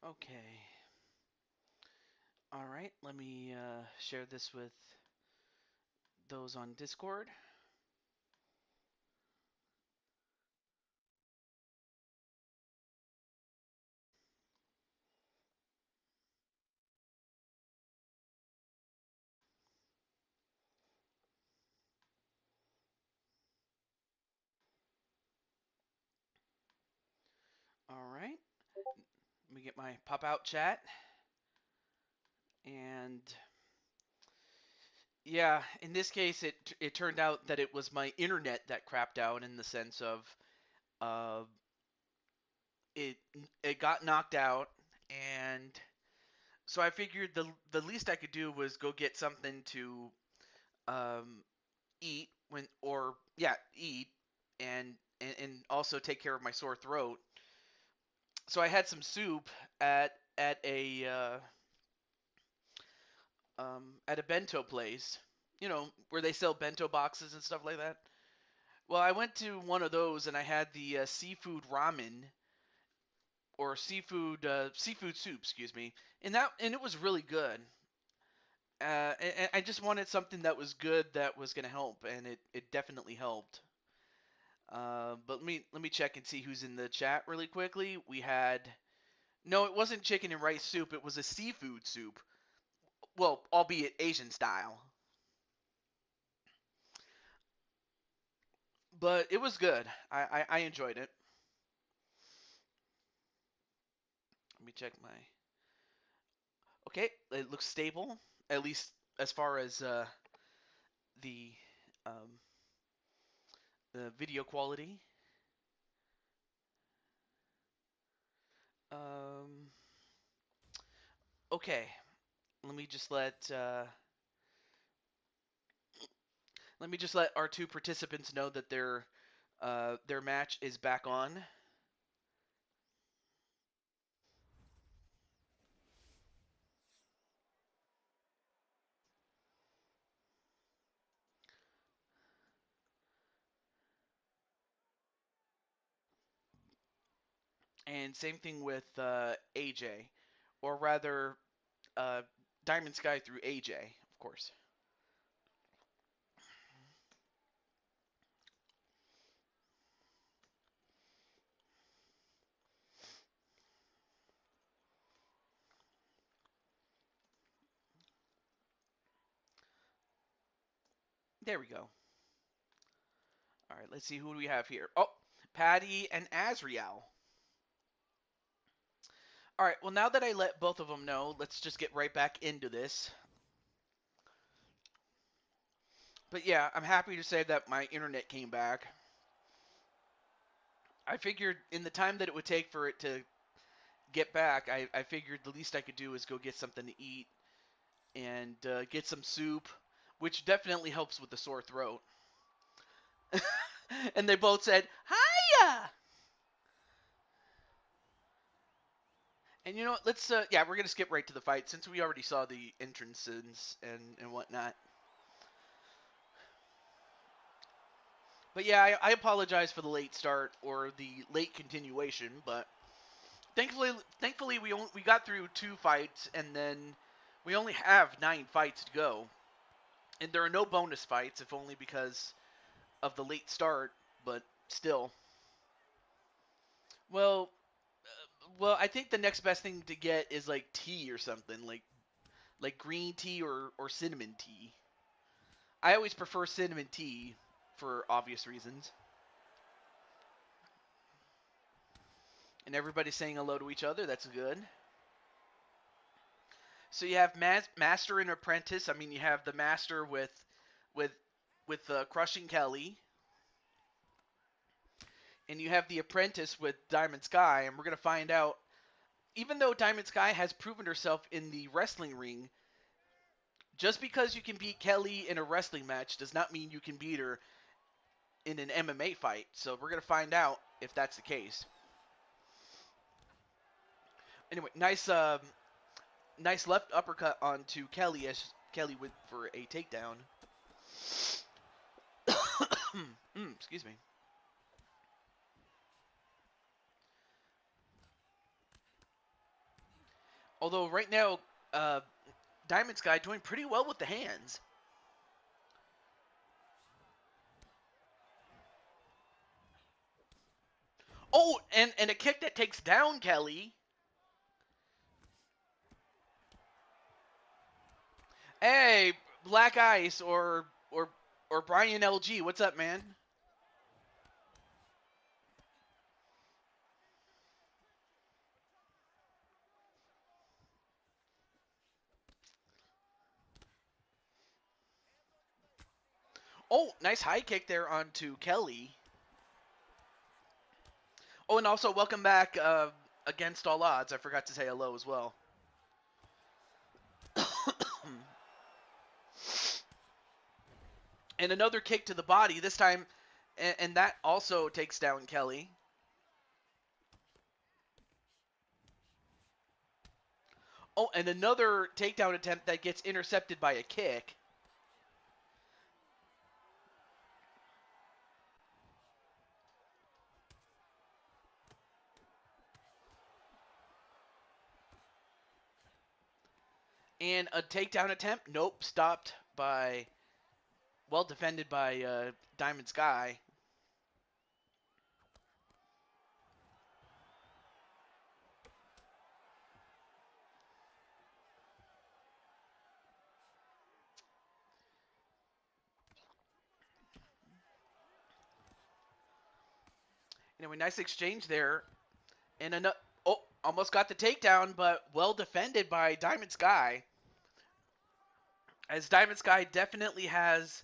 Okay. All right, let me share this with those on Discord. All right, let me get my pop-out chat. And yeah, in this case, it turned out that it was my internet that crapped out in the sense of uh, it it got knocked out, and so I figured the least I could do was go get something to um, eat eat and also take care of my sore throat. So I had some soup at a bento place, where they sell bento boxes and stuff like that. Well, I went to one of those and I had the seafood ramen or seafood soup, excuse me, and it was really good. And I just wanted something that was good that was gonna help, and it definitely helped. But let me check and see who's in the chat really quickly. We had no, it wasn't chicken and rice soup. It was a seafood soup. Well, albeit Asian style, but it was good. I enjoyed it. Let me check my. Okay, it looks stable, at least as far as the um, the video quality. Um, okay, let me just let our two participants know that their match is back on. And same thing with AJ, or rather, uh, Diamond Sky through AJ, of course. There we go. All right, let's see who do we have here. Oh, Patty and Azriel. All right, well, now that I let both of them know, let's just get right back into this. But yeah, I'm happy to say that my internet came back. I figured in the time that it would take for it to get back, I figured the least I could do is go get something to eat and get some soup, which definitely helps with the sore throat. And they both said, "Hiya!" And you know what? Yeah, we're gonna skip right to the fight since we already saw the entrances and whatnot. But yeah, I apologize for the late start or the late continuation, but thankfully we got through 2 fights, and then we only have 9 fights to go, and there are no bonus fights, if only because of the late start. But still, well, I think the next best thing to get is like tea or something, like green tea or cinnamon tea. I always prefer cinnamon tea for obvious reasons. And everybody's saying hello to each other. That's good. So you have master and apprentice. I mean, you have the master with crushing Kelly, and you have the apprentice with Diamond Sky. And we're gonna find out. Even though Diamond Sky has proven herself in the wrestling ring, just because you can beat Kelly in a wrestling match does not mean you can beat her in an MMA fight. So we're gonna find out if that's the case. Anyway, nice left uppercut onto Kelly as Kelly went for a takedown. Excuse me. Although right now, Diamond Sky doing pretty well with the hands. Oh, and a kick that takes down Kelly. Hey, Black Ice or Brian LG, what's up, man? Oh, nice high kick there onto Kelly. Oh, and also welcome back against all odds. I forgot to say hello as well. And another kick to the body this time, and that also takes down Kelly. Oh, and another takedown attempt that gets intercepted by a kick. And a takedown attempt. Nope, stopped by, well defended by Diamond Sky. Anyway, nice exchange there. And another, oh, almost got the takedown, but well defended by Diamond Sky. As Diamond Sky definitely has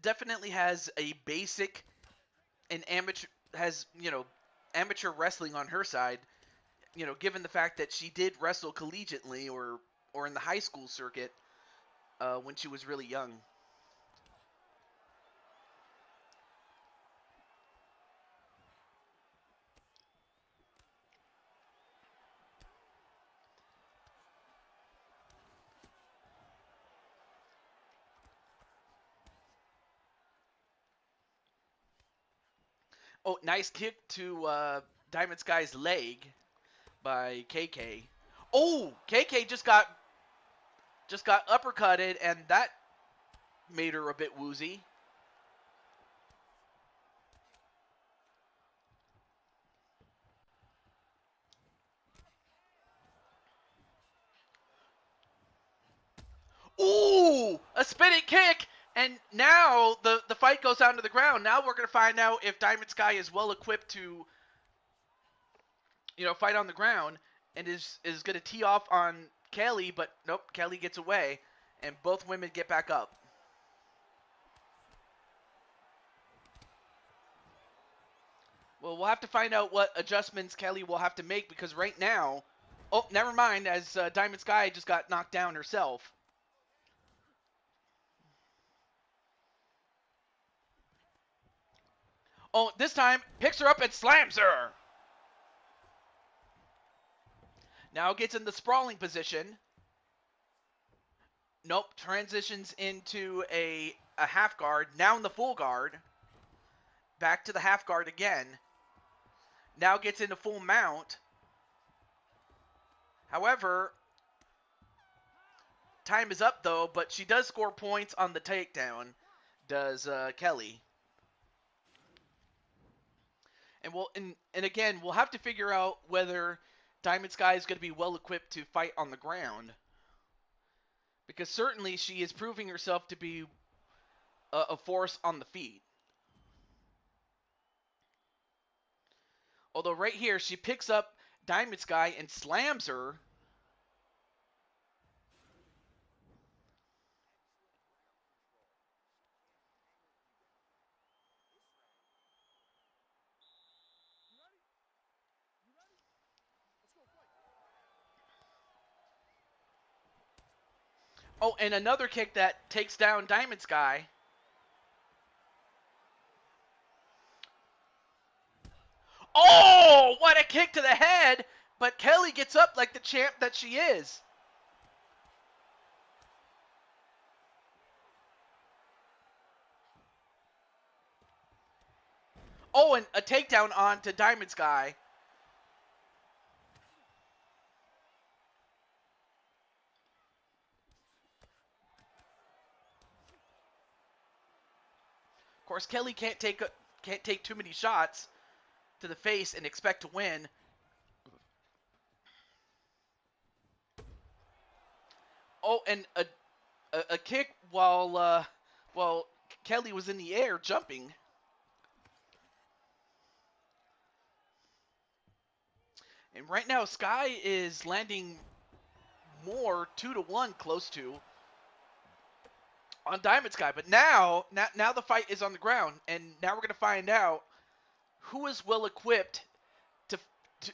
definitely has a basic and amateur wrestling on her side. Given the fact that she did wrestle collegiately or in the high school circuit when she was really young. Oh, nice kick to Diamond Sky's leg by KK. Oh, KK just got uppercutted, and that made her a bit woozy. Ooh, a spinning kick, and now the fight goes down to the ground. Now we're gonna find out if Diamond Sky is well equipped to fight on the ground, and is gonna tee off on Kelly, but nope, Kelly gets away, and both women get back up. Well, we'll have to find out what adjustments Kelly will have to make, because right now, oh, never mind, as Diamond Sky just got knocked down herself. Oh, this time picks her up and slams her. Now gets in the sprawling position. Nope, transitions into a half guard. Now in the full guard. Back to the half guard again. Now gets into full mount. However, time is up though, but she does score points on the takedown. Does Kelly. And again, we'll have to figure out whether Diamond Sky is going to be well equipped to fight on the ground. Because certainly she is proving herself to be a force on the feet. Although right here, she picks up Diamond Sky and slams her. Oh, and another kick that takes down Diamond Sky. Oh, what a kick to the head! But Kelly gets up like the champ that she is. Oh, and a takedown on to Diamond Sky. Of course, Kelly can't take too many shots to the face and expect to win. Oh, and a kick while Kelly was in the air jumping. And right now, Sky is landing more 2-1, close to, on Diamond Sky. But now the fight is on the ground, and now we're gonna find out who is well equipped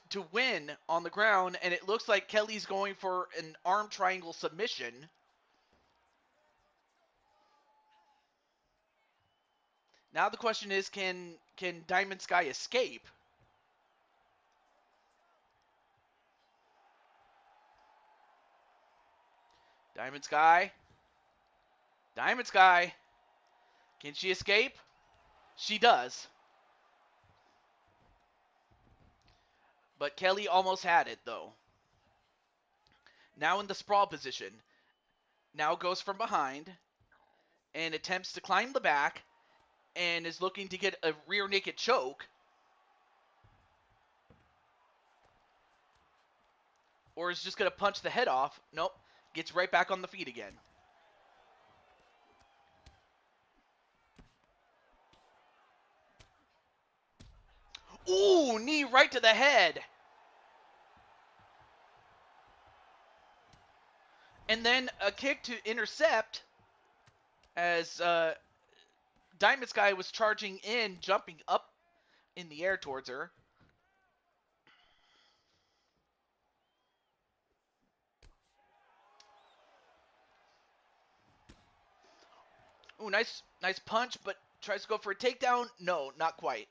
to win on the ground. And it looks like Kelly's going for an arm triangle submission. Now the question is, can Diamond Sky escape? Diamond Sky. Diamond Sky. Can she escape? She does. But Kelly almost had it, though. Now in the sprawl position. Now goes from behind and attempts to climb the back and is looking to get a rear naked choke. Or is just going to punch the head off. Nope. Gets right back on the feet again. Ooh, knee right to the head. And then a kick to intercept as Diamond Sky was charging in, jumping up in the air towards her. Ooh, nice punch, but tries to go for a takedown. No, not quite.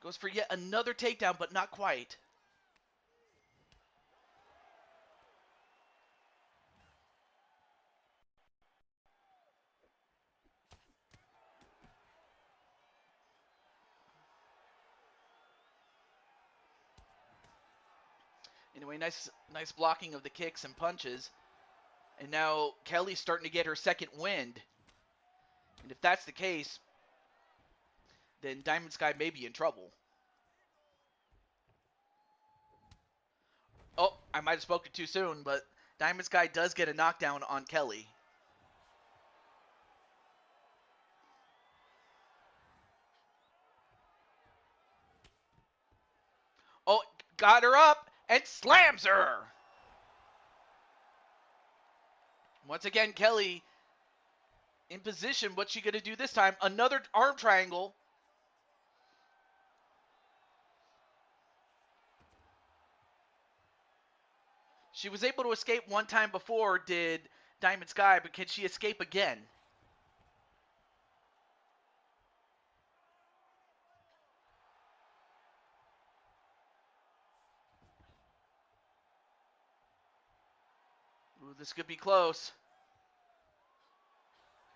Goes for yet another takedown, but not quite. Anyway, nice blocking of the kicks and punches. And now Kelly's starting to get her second wind. And if that's the case, then Diamond Sky may be in trouble. Oh, I might have spoken too soon, but Diamond Sky does get a knockdown on Kelly. Oh, got her up and slams her. Once again, Kelly in position. What's she going to do this time? Another arm triangle. She was able to escape one time before, did Diamond Sky, but can she escape again? Ooh, this could be close.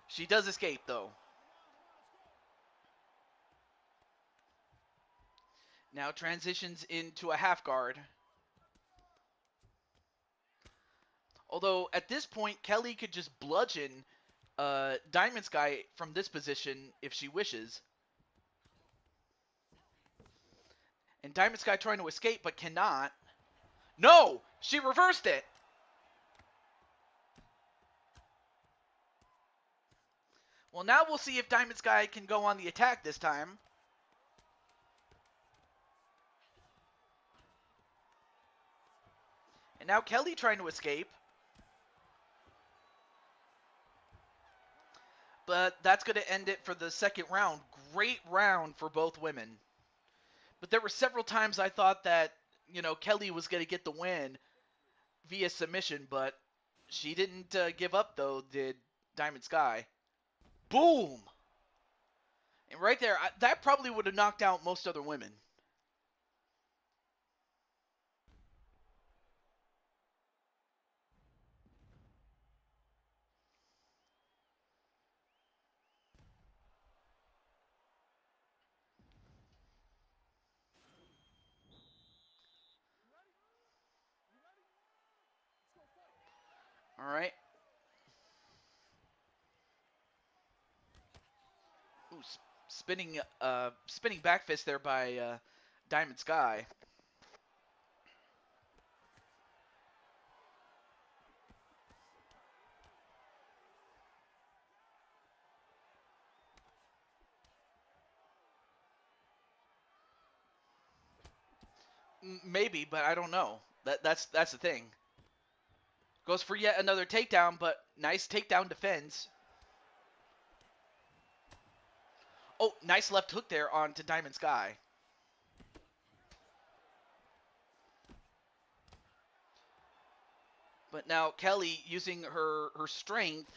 She does escape, though. Now transitions into a half guard. Although, at this point, Kelly could just bludgeon Diamond Sky from this position if she wishes. And Diamond Sky trying to escape, but cannot. No! She reversed it! Well, now we'll see if Diamond Sky can go on the attack this time. And now Kelly trying to escape. But that's going to end it for the second round. Great round for both women. But there were several times I thought that, Kelly was going to get the win via submission, but she didn't give up, though, did Diamond Sky. Boom! And right there, that probably would have knocked out most other women. All right. Ooh, spinning back fist there by Diamond Sky. Maybe, but I don't know. That's the thing. Goes for yet another takedown, but nice takedown defense. Oh, nice left hook there onto Diamond Sky. But now Kelly using her strength.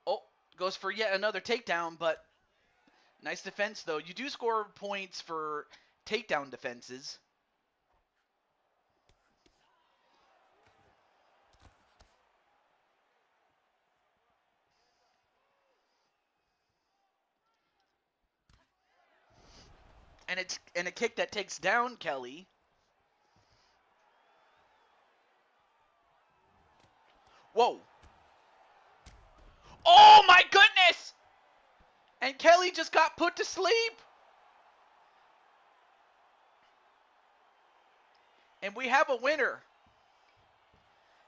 Oh, goes for yet another takedown, but nice defense though. You do score points for takedown defenses. And it's a kick that takes down Kelly. Whoa. Oh my goodness! And Kelly just got put to sleep. And we have a winner.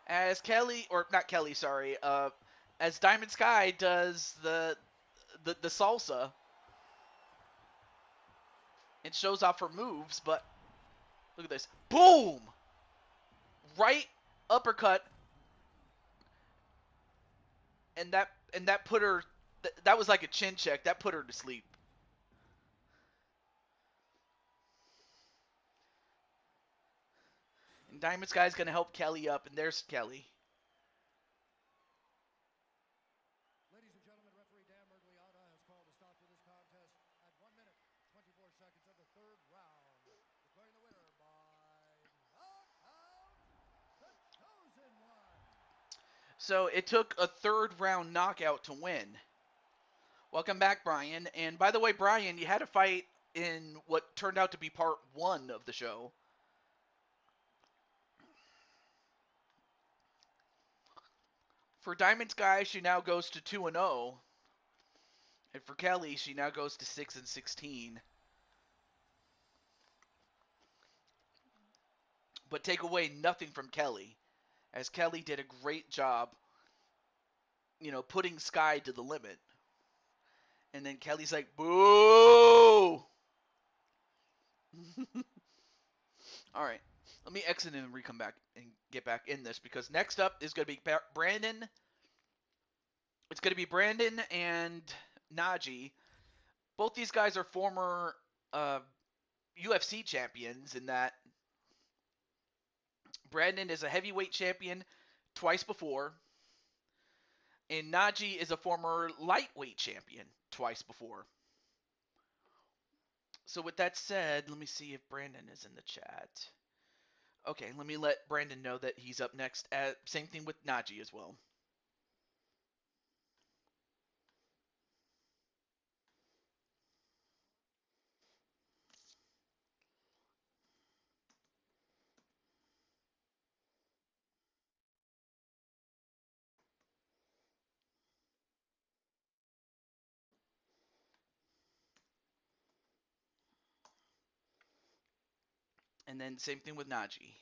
As Kelly, or not Kelly, sorry, as Diamond Sky does the salsa and shows off her moves, but look at this. Boom! Right uppercut, and that put her, that was like a chin check. That put her to sleep. And Diamond Sky's going to help Kelly up, and there's Kelly. Ladies and gentlemen, referee Dan Mergliata has called a stop to this contest at 1 minute, 24 seconds of the third round, declaring the winner by knockout, the chosen one. So it took a third round knockout to win. Welcome back, Brian. And by the way, Brian, you had a fight in what turned out to be part 1 of the show. For Diamond Sky, she now goes to 2-0. And for Kelly, she now goes to 6-16. But take away nothing from Kelly, as Kelly did a great job, putting Sky to the limit. And then Kelly's like, boo! All right. Let me exit and come back and get back in this, because next up is going to be Brandon. It's going to be Brandon and Najee. Both these guys are former UFC champions, in that Brandon is a heavyweight champion twice before, and Najee is a former lightweight champion twice before. So with that said, let me see if Brandon is in the chat. Okay, let me let Brandon know that he's up next. Same thing with Najee as well. And then same thing with Najee.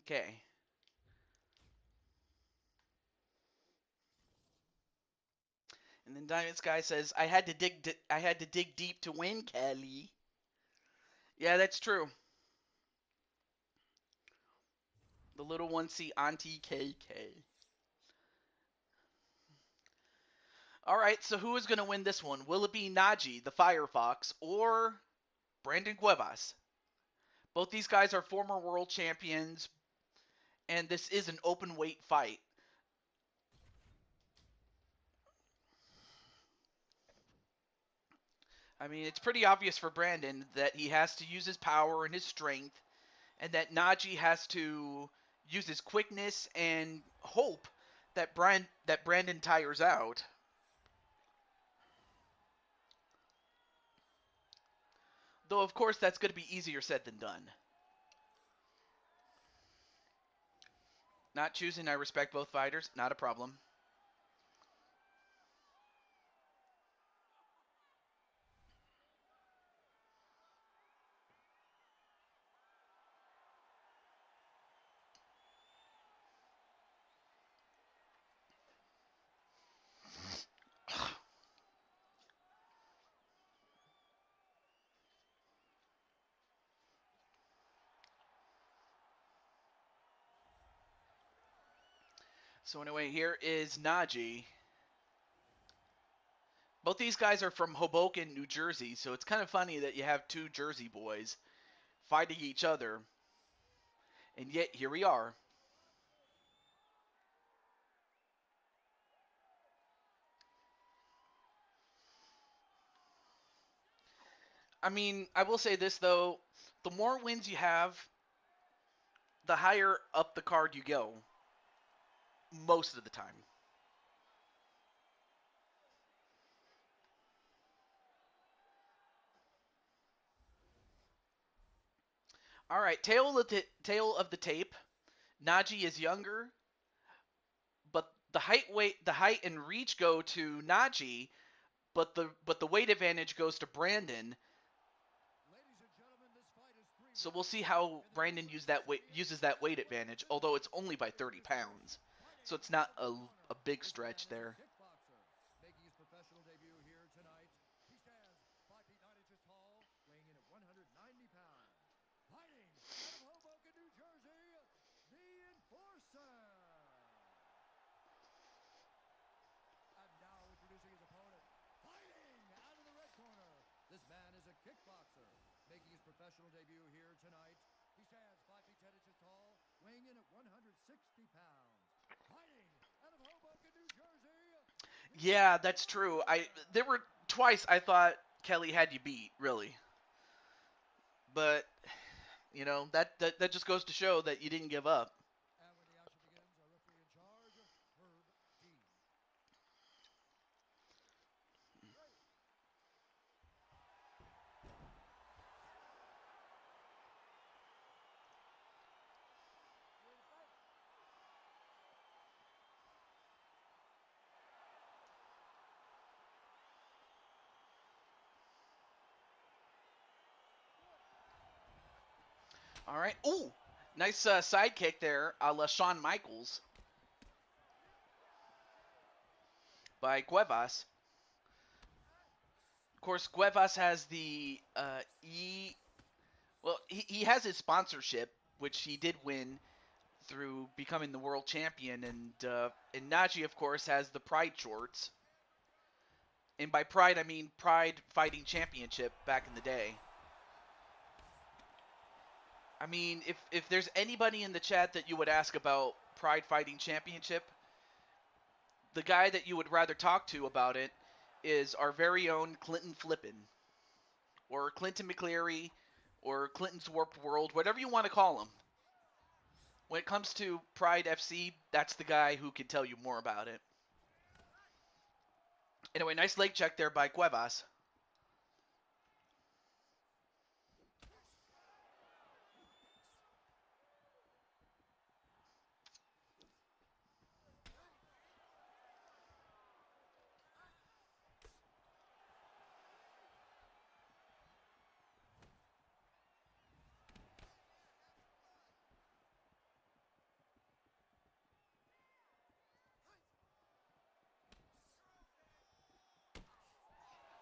Okay. And then Diamond Sky says, "I had to dig deep to win, Kelly." Yeah, that's true. The little one see Auntie KK. All right, so who is going to win this one? Will it be Najee, the Firefox, or Brandon Cuevas? Both these guys are former world champions, and this is an open weight fight. I mean, it's pretty obvious for Brandon that he has to use his power and his strength, and that Najee has to use his quickness and hope that Brandon tires out. Though, of course, that's going to be easier said than done. Not choosing, I respect both fighters, not a problem. So anyway, here is Najee. Both these guys are from Hoboken, New Jersey, so it's kind of funny that you have two Jersey boys fighting each other, and yet here we are. I mean, I will say this though, the more wins you have, the higher up the card you go, most of the time. All right, tail of the tape. Najee is younger, but the height and reach go to Najee, but the weight advantage goes to Brandon. So we'll see how Brandon uses that weight advantage, although it's only by 30 pounds. So it's not a big stretch there. Making his professional debut here tonight, he stands 5 feet 9 inches tall, weighing in at 190 pounds. Fighting out of Hoboken, New Jersey, the Enforcer. And now introducing his opponent, fighting out of the red corner. This man is a kickboxer, making his professional debut here tonight. He stands 5 feet 10 inches tall, weighing in at 160 pounds. Fighting out of Hoboken, New Jersey. Yeah, that's true. There were twice I thought Kelly had you beat, really. But that just goes to show that you didn't give up. And when the action begins, our referee in charge, Herb Dean. Ready. You ready to fight? All right. Ooh, nice side kick there, a la Shawn Michaels by Cuevas. Of course, Cuevas has the E. Well, he has his sponsorship, which he did win through becoming the world champion, and Najee, of course, has the Pride shorts. And by Pride, I mean Pride Fighting Championship back in the day. I mean, if there's anybody in the chat that you would ask about Pride Fighting Championship, the guy that you would rather talk to about it is our very own Clinton Flippin, or Clinton McCleary, or Clinton's Warped World, whatever you want to call him. When it comes to Pride FC, that's the guy who can tell you more about it. Anyway, nice leg check there by Cuevas.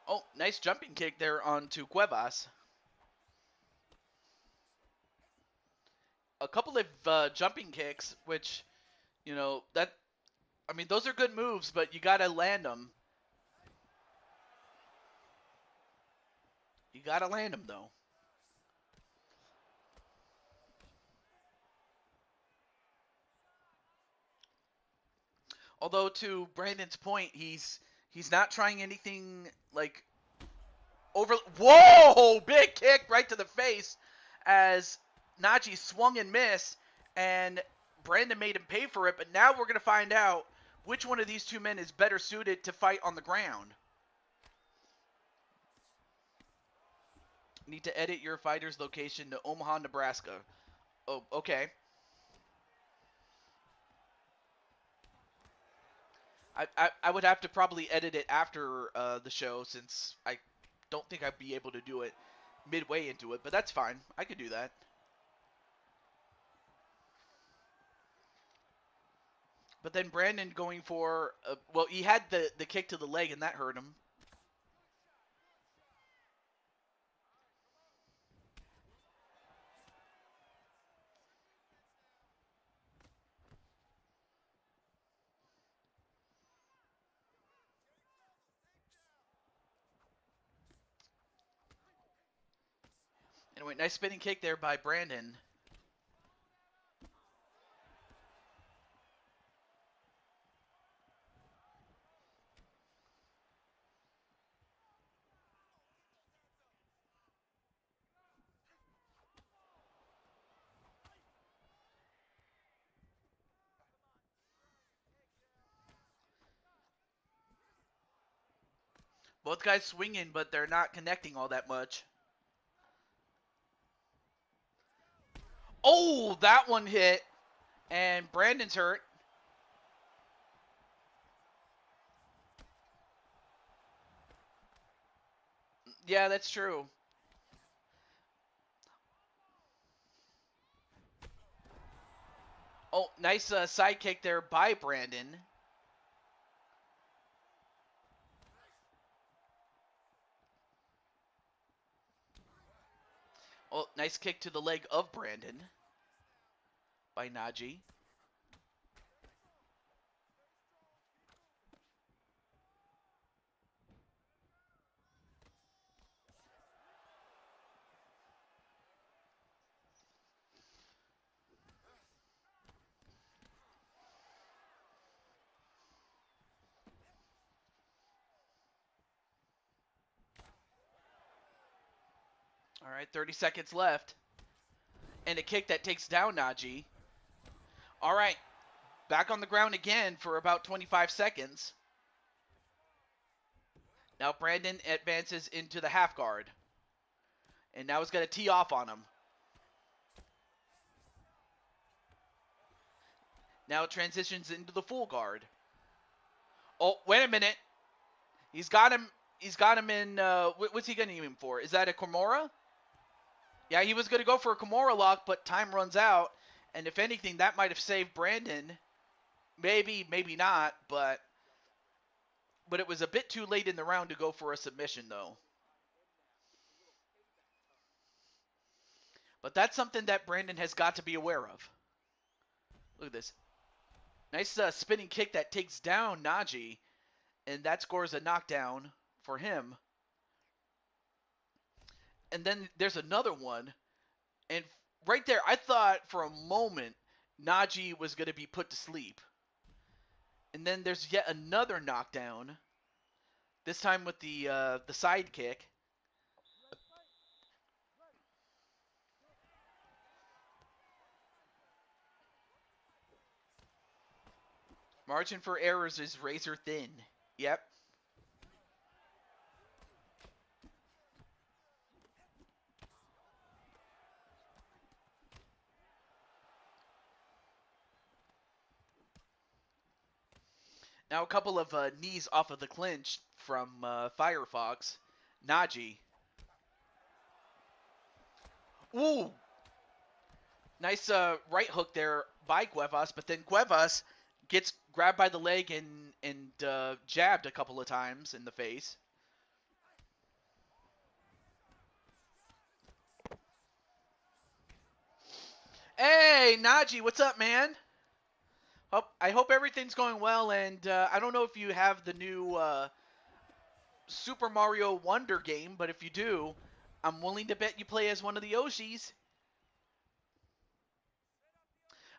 Oh, nice jumping kick there onto Cuevas. A couple of jumping kicks, which, that, I mean, those are good moves, but you got to land them. You got to land them, though. Although to Brandon's point, he's not trying anything like over. Whoa! Big kick right to the face as Najee swung and missed, and Brandon made him pay for it. But now we're gonna find out which one of these two men is better suited to fight on the ground. Need to edit your fighter's location to Omaha, Nebraska. Oh, okay. I would have to probably edit it after the show since I don't think I'd be able to do it midway into it, but that's fine. I could do that. But then Brandon going for well, he had the kick to the leg and that hurt him. Anyway, nice spinning kick there by Brandon. Both guys swinging, but they're not connecting all that much. Oh, that one hit, and Brandon's hurt. Yeah, that's true. Oh, nice side kick there by Brandon. Oh, nice kick to the leg of Brandon by Najee. All right, 30 seconds left. And a kick that takes down Najee. All right, back on the ground again for about 25 seconds. Now Brandon advances into the half guard. And now he's going to tee off on him. Now it transitions into the full guard. Oh, wait a minute. He's got him in, what's he going to aim for? Is that a Kimura? Yeah, he was going to go for a Kimura lock, but time runs out. And if anything, that might have saved Brandon. Maybe, maybe not, but it was a bit too late in the round to go for a submission, though. But that's something that Brandon has got to be aware of. Look at this. Nice spinning kick that takes down Najee, and that scores a knockdown for him. And then there's another one, and right there, I thought for a moment Najee was going to be put to sleep. And then there's yet another knockdown, this time with the side kick. Margin for errors is razor thin. Yep. Now a couple of knees off of the clinch from Firefox. Najee. Ooh! Nice right hook there by Cuevas, but then Cuevas gets grabbed by the leg and jabbed a couple of times in the face. Hey, Najee, what's up, man? I hope everything's going well, and I don't know if you have the new Super Mario Wonder game, but if you do, I'm willing to bet you play as one of the Yoshis.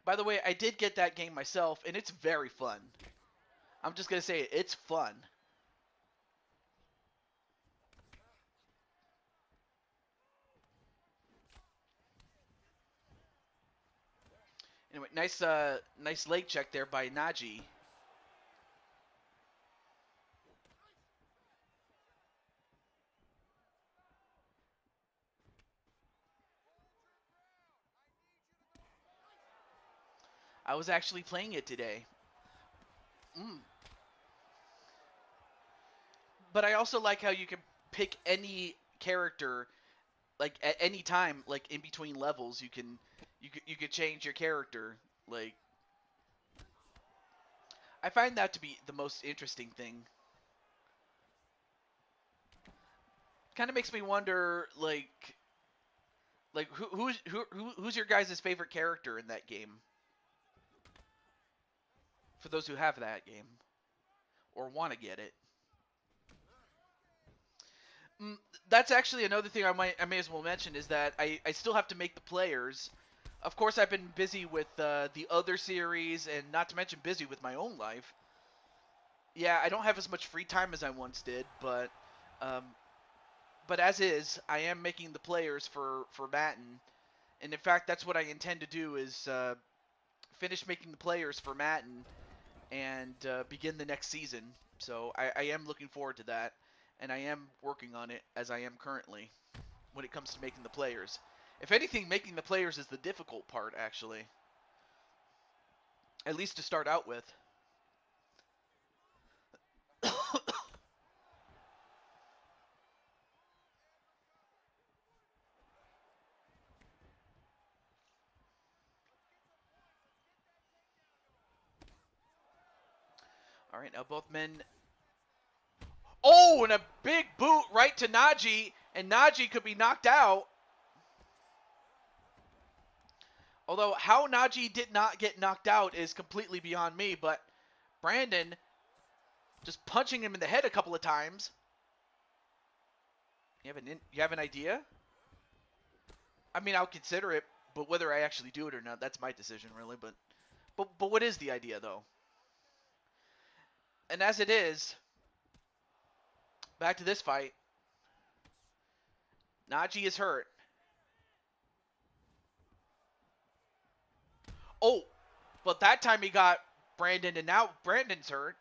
By the way, I did get that game myself, and it's very fun. I'm just gonna say it's fun. Anyway, nice leg check there by Naji. I was actually playing it today. Mm. But I also like how you can pick any character like at any time, like in between levels. You could change your character. Like I find that to be the most interesting thing. Kind of makes me wonder, like who's your guys' favorite character in that game? For those who have that game or want to get it. Mm, that's actually another thing I may as well mention is that I still have to make the players. Of course, I've been busy with the other series, and not to mention busy with my own life. Yeah, I don't have as much free time as I once did, um, but as is, I am making the players for Matin, and in fact, that's what I intend to do is finish making the players for Matin and begin the next season. So I am looking forward to that, and I am working on it as I am currently when it comes to making the players. If anything, making the players is the difficult part, actually, at least to start out with. All right, now both men. Oh, and a big boot right to Naji, and Naji could be knocked out. Although how Naji did not get knocked out is completely beyond me, but Brandon just punching him in the head a couple of times. You have an idea? I mean, I'll consider it, but whether I actually do it or not, that's my decision, really. But what is the idea though? And as it is, back to this fight. Naji is hurt. Oh, but that time he got Brandon, and now Brandon's hurt.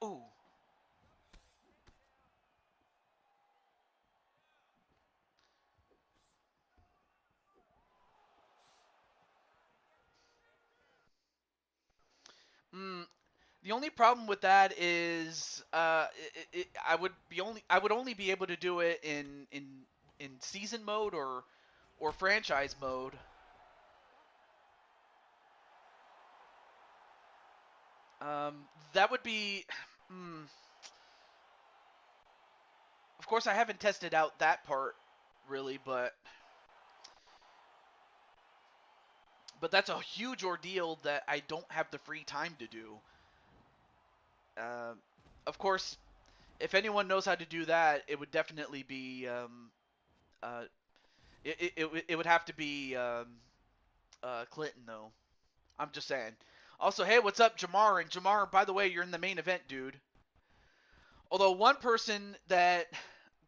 Ooh. Mm, the only problem with that is I would only be able to do it in season mode or franchise mode. That would be. Mm, of course, I haven't tested out that part really, but that's a huge ordeal that I don't have the free time to do. Uh, of course, if anyone knows how to do that, it would definitely be uh, it would have to be Clinton though. I'm just saying. Also, hey, what's up, Jamar? And Jamar, by the way, you're in the main event, dude. Although one person that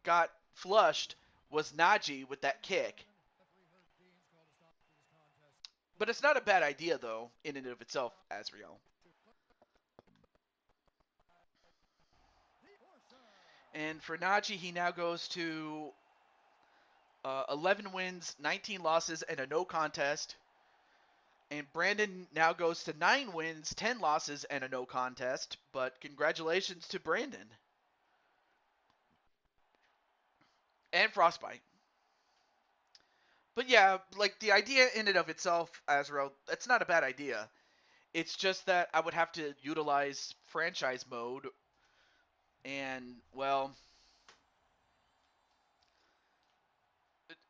got flushed was Naji with that kick. Gentlemen, referee Herb Dean's called a stop to this contest But it's not a bad idea, though, in and of itself, Azrael. the portion. And for Naji, he now goes to 11 wins, 19 losses, and a no contest. And Brandon now goes to 9 wins, 10 losses, and a no contest. But congratulations to Brandon. And Frostbite. But yeah, like the idea in and of itself, Azrael, that's not a bad idea. It's just that I would have to utilize franchise mode, and well,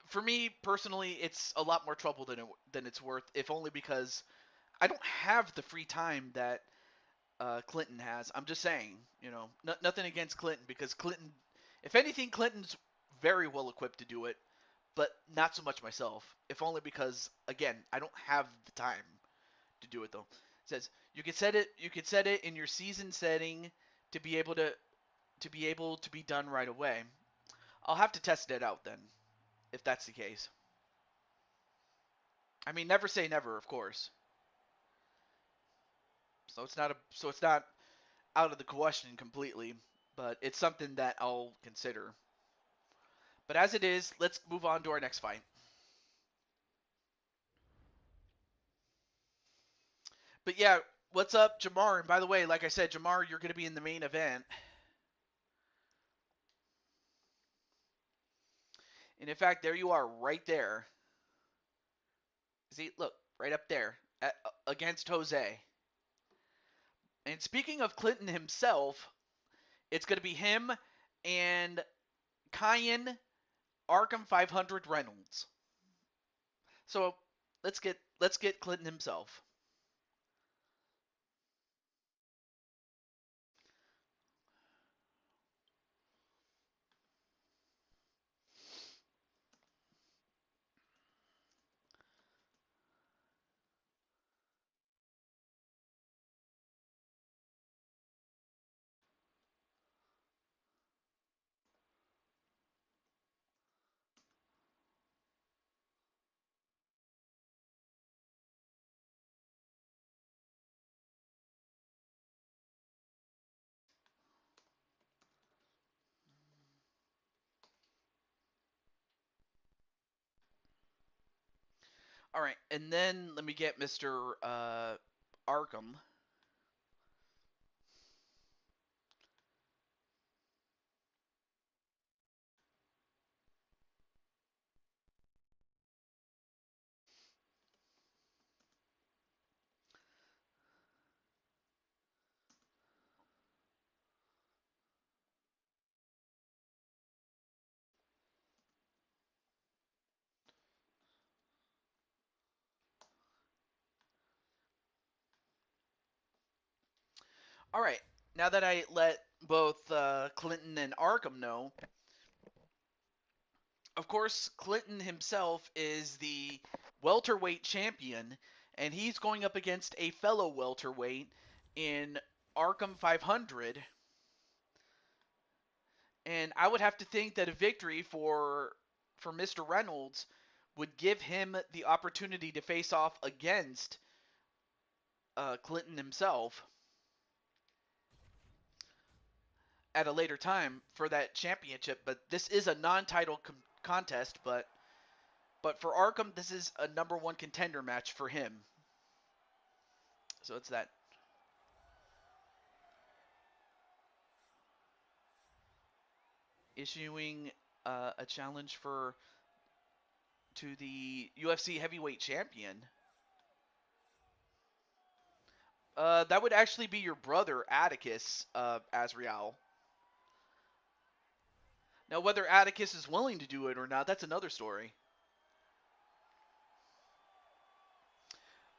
for me personally, it's a lot more trouble than it's worth. If only because I don't have the free time that Clinton has. I'm just saying, nothing against Clinton because Clinton, if anything, Clinton's very well equipped to do it, but not so much myself. If only because again, I don't have the time to do it though. It says you could set it in your season setting to be able to be done right away. I'll have to test it out then, if that's the case. I mean, never say never, of course. So it's not out of the question completely, but it's something that I'll consider. But as it is, let's move on to our next fight. But yeah, what's up, Jamar? And by the way, like I said, Jamar, you're going to be in the main event. And in fact, there you are, right there. See, look, right up there against Jose. And speaking of Clinton himself, it's going to be him and Kyan Arkham 500 Reynolds. So let's get Clinton himself. All right, and then let me get Mr. Arkham. All right, now that I let both Clinton and Arkham know, of course, Clinton himself is the welterweight champion, and he's going up against a fellow welterweight in Arkham 500. And I would have to think that a victory for Mr. Reynolds would give him the opportunity to face off against Clinton himself at a later time for that championship. But this is a non-title contest. But for Arkham, this is a number one contender match for him. So it's that. Issuing a challenge to the UFC heavyweight champion. That would actually be your brother Atticus, Azrael. Now, whether Atticus is willing to do it or not, that's another story.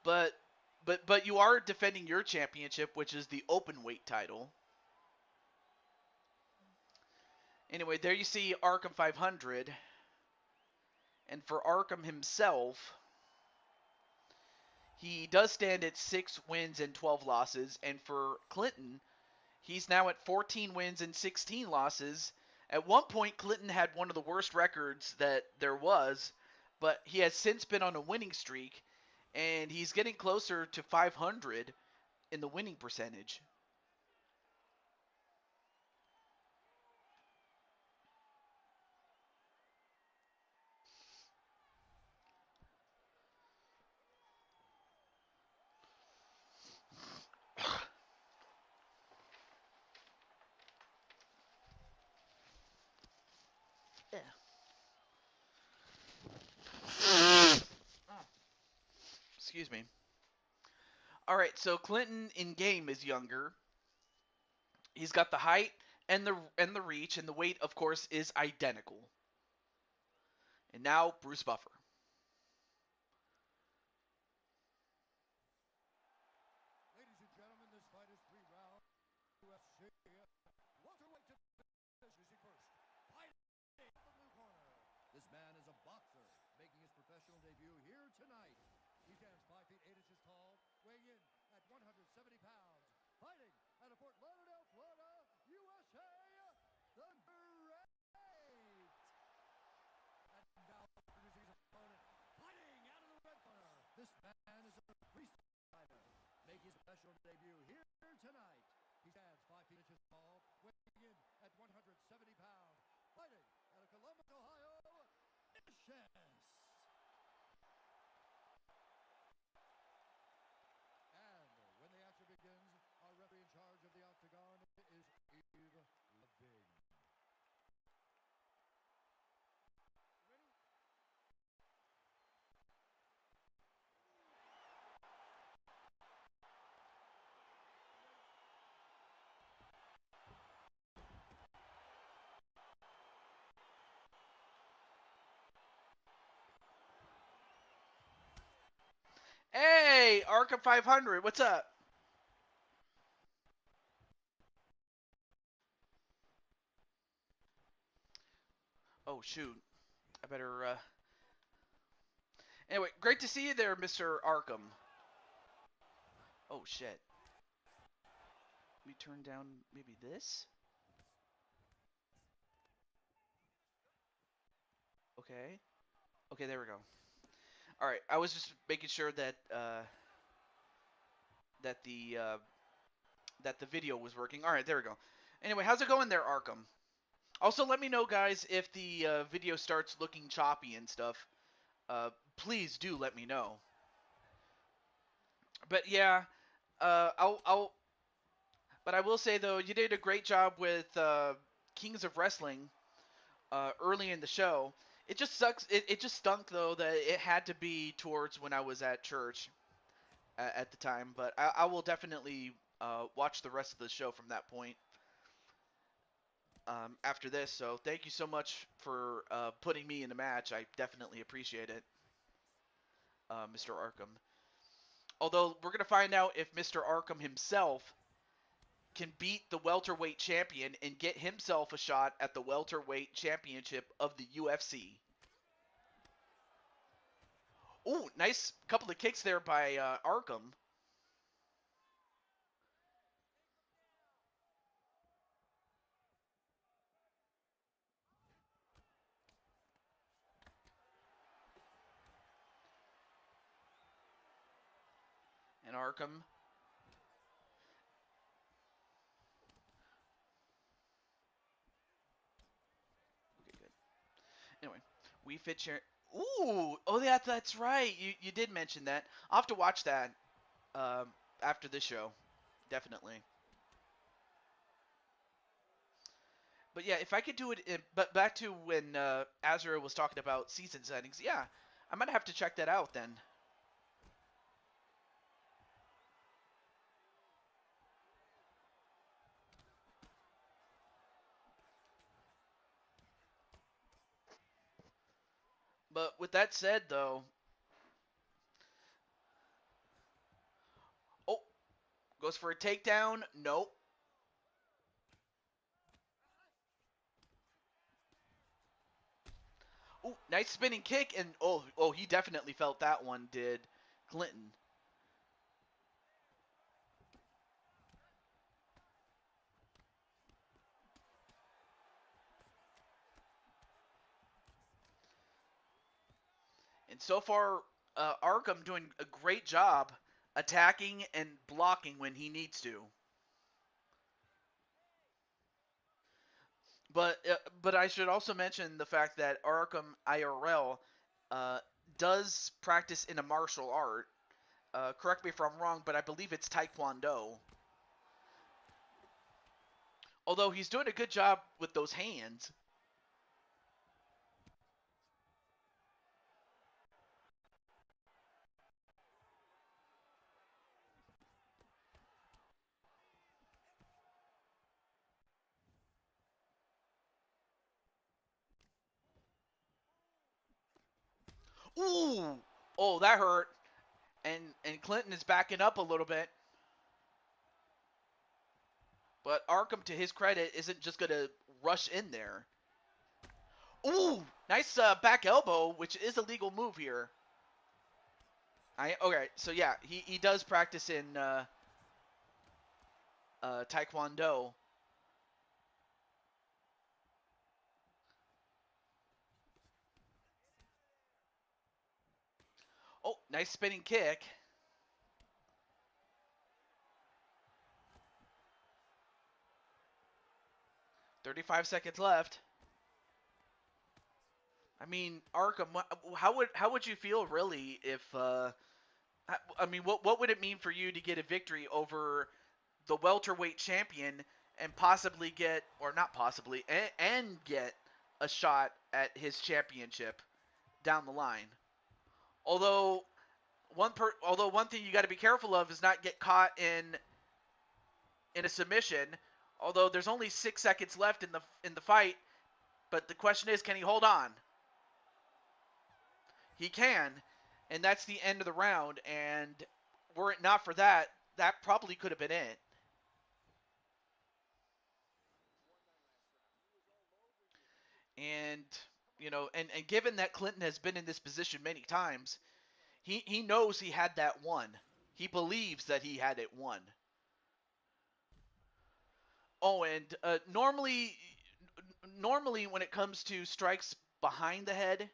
But but you are defending your championship, which is the open weight title. Anyway, there you see Arkham 500. And for Arkham himself, he does stand at 6 wins and 12 losses. And for Clinton, he's now at 14 wins and 16 losses. At one point, Clinton had one of the worst records that there was, but he has since been on a winning streak, and he's getting closer to 500 in the winning percentage. Yeah. Excuse me. All right, so Clinton in game is younger. He's got the height and the reach, and the weight, of course, is identical. And now Bruce Buffer. Ladies and gentlemen, this fight is 3 rounds. UFC welterweight division. First, fighting from the blue corner. This man is a boxer making his professional debut here tonight. He stands 5 feet 8 inches tall, weighing in at 170 pounds, fighting out of Fort Lauderdale, Florida, USA, the Great. And now introducing his opponent, fighting out of the red corner. This man is a freestyle fighter, making his professional debut here tonight. He stands 5 feet inches tall, weighing in at 170 pounds, fighting out of Columbus, Ohio, Vicious. And when the action begins, our referee in charge of the octagon is Eve Leving. Hey, Arkham 500, what's up? Oh shoot, I better. Anyway, great to see you there, Mr. Arkham. Oh shit. Let me turn down maybe this. Okay. Okay, there we go. All right, I was just making sure that that the uh, that the video was working. All right, there we go. Anyway, how's it going there, Arkham? Also, let me know, guys, if the video starts looking choppy and stuff. Please do let me know. But yeah, I'll. But I will say though, you did a great job with Kings of Wrestling early in the show. It just sucks. It just stunk though that it had to be towards when I was at church at the time. But I will definitely watch the rest of the show from that point after this. So thank you so much for putting me in the match. I definitely appreciate it, Mr. Arkham. Although we're gonna find out if Mr. Arkham himself can beat the welterweight champion and get himself a shot at the welterweight championship of the UFC. Ooh, nice couple of kicks there by Arkham. And Arkham. Okay, good. Anyway, we fit share. Ooh, oh yeah, that's right. You did mention that. I'll have to watch that after this show, definitely. But yeah, if I could do it, but back to when Azra was talking about season settings, yeah, I might have to check that out then. But with that said, though, oh, goes for a takedown. Nope. Ooh, nice spinning kick, and oh, he definitely felt that one. Did Clinton? And so far, Arkham doing a great job attacking and blocking when he needs to. But I should also mention the fact that Arkham IRL uh, does practice in a martial art. Correct me if I'm wrong, but I believe it's Taekwondo. Although he's doing a good job with those hands. Ooh! Oh, that hurt. And Clinton is backing up a little bit. But Arkham, to his credit, isn't just going to rush in there. Ooh! Nice back elbow, which is a legal move here. Okay, so yeah, he does practice in Taekwondo. Oh, nice spinning kick. 35 seconds left. I mean, Arkham, how would you feel really if I mean, what would it mean for you to get a victory over the welterweight champion and possibly get, or not possibly, and get a shot at his championship down the line? Although although one thing you got to be careful of is not get caught in a submission. Although there's only 6 seconds left in the fight, but the question is, can he hold on? He can, and that's the end of the round. And were it not for that, that probably could have been it. And and given that Clinton has been in this position many times, he knows he had that one. He believes that he had it won. Oh, and normally when it comes to strikes behind the head,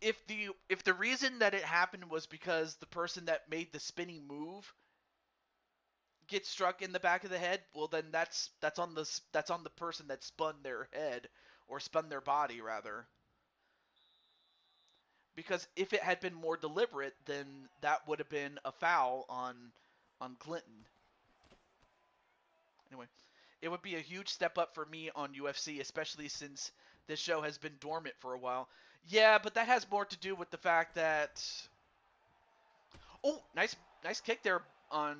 if the reason that it happened was because the person that made the spinning move gets struck in the back of the head, well then that's on the person that spun their head, or spun their body rather. Because if it had been more deliberate, then that would have been a foul on Clinton. Anyway, it would be a huge step up for me on UFC, especially since this show has been dormant for a while. Yeah, but that has more to do with the fact that, oh, nice kick there on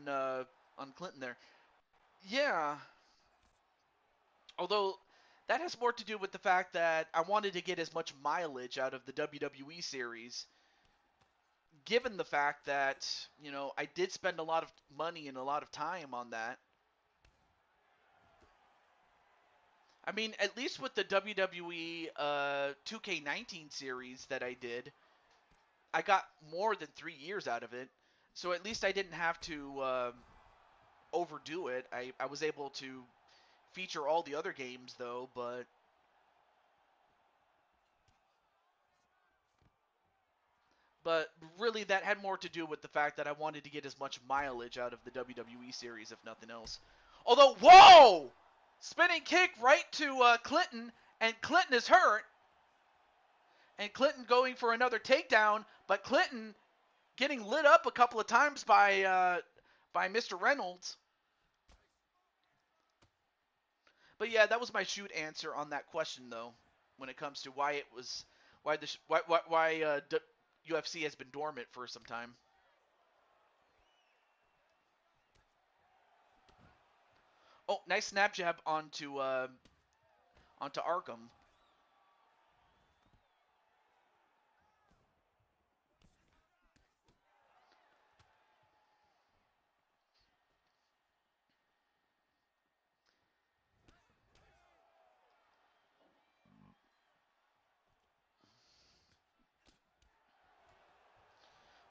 Clinton there. Yeah, although that has more to do with the fact that I wanted to get as much mileage out of the WWE series, given the fact that I did spend a lot of money and a lot of time on that. I mean, at least with the WWE 2K19 series that I did, I got more than 3 years out of it. So at least I didn't have to overdo it. I was able to feature all the other games though, but really that had more to do with the fact that I wanted to get as much mileage out of the WWE series, if nothing else. Although, whoa! Spinning kick right to Clinton, and Clinton is hurt. And Clinton going for another takedown, but Clinton getting lit up a couple of times by Mr. Reynolds. But yeah, that was my shoot answer on that question though. When it comes to why it was why UFC has been dormant for some time. Oh, nice snap jab onto Arkham.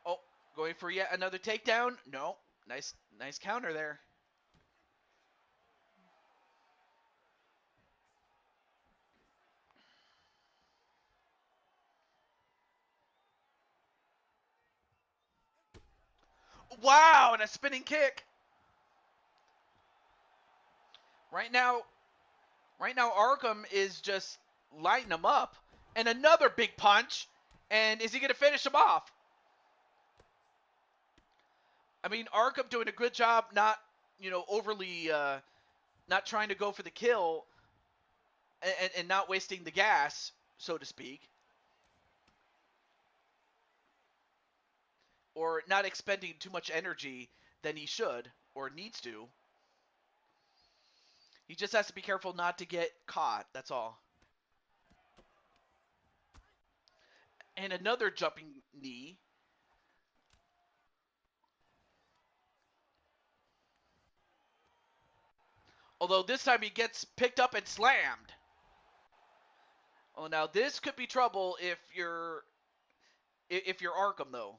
Oh, going for yet another takedown. No, nice counter there. Wow, and a spinning kick. Right now, right now Arkham is just lighting him up, and another big punch. And is he going to finish him off? I mean, Arkham doing a good job, not overly not trying to go for the kill, and not wasting the gas, so to speak, or not expending too much energy than he should or needs to. He just has to be careful not to get caught. That's all. And another jumping knee. Although this time he gets picked up and slammed. Oh, now this could be trouble if you're Arkham though.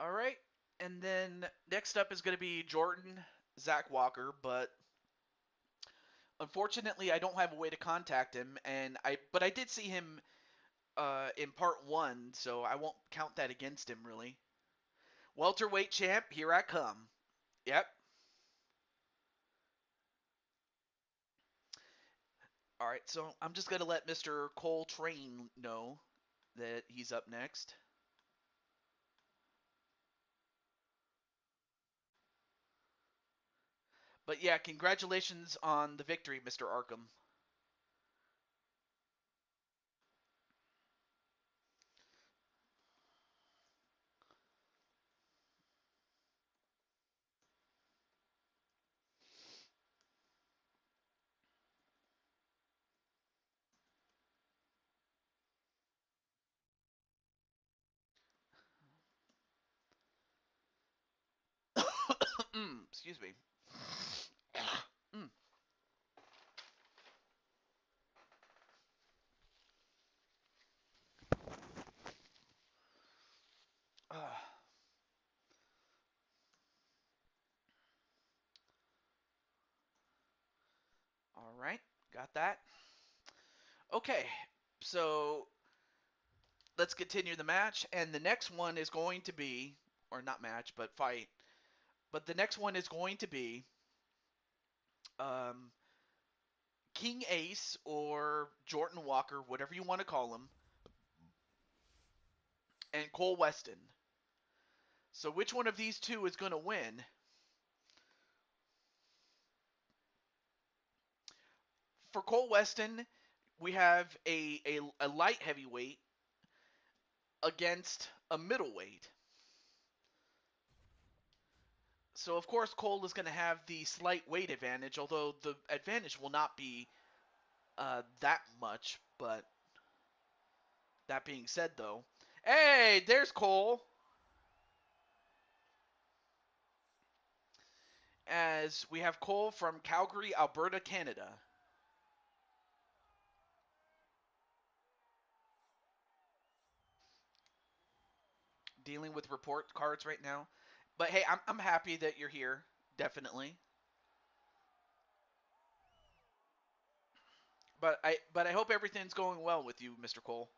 All right. And then next up is going to be Jordan Zach Walker, but unfortunately I don't have a way to contact him, and I did see him in part one, so I won't count that against him really. Welterweight champ, here I come. Yep. All right, so I'm just gonna let Mr. Cole Train know that he's up next. But yeah, congratulations on the victory, Mr. Arkham. Excuse me. Mm. Uh, all right, got that. Okay, so let's continue the match, and the next one is going to be, or not match, but fight. But the next one is going to be um, King Ace or Jordan Walker, whatever you want to call him, and Cole Weston. So which one of these two is going to win? For Cole Weston, we have a light heavyweight against a middleweight. So of course Cole is going to have the slight weight advantage, although the advantage will not be that much. But that being said, though, hey, there's Cole. As we have Cole from Calgary, Alberta, Canada, dealing with report cards right now. But hey, I'm happy that you're here. Definitely. But I hope everything's going well with you, Mr. Cole.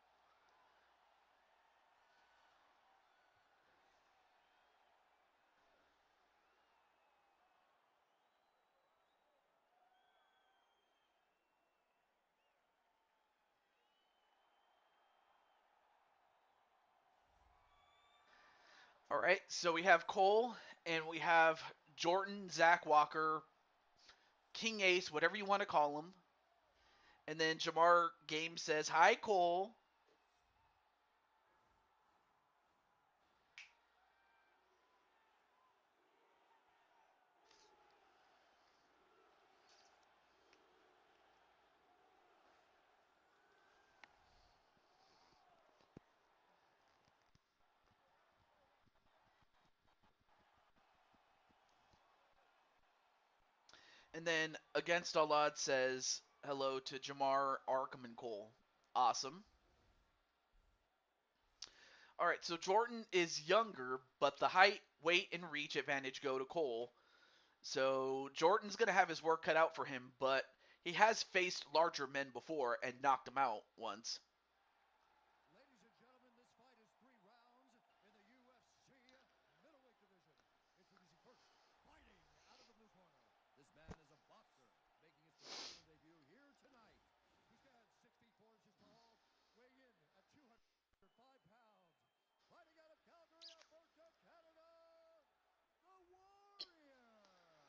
All right, so we have Cole and we have Jordan, Zach Walker, King Ace, whatever you want to call him. And then Jamar Game says, "Hi, Cole." And then Against All Odds says hello to Jamar, Arkham, and Cole. Awesome. All right, so Jordan is younger, but the height, weight, and reach advantage go to Cole. So Jordan's going to have his work cut out for him, but he has faced larger men before and knocked them out once. Ladies and gentlemen, this fight is 3 rounds in the UFC middleweight division. Introducing first, fighting out of the blue corner. This man is a boxer, making his professional debut here tonight. He stands 64 inches tall, weighing in at 205 pounds. Fighting out of Calgary, Alberta, Canada, the Warrior.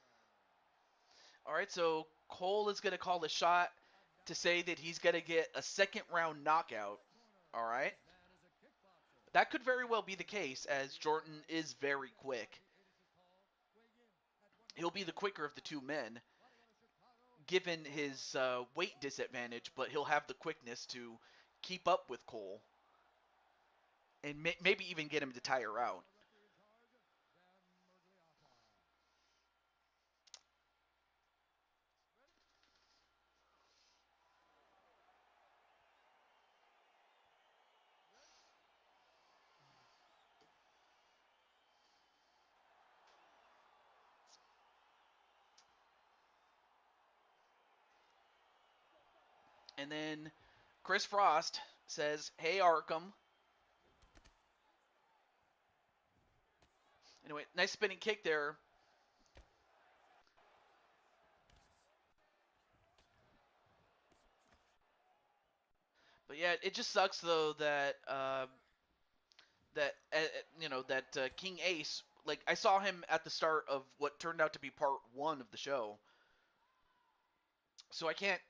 All right, so Cole is going to call the shot And to now say that he's going to get a second round in the knockout. red corner, All right. this man is a kickboxer, That could very making his well be the professional case, debut as here Jordan tonight. is He very stands quick. 78 inches tall, weighing in at He'll be the 185 quicker of the two pounds. men, Fighting out of Chicago, given his Illinois, weight the disadvantage, but he'll winner. have the quickness to keep up with Cole and maybe even get him to tire And out. our referee in charge, Dan Mergliata. Ready? Ready? And then Chris Frost says, "Hey Arkham." Anyway, nice spinning kick there. But yeah, it just sucks though that King Ace, like I saw him at the start of what turned out to be part 1 of the show. So I can't,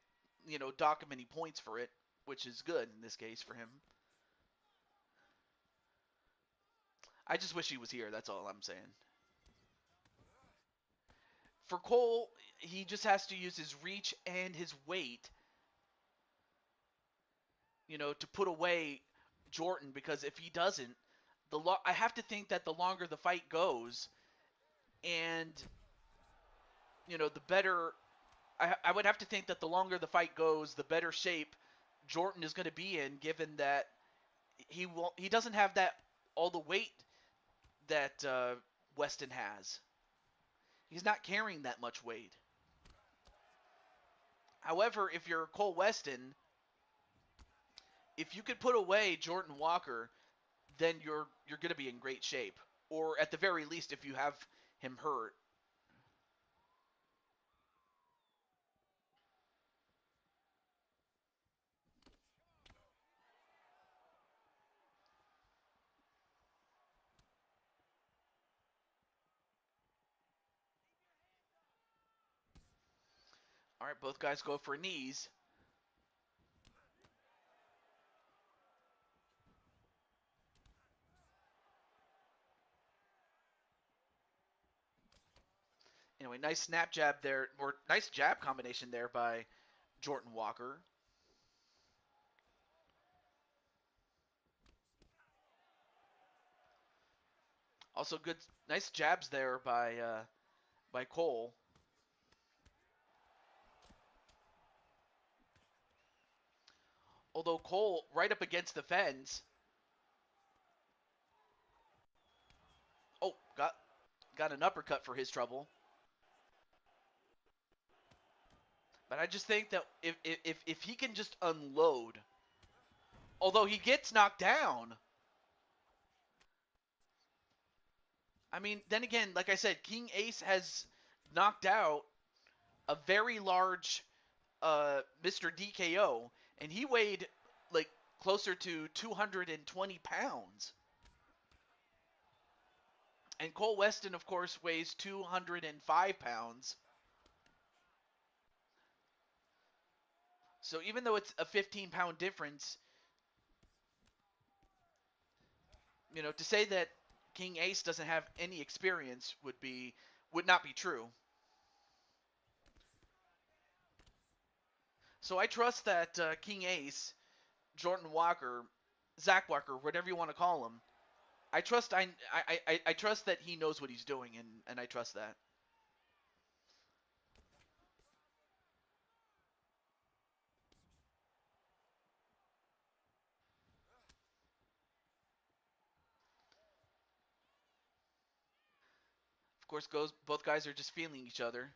dock him any points for it, which is good in this case for him. I just wish he was here, that's all I'm saying. For Cole, he just has to use his reach and his weight, to put away Jordan, because if he doesn't, I have to think that the longer the fight goes, and the better I would have to think that the longer the fight goes, the better shape Jordan is going to be in, given that he doesn't have that all the weight that Weston has. He's not carrying that much weight. However, if you're Cole Weston, if you could put away Jordan Walker, then you're going to be in great shape. Or at the very least, if you have him hurt. All right, both guys go for knees. Anyway, nice snap jab there, or nice jab combination there by Jordan Walker. Also, nice jabs there by Cole. Although Cole right up against the fence. Oh, got an uppercut for his trouble. But I just think that if he can just unload, although he gets knocked down. I mean, then again, like I said, King Ace has knocked out a very large Mr. DKO, and he weighed like closer to 220 pounds. And Cole Weston, of course, weighs 205 pounds. So even though it's a 15-pound difference, to say that King Ace doesn't have any experience would not be true. So I trust that King Ace, Jordan Walker, Zach Walker, whatever you want to call him, I trust that he knows what he's doing, and I trust that. Of course, both guys are just feeling each other,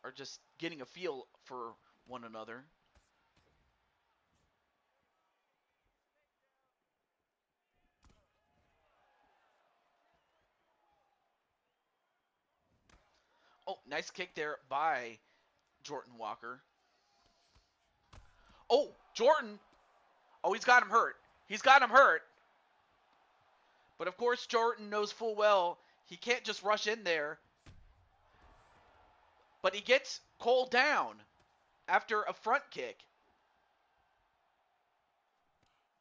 are just getting a feel for one another. Oh, nice kick there by Jordan Walker. Oh, Jordan. Oh, he's got him hurt. He's got him hurt. But of course, Jordan knows full well he can't just rush in there. But he gets Cole down after a front kick.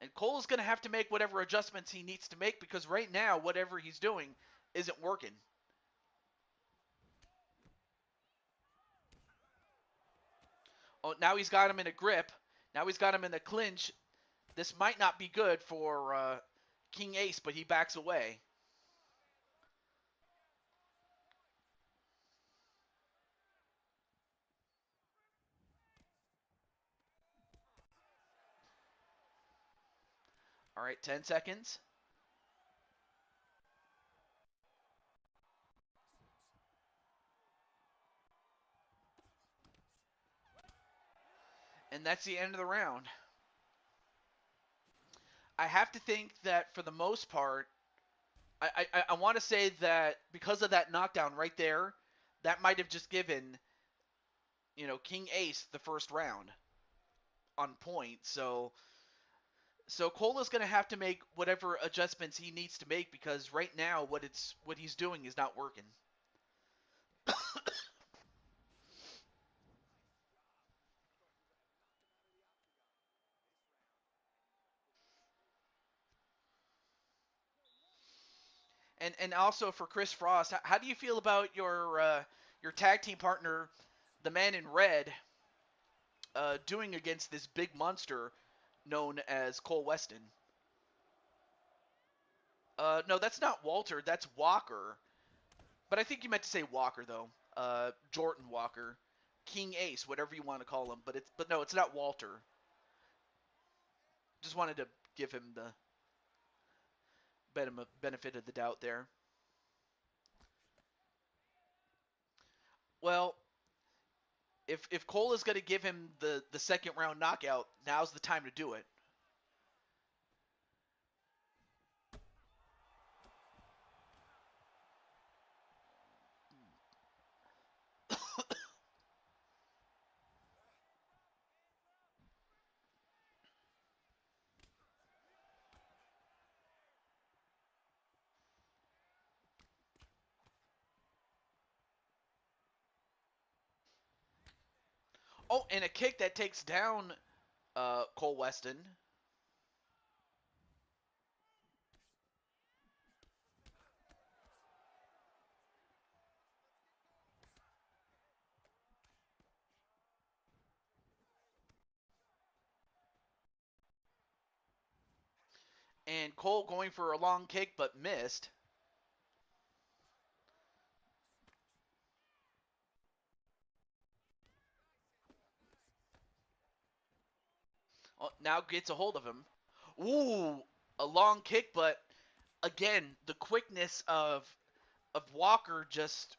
And Cole's going to have to make whatever adjustments he needs to make, because right now, whatever he's doing isn't working. Oh, now he's got him in a grip. Now he's got him in the clinch. This might not be good for King Ace, but he backs away. All right, 10 seconds. And that's the end of the round. I have to think that for the most part, I want to say that because of that knockdown right there, that might have just given, King Ace the first round on point. So Cole is going to have to make whatever adjustments he needs to make because right now what he's doing is not working. And also for Chris Frost, how do you feel about your tag team partner, the man in red, doing against this big monster known as Cole Weston? No, that's not Walter. That's Walker. But I think you meant to say Walker though. Jordan Walker, King Ace, whatever you want to call him. But no, it's not Walter. Just wanted to give him the benefit of the doubt there. Well, if Cole is going to give him the second round knockout, now's the time to do it. Oh, and a kick that takes down Cole Weston. And Cole going for a long kick but missed. Oh, now gets a hold of him. Ooh, a long kick, but again, the quickness of Walker just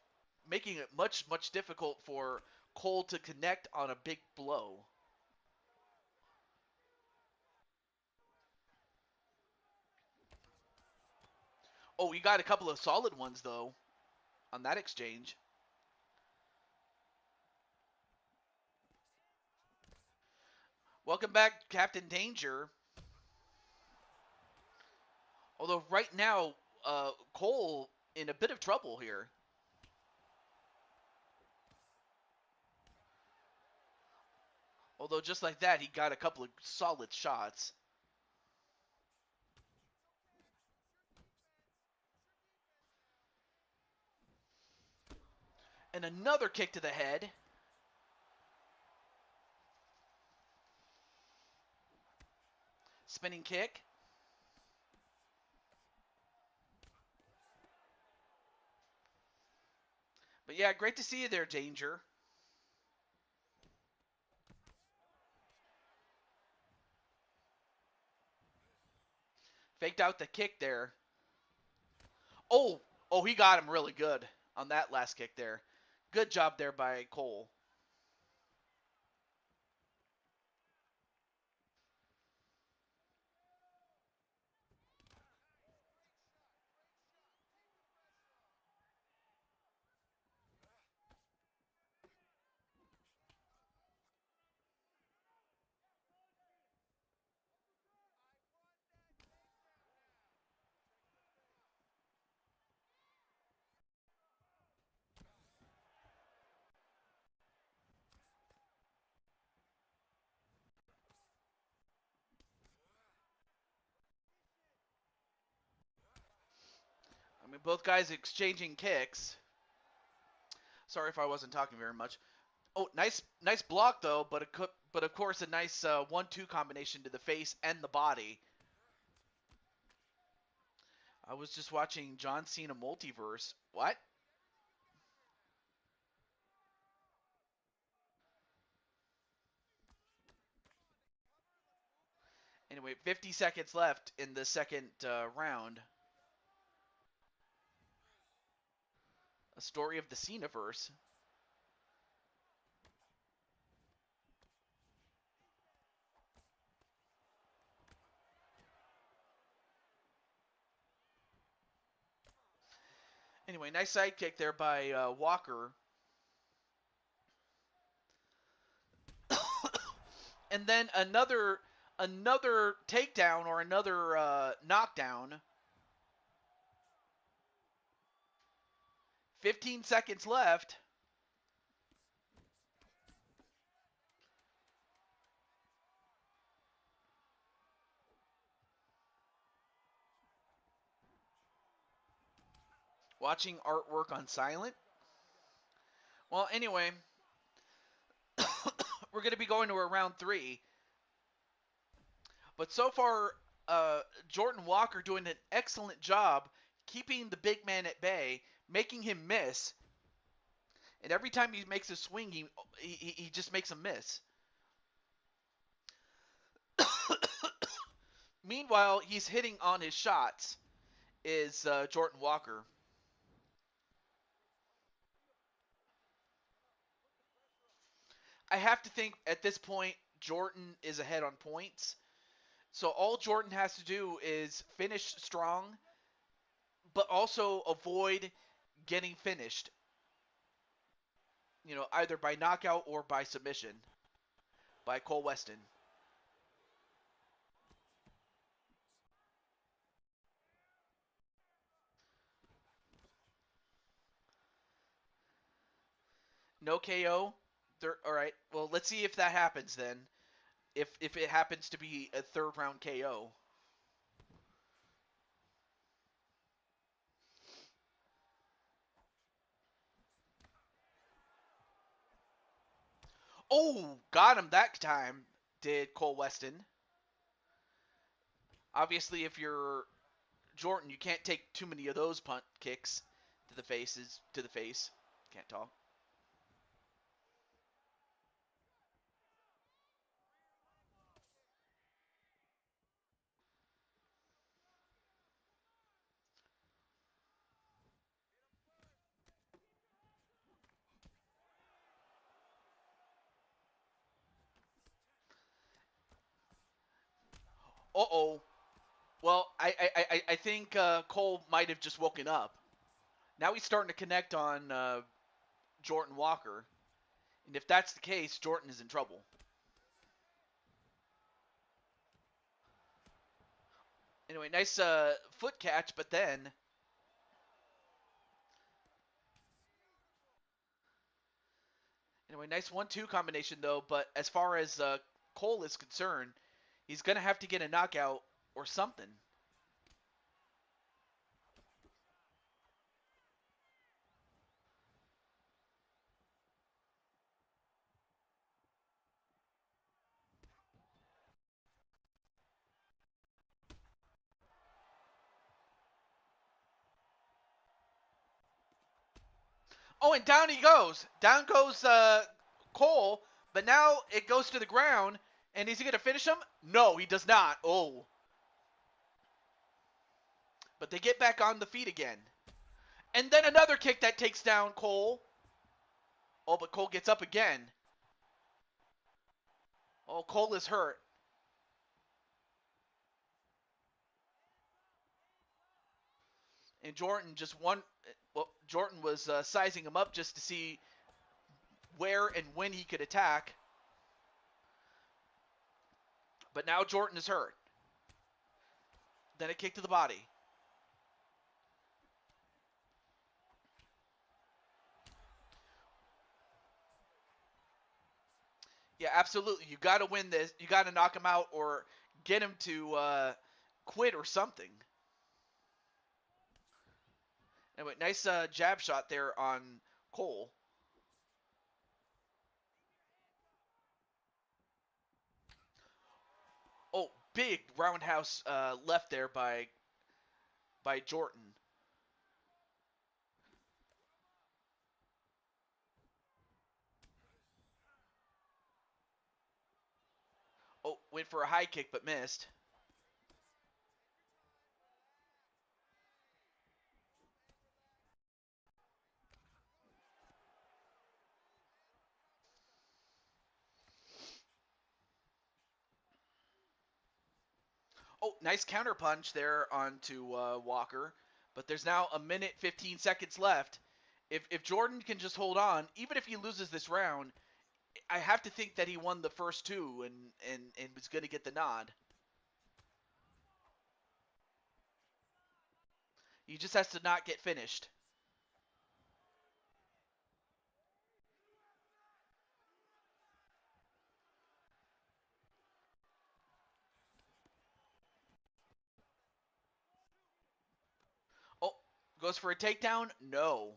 making it much difficult for Cole to connect on a big blow. Oh, you got a couple of solid ones though on that exchange. Welcome back, Captain Danger. Although right now, Cole in a bit of trouble here. Although just like that, he got a couple of solid shots. And another kick to the head. Spinning kick. But yeah, great to see you there, Danger. Faked out the kick there. Oh, he got him really good on that last kick there. Good job there by Cole. I mean, both guys exchanging kicks. Sorry if I wasn't talking very much. Oh, nice block though, but of course a nice 1-2 combination to the face and the body. I was just watching John Cena Multiverse. What? Anyway, 50 seconds left in the second round. A story of the Cenaverse. Anyway, nice sidekick there by Walker. And then another takedown or another knockdown. 15 seconds left. Watching artwork on silent. Well, anyway, we're going to be going to round 3. But so far, Jordan Walker doing an excellent job keeping the big man at bay, making him miss. And every time he makes a swing, he just makes a miss. Meanwhile, he's hitting on his shots, is Jordan Walker. I have to think at this point, Jordan is ahead on points. So all Jordan has to do is finish strong, but also avoid getting finished. Either by knockout or by submission by Cole Weston. No KO. All right. Well, let's see if that happens then. If it happens to be a third round KO. Oh, got him that time. Did Cole Weston? Obviously, if you're Jordan, you can't take too many of those punt kicks to the face. Can't talk. Uh-oh. Well, I think Cole might have just woken up. Now he's starting to connect on Jordan Walker. And if that's the case, Jordan is in trouble. Anyway, nice foot catch, but then anyway, nice 1-2 combination though. But as far as Cole is concerned, he's gonna have to get a knockout or something. Oh, and down he goes. Down goes Cole, but now it goes to the ground. And is he gonna finish him? No, he does not. Oh, but they get back on the feet again. And then another kick that takes down Cole. Oh, but Cole gets up again. Oh, Cole is hurt. And Jordan just won. Well, Jordan was sizing him up just to see where and when he could attack. But now Jordan is hurt. Then a kick to the body. Yeah, absolutely. You got to win this. You got to knock him out or get him to quit or something. Anyway, nice jab shot there on Cole. Oh, big roundhouse left there by Jordan. Oh, went for a high kick but missed. Oh, nice counter punch there onto Walker. But there's now a minute 15 seconds left. If Jordan can just hold on, even if he loses this round, I have to think that he won the first two and was going to get the nod. He just has to not get finished. Oh, goes for a takedown? No.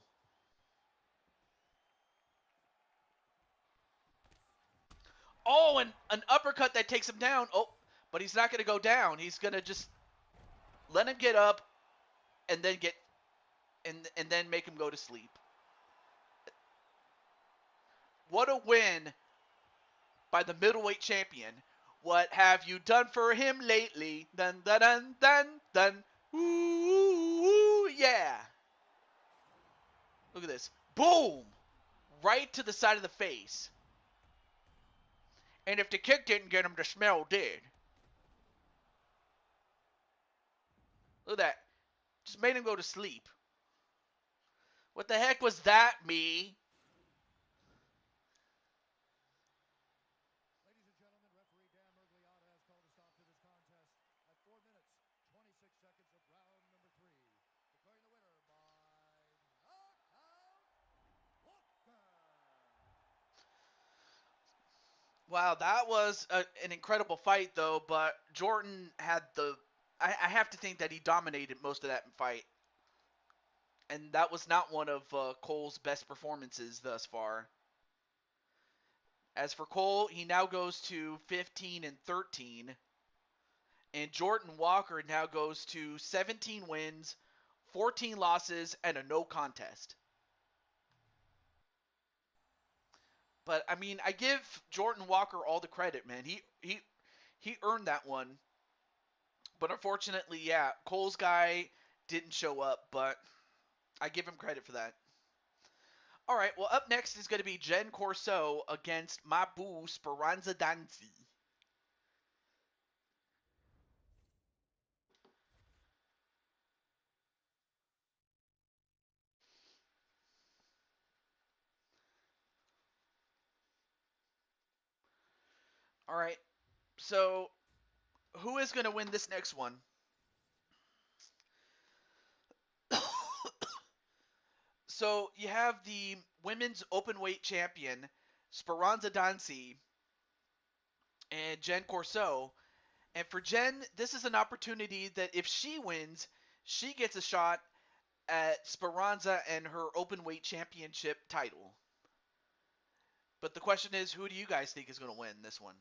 Oh, and an uppercut that takes him down. Oh, but he's not going to go down. He's going to just let him get up and then get and then make him go to sleep. What a win by the middleweight champion. What have you done for him lately? Dun dun dun dun dun. Ooh, yeah. Look at this. Boom! Right to the side of the face. And if the kick didn't get him, the smell did. Look at that. Just made him go to sleep. What the heck was that, me? Ladies and gentlemen, referee Dan Mergliotta has called a stop to this contest at 4 minutes, 26 seconds of round number 3. Declaring the winner by knockout, Walker. Wow, that was an incredible fight, though. But Jordan had the. I have to think that he dominated most of that fight, and that was not one of Cole's best performances thus far. As for Cole, he now goes to 15 and 13, and Jordan Walker now goes to 17 wins, 14 losses, and a no contest. But I mean, I give Jordan Walker all the credit, man. He earned that one. But unfortunately, yeah, Cole's guy didn't show up, but I give him credit for that. All right, well, up next is going to be Jen Corso against my boo Speranza Danzi. All right, so who is going to win this next one? So you have the women's open weight champion Speranza Danzi and Jen Corso. And for Jen, this is an opportunity that if she wins, she gets a shot at Speranza and her open weight championship title. But the question is, who do you guys think is going to win this one?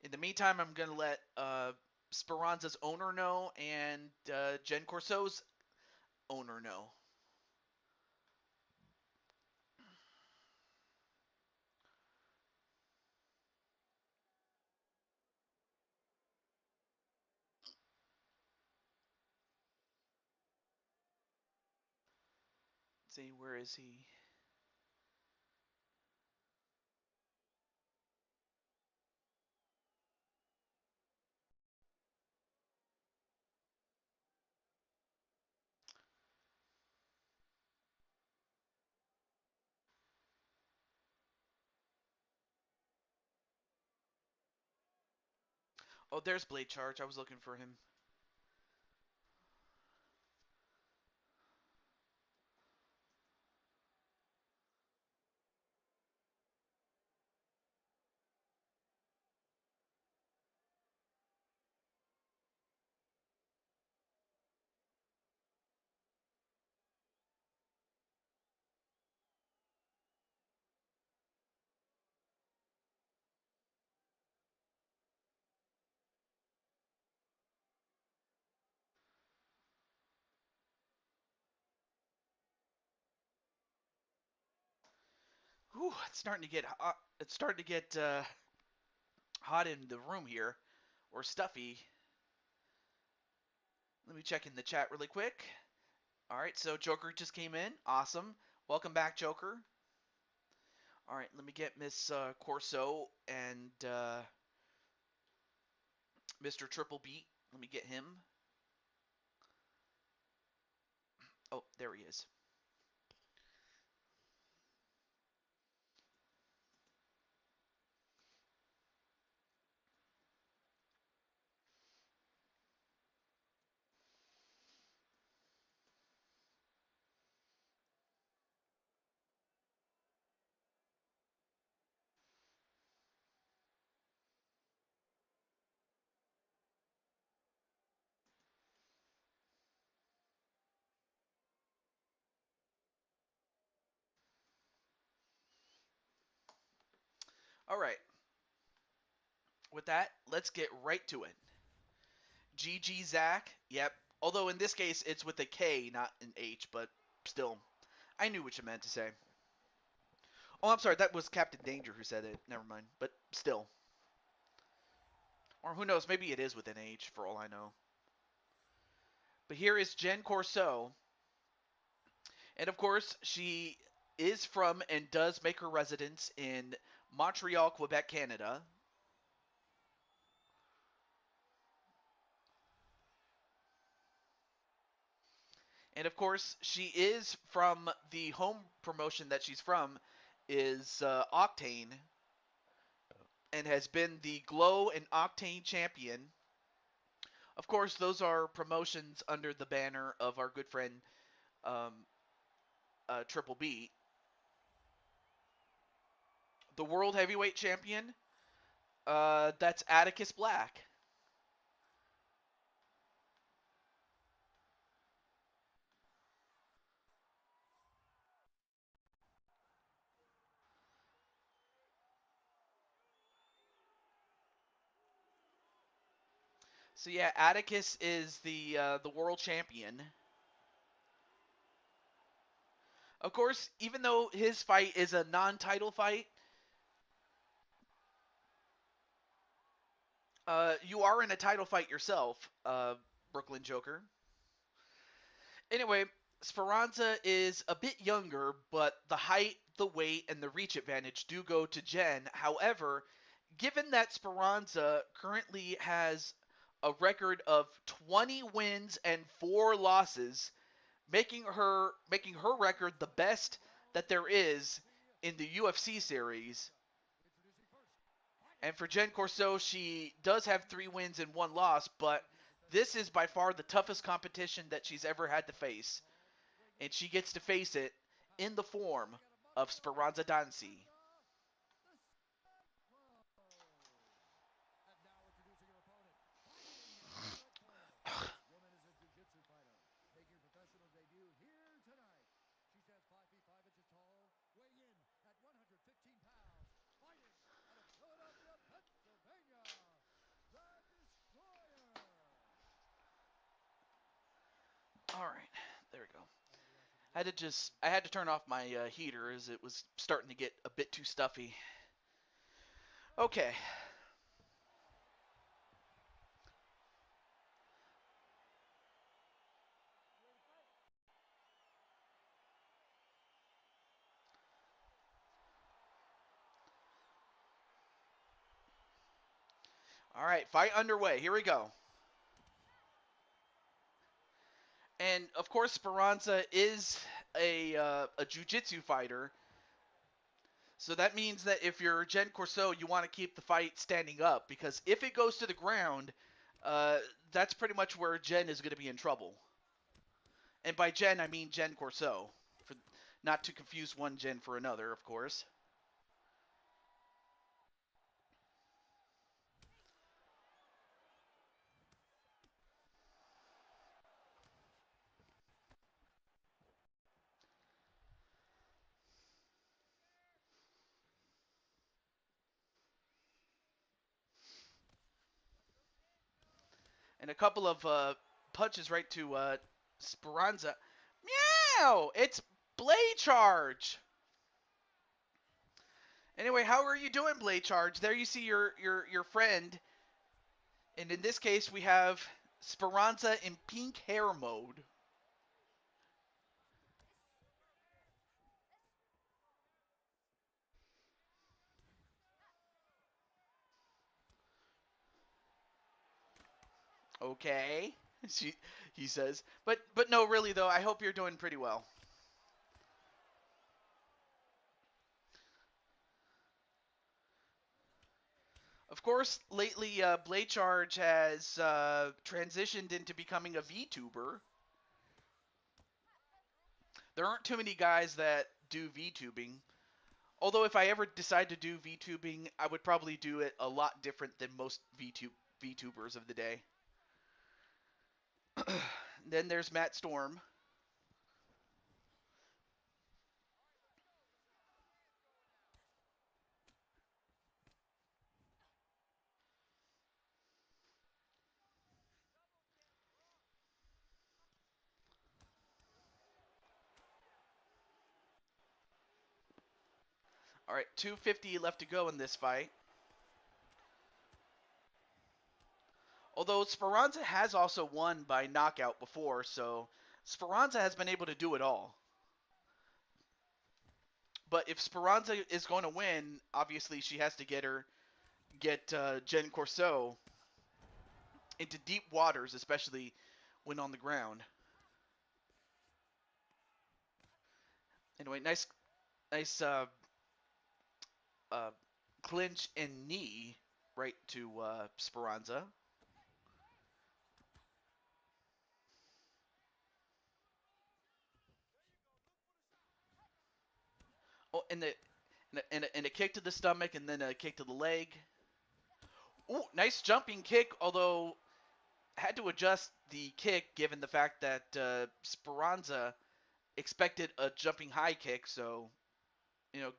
In the meantime, I'm going to let Speranza's owner know and Jen Corso's owner know. Let's see, where is he? Oh, there's Blade Charge. I was looking for him. Whew, it's starting to get hot. It's starting to get hot in the room here, or stuffy. Let me check in the chat really quick. All right, so Joker just came in. Awesome. Welcome back, Joker. All right, let me get Miss Corso and Mr. Triple Beat. Let me get him. Oh, there he is. All right. With that, let's get right to it. GG Zach. Yep. Although in this case it's with a K, not an H, but still, I knew what you meant to say. Oh, I'm sorry. That was Captain Danger who said it. Never mind. But still. Or who knows? Maybe it is with an H for all I know. But here is Jen Corso. And of course, she is from and does make her residence in Montreal, Quebec, Canada. And of course, she is from the home promotion that she's from is Octane and has been the Glow and Octane champion. Of course, those are promotions under the banner of our good friend um, Triple B. The World Heavyweight Champion, that's Atticus Black. So yeah, Atticus is the world champion. Of course, even though his fight is a non-title fight, you are in a title fight yourself, Brooklyn Joker. Anyway, Speranza is a bit younger, but the height, the weight, and the reach advantage do go to Jen. However, given that Speranza currently has a record of 20 wins and 4 losses, making her record the best that there is in the UFC series. And for Jen Corso, she does have 3 wins and 1 loss, but this is by far the toughest competition that she's ever had to face. And she gets to face it in the form of Speranza Dancy. And now introducing her opponent, fighting in the red corner. This woman is a jiu-jitsu fighter, making her professional debut here tonight. She stands 5 feet 5 inches tall, weighing in at 115 pounds, fighting out of Philadelphia, Pennsylvania, the Destroyer. All right, there we go. I had to turn off my heater as it was starting to get a bit too stuffy. Okay. All right, fight underway. Here we go. And of course, Speranza is a jiu-jitsu fighter, so that means that if you're Jen Corso, you want to keep the fight standing up because if it goes to the ground, that's pretty much where Jen is going to be in trouble. And by Jen, I mean Jen Corso, for not to confuse one Jen for another, of course. And a couple of punches right to Speranza. Meow! It's Blade Charge. Anyway, how are you doing, Blade Charge? There you see your friend. And in this case, we have Speranza in pink hair mode. Okay. she he says. But no, really though, I hope you're doing pretty well. Of course, lately Blade Charge has transitioned into becoming a VTuber. There aren't too many guys that do VTubing. Although if I ever decide to do VTubing, I would probably do it a lot different than most VTubers of the day. Then there's Matt Storm. All right, 250 left to go in this fight. Although Speranza has also won by knockout before, so Speranza has been able to do it all. But if Speranza is going to win, obviously she has to get Jen Corso into deep waters, especially when on the ground. Anyway, nice uh, clinch and knee right to Speranza. Oh, and a kick to the stomach, and then a kick to the leg. Ooh, nice jumping kick, although had to adjust the kick given the fact that Speranza expected a jumping high kick. So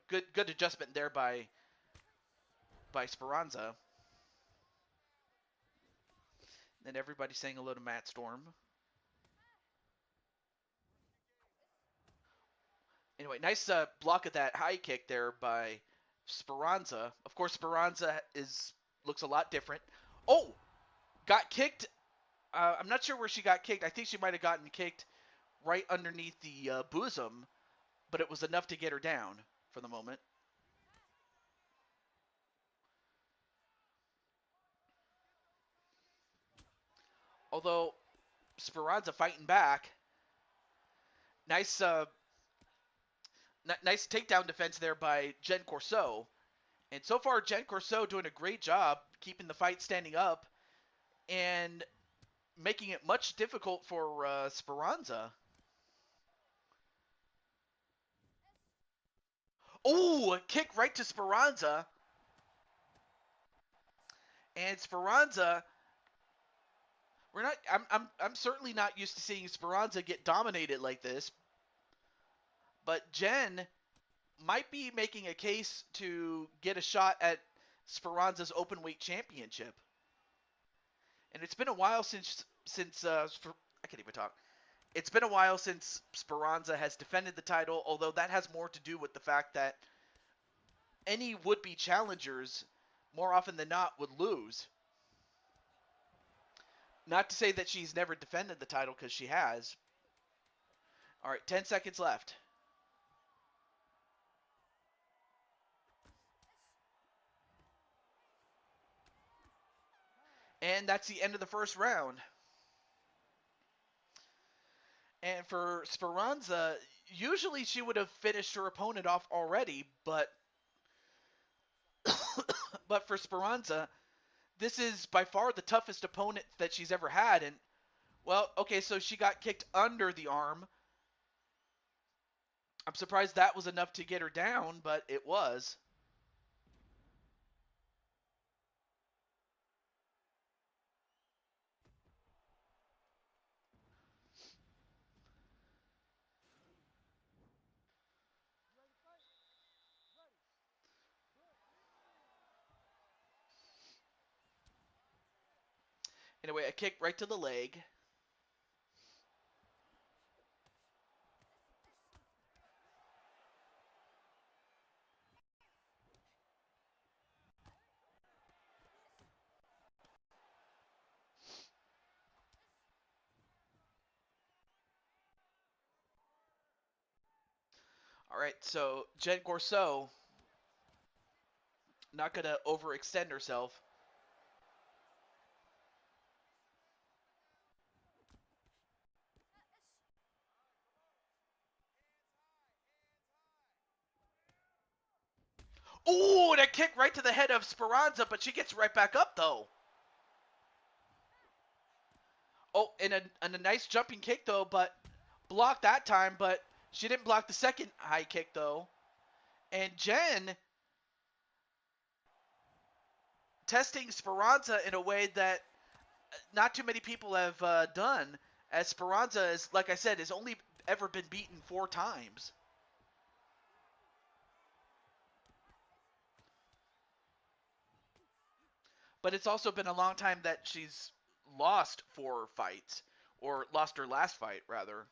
good adjustment there by Speranza. And everybody saying hello to Matt Storm. Anyway, nice block of that high kick there by Speranza. Of course, Speranza looks a lot different. Oh, got kicked. I'm not sure where she got kicked. I think she might have gotten kicked right underneath the bosom, but it was enough to get her down for the moment. Although Speranza fighting back. Nice, nice takedown defense there by Jen Corso. And so far, Jen Corso doing a great job keeping the fight standing up and making it much difficult for Speranza. Oh, a kick right to Speranza. And Speranza, we're not. I'm certainly not used to seeing Speranza get dominated like this. But Jen might be making a case to get a shot at Speranza's openweight championship. And it's been a while since I can't even talk. It's been a while since Speranza has defended the title, although that has more to do with the fact that any would-be challengers, more often than not, would lose. Not to say that she's never defended the title, because she has. All right, 10 seconds left. And that's the end of the first round. And for Speranza, usually she would have finished her opponent off already, but but for Speranza, this is by far the toughest opponent that she's ever had. And well, okay, so she got kicked under the arm. I'm surprised that was enough to get her down, but it was. Anyway, a kick right to the leg. All right, so Jen Corso not going to overextend herself. Ooh, and a kick right to the head of Speranza, but she gets right back up though. Oh, and a nice jumping kick though, but blocked that time, but she didn't block the second high kick though. And Jen testing Speranza in a way that not too many people have done, as Speranza is, like I said, has only ever been beaten 4 times. But it's also been a long time that she's lost 4 fights, or lost her last fight, rather.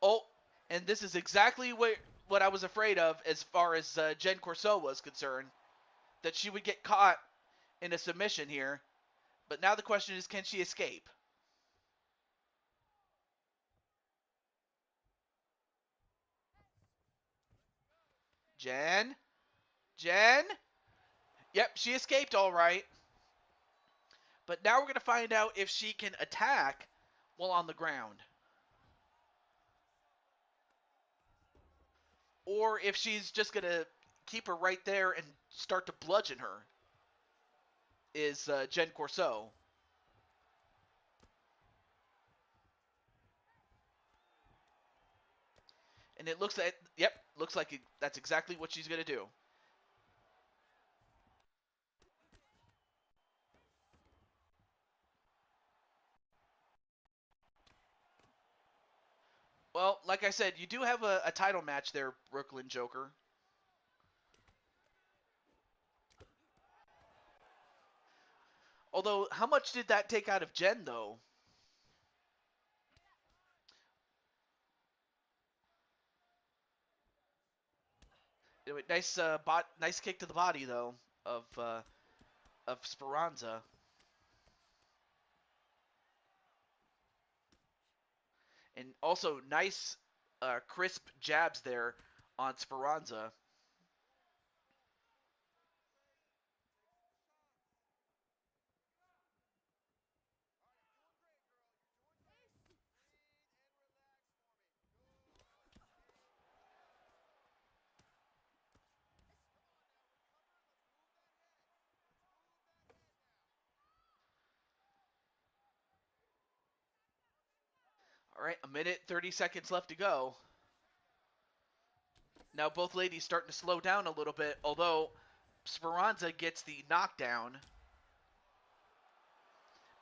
Oh, and this is exactly what I was afraid of as far as Jen Corso was concerned, that she would get caught in a submission here. But now the question is, can she escape? Jen? Jen? Yep, she escaped all right. But now we're going to find out if she can attack while on the ground. Or if she's just going to keep her right there and start to bludgeon her, is Jen Corso. And it looks like, yep, looks like that's exactly what she's going to do. Well, like I said, you do have a title match there, Brooklyn Joker. Although, how much did that take out of Jen, though? Anyway, nice kick to the body, though, of Speranza. And also nice, crisp jabs there on Speranza. All right, a minute, 30 seconds left to go. Now both ladies starting to slow down a little bit, although Speranza gets the knockdown.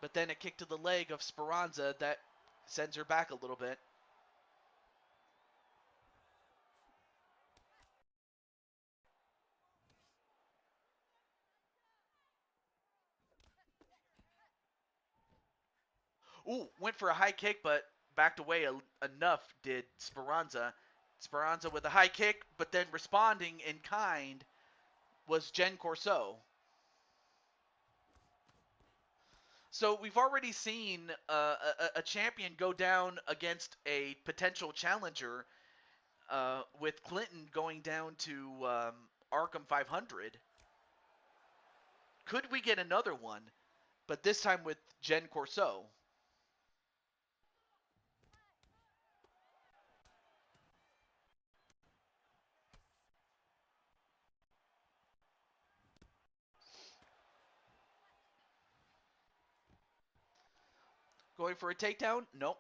But then a kick to the leg of Speranza that sends her back a little bit. Ooh, went for a high kick, but backed away enough, did Speranza. Speranza with a high kick, but then responding in kind was Jen Corso. So we've already seen a champion go down against a potential challenger, with Clinton going down to Arkham 500. Could we get another one? But this time with Jen Corso. Going for a takedown? Nope.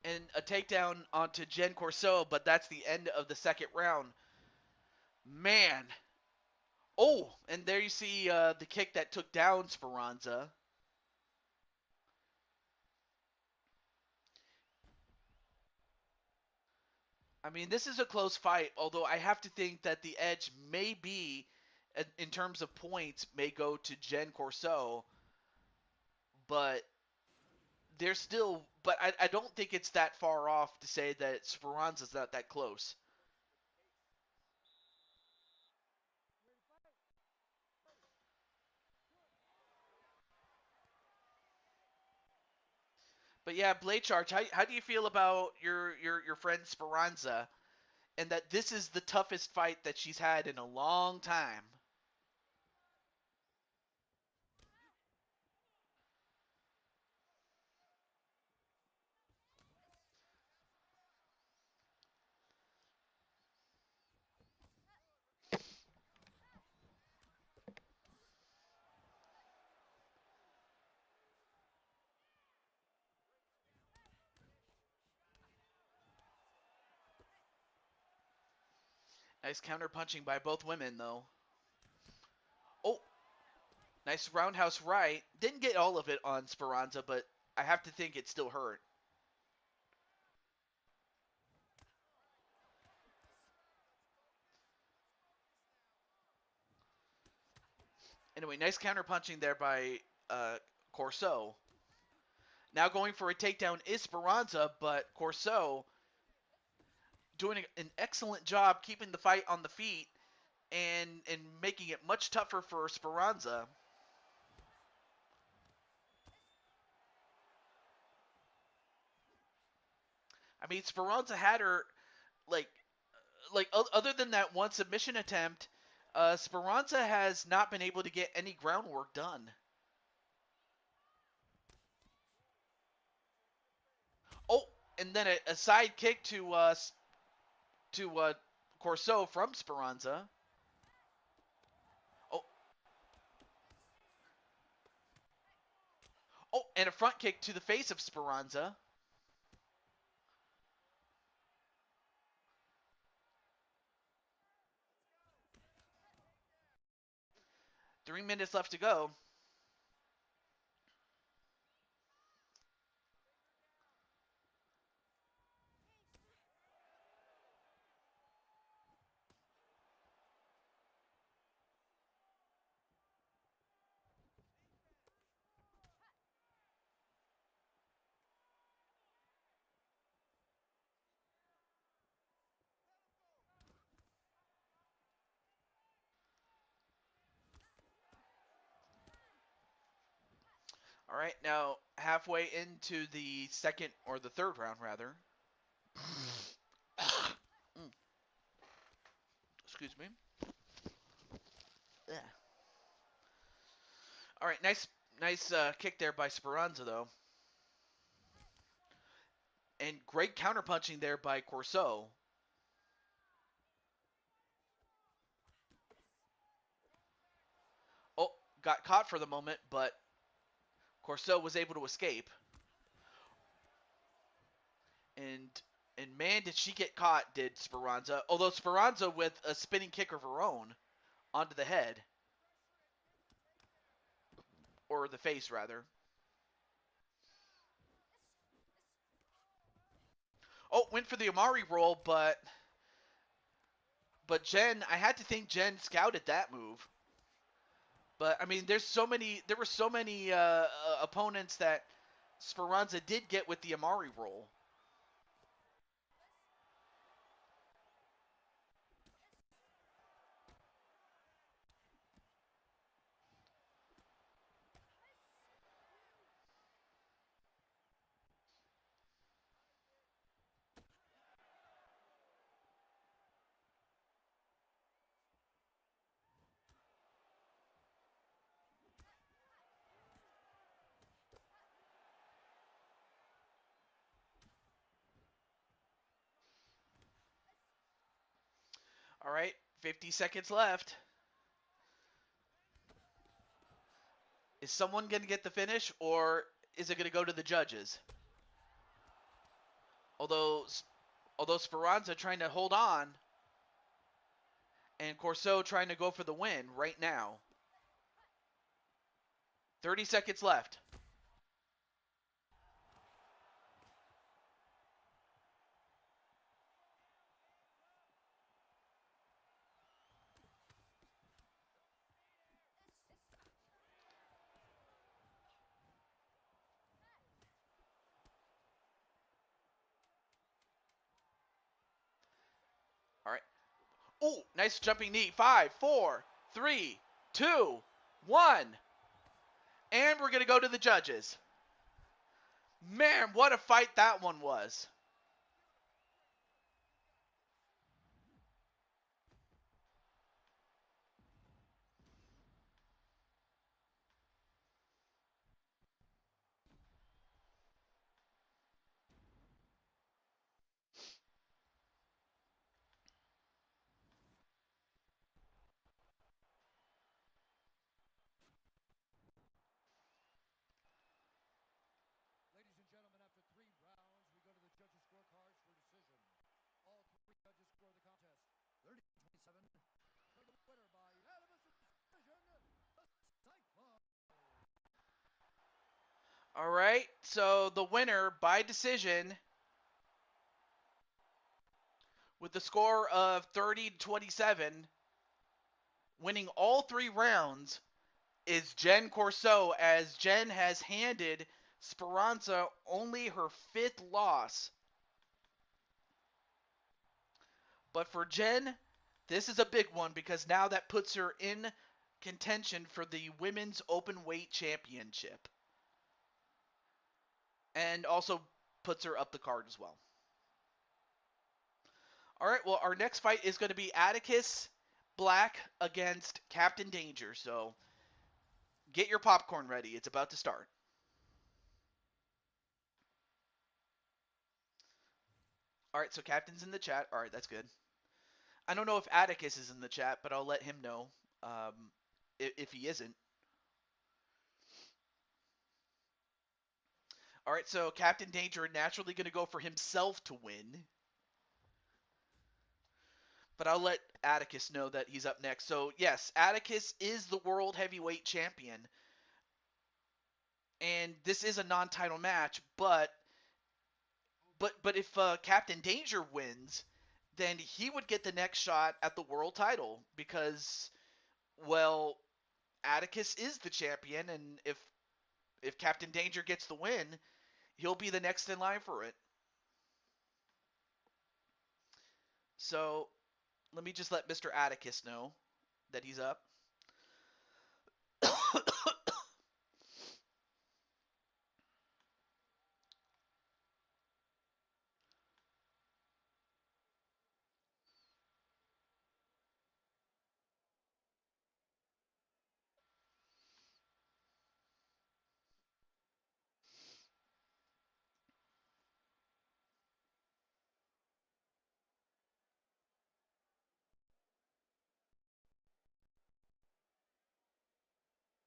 And a takedown onto Jen Corso, but that's the end of the second round. Man. Oh, and there you see the kick that took down Speranza. I mean, this is a close fight, although I have to think that the edge may be, in terms of points, may go to Jen Corso, but there's still, but I don't think it's that far off to say that Speranza's not that close. But yeah, Blade Charge, how do you feel about your friend Speranza, and that this is the toughest fight that she's had in a long time? Nice counter punching by both women, though. Oh, nice roundhouse right. Didn't get all of it on Speranza, but I have to think it still hurt. Anyway, nice counter punching there by Corso. Now going for a takedown is Speranza, but Corso doing an excellent job keeping the fight on the feet and making it much tougher for Speranza. I mean, Speranza had her like other than that one submission attempt, Speranza has not been able to get any groundwork done. Oh, and then a side kick to Corso from Speranza. Oh, oh, and a front kick to the face of Speranza. 3 minutes left to go. All right, now halfway into the second or the third round, rather. Excuse me. Yeah. All right, nice kick there by Speranza, though. And great counterpunching there by Corso. Oh, got caught for the moment, but Corso was able to escape. And and man, did she get caught, did Speranza. Although Speranza with a spinning kick of her own onto the head. Or the face, rather. Oh, went for the Amari roll, but Jen, I had to think Jen scouted that move. But I mean, there were so many opponents that Speranza did get with the Amari roll. All right, 50 seconds left. Is someone going to get the finish, or is it going to go to the judges? Although Speranza trying to hold on, and Corso trying to go for the win right now. 30 seconds left. All right. Oh, nice jumping knee. 5, 4, 3, 2, 1. And we're going to go to the judges. Man, what a fight that one was. Ladies and gentlemen, after 3 rounds, we go to the judges' scorecards for decision. All 3 judges score the contest 30-27. The winner by unanimous decision, the Cyclone. All right, so the winner by decision with the score of 30-27, winning all 3 rounds, is Jen Corso, as Jen has handed Speranza only her 5th loss. But for Jen, this is a big one because now that puts her in contention for the Women's Open Weight Championship. And also puts her up the card as well. All right, well, our next fight is going to be Atticus Black against Captain Danger. So get your popcorn ready. It's about to start. All right, so Captain's in the chat. All right, that's good. I don't know if Atticus is in the chat, but I'll let him know if he isn't. All right, so Captain Danger naturally going to go for himself to win. But I'll let Atticus know that he's up next. So, yes, Atticus is the World Heavyweight Champion. And this is a non-title match, but if Captain Danger wins, then he would get the next shot at the world title because, well, Atticus is the champion, and if Captain Danger gets the win, he'll be the next in line for it. So let me just let Mr. Atticus know that he's up.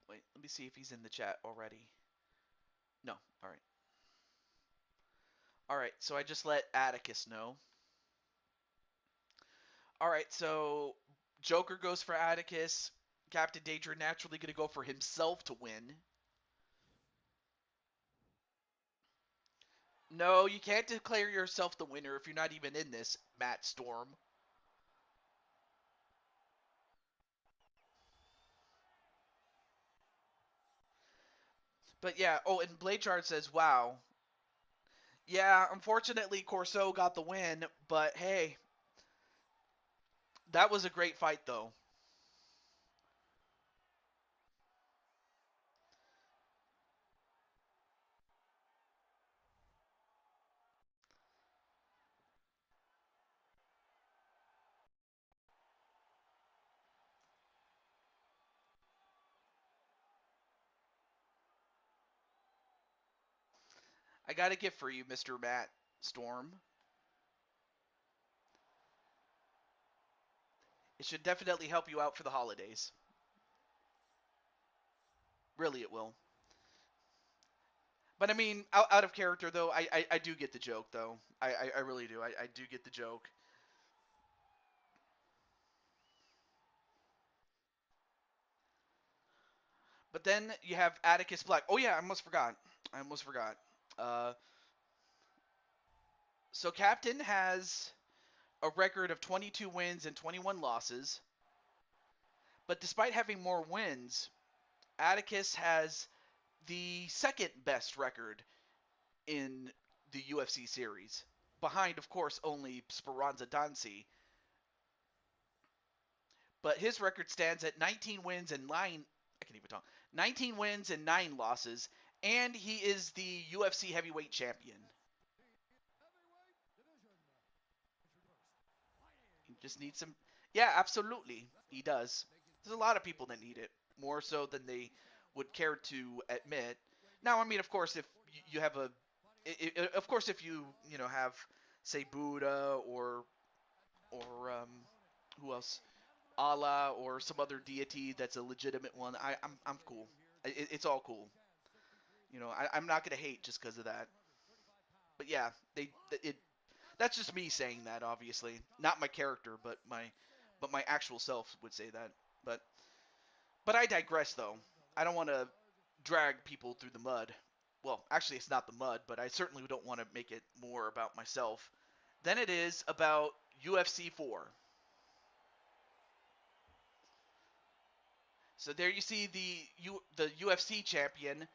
Wait, let me see if he's in the chat already. No, all right. All right, so I just let Atticus know. All right, so Joker goes for Atticus. Captain Danger naturally going to go for himself to win. No, you can't declare yourself the winner if you're not even in this, Matt Storm. But yeah, oh, and Blanchard says, wow. Yeah, unfortunately, Corso got the win, but hey, that was a great fight, though. I got a gift for you, Mr. Matt Storm. It should definitely help you out for the holidays. Really, it will. But I mean, out of character though, I do get the joke though. I really do. I do get the joke. But then you have Atticus Black. Oh yeah, I almost forgot. I almost forgot. Uh, so Captain has a record of 22 wins and 21 losses. But despite having more wins, Atticus has the second best record in the UFC series, behind, of course, only Speranza Dancy. But his record stands at 19 wins and 9. I can't even talk. 19 wins and 9 losses, and he is the UFC heavyweight champion. He just needs some. Yeah, absolutely, he does. There's a lot of people that need it more so than they would care to admit. Now, I mean, of course, if you have of course, if you have, say, Buddha or who else, Allah or some other deity that's a legitimate one, I'm cool. It's all cool. I'm not gonna hate just because of that. But yeah, it that's just me saying that, obviously, not my character, but my actual self would say that. But but I digress, though. I don't want to drag people through the mud. Well, actually, it's not the mud, but I certainly don't want to make it more about myself than it is about UFC 4. So there you see the UFC champion.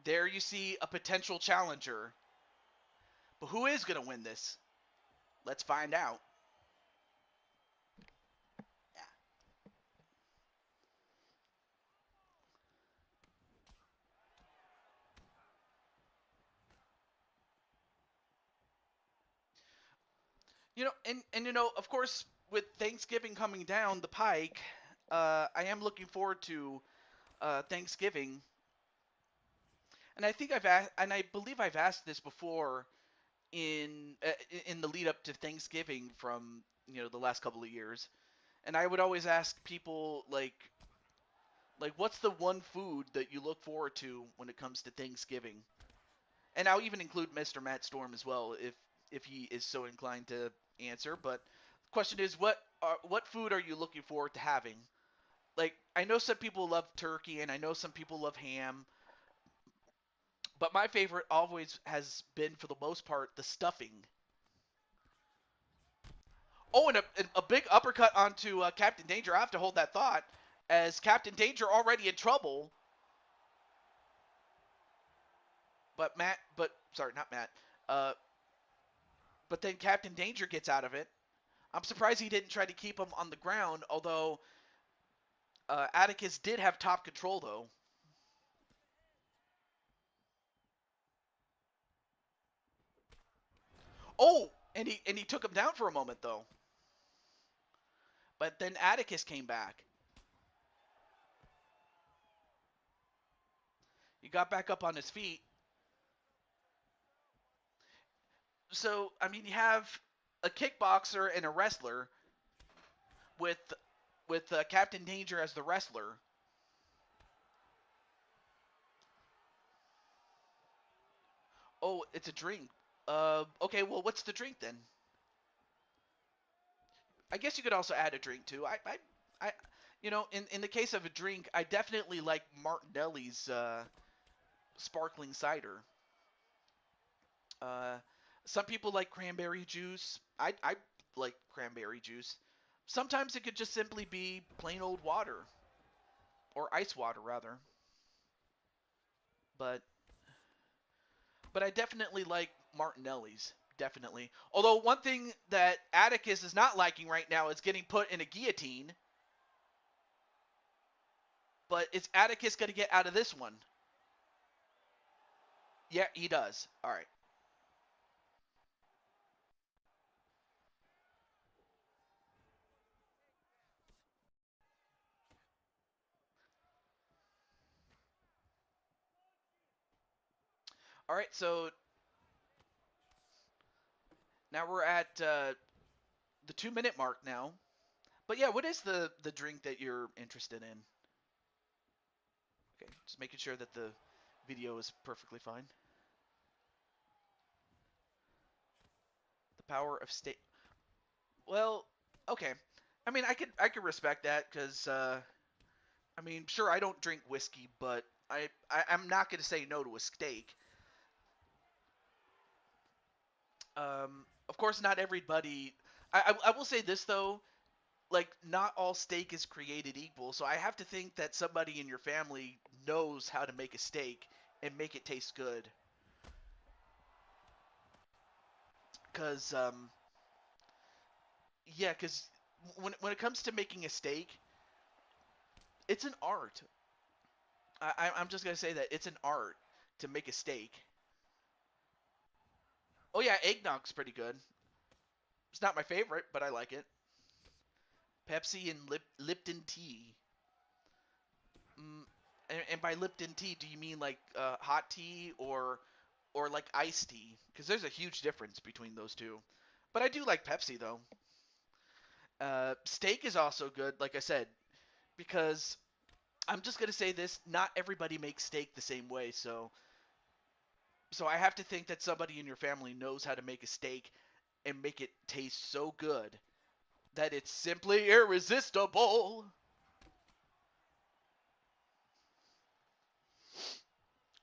There you see a potential challenger. But who is going to win this? Let's find out. Yeah. And of course, with Thanksgiving coming down the pike, I am looking forward to Thanksgiving, and I believe I've asked this before in the lead up to Thanksgiving from the last couple of years, and I would always ask people like what's the one food that you look forward to when it comes to Thanksgiving, and I'll even include Mr. Matt Storm as well if he is so inclined to answer. But the question is, what food are you looking forward to having? Like, I know some people love turkey, and I know some people love ham, but my favorite always has been, for the most part, the stuffing. Oh, and a big uppercut onto Captain Danger. I have to hold that thought, as Captain Danger already in trouble. But sorry, not Matt. Uh, but then Captain Danger gets out of it. I'm surprised he didn't try to keep him on the ground, although Atticus did have top control, though. Oh, and he took him down for a moment, though. But then Atticus came back. He got back up on his feet. So, I mean, you have a kickboxer and a wrestler with Captain Danger as the wrestler. Oh, it's a drink. Okay, well, what's the drink then? I guess you could also add a drink too. I in the case of a drink, I definitely like Martinelli's sparkling cider. Uh, some people like cranberry juice. I like cranberry juice. Sometimes it could just simply be plain old water or ice water rather. But I definitely like Martinelli's. Definitely. Although one thing that Atticus is not liking right now is getting put in a guillotine. But is Atticus going to get out of this one? Yeah, he does. All right. All right. So now we're at the 2 minute mark now. But yeah, what is the drink that you're interested in? Okay, just making sure that the video is perfectly fine. The power of state. Well, okay. I mean, I could respect that because I mean, sure, I don't drink whiskey, but I'm not going to say no to a steak. Of course, not everybody. I will say this though, like not all steak is created equal. So I have to think that somebody in your family knows how to make a steak and make it taste good. Cause yeah, cause when it comes to making a steak, it's an art. I'm just gonna say that it's an art. to make a steak. Oh yeah, eggnog's pretty good. It's not my favorite, but I like it. Pepsi and Lipton tea. Mm, and by Lipton tea, do you mean like hot tea or like iced tea? Because there's a huge difference between those two. But I do like Pepsi though. Steak is also good, like I said, because I'm just gonna say this: not everybody makes steak the same way. So I have to think that somebody in your family knows how to make a steak and make it taste so good that it's simply irresistible.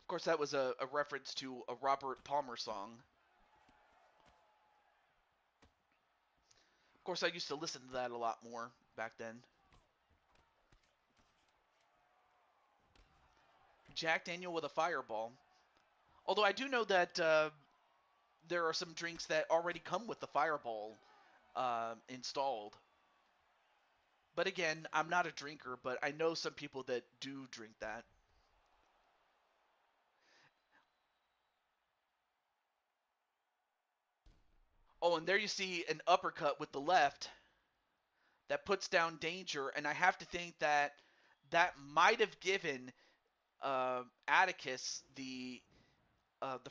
Of course, that was a reference to a Robert Palmer song. Of course, I used to listen to that a lot more back then. Jack Daniel with a fireball. Although I do know that there are some drinks that already come with the fireball installed. But again, I'm not a drinker, but I know some people that do drink that. Oh, and there you see an uppercut with the left that puts down Danger, and I have to think that that might have given Atticus the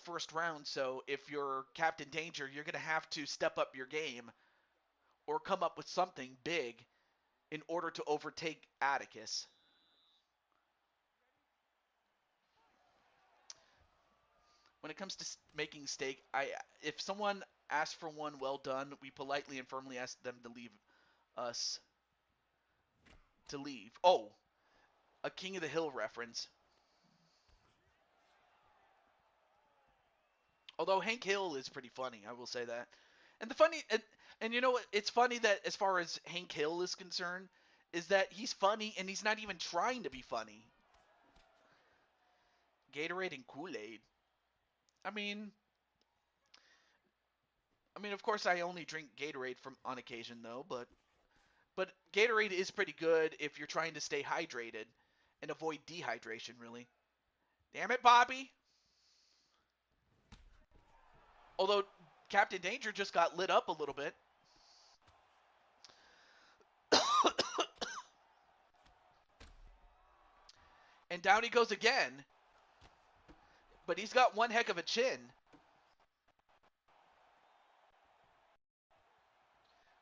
first round. So if you're Captain Danger, you're gonna have to step up your game or come up with something big in order to overtake Atticus. When it comes to making steak, I if someone asks for one well done, we politely and firmly ask them to leave us to leave. Oh, a King of the Hill reference. Although Hank Hill is pretty funny, I will say that. And the funny and you know what? It's funny that as far as Hank Hill is concerned, is that he's funny and he's not even trying to be funny. Gatorade and Kool-Aid. I mean, of course, I only drink Gatorade from on occasion though, but Gatorade is pretty good if you're trying to stay hydrated and avoid dehydration. Really. Damn it, Bobby. Although Captain Danger just got lit up a little bit. And down he goes again. But he's got one heck of a chin.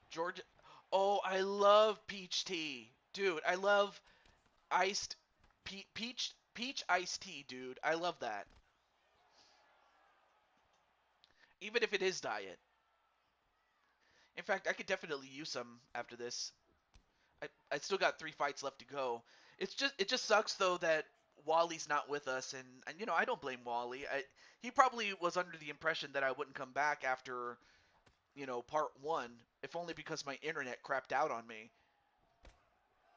Georgia. Oh, I love peach tea. Dude, I love iced peach iced tea, dude. I love that. Even if it is diet. In fact, I could definitely use some after this. I still got 3 fights left to go. It just sucks though that Wally's not with us, and I don't blame Wally. He probably was under the impression that I wouldn't come back after part one, if only because my internet crapped out on me,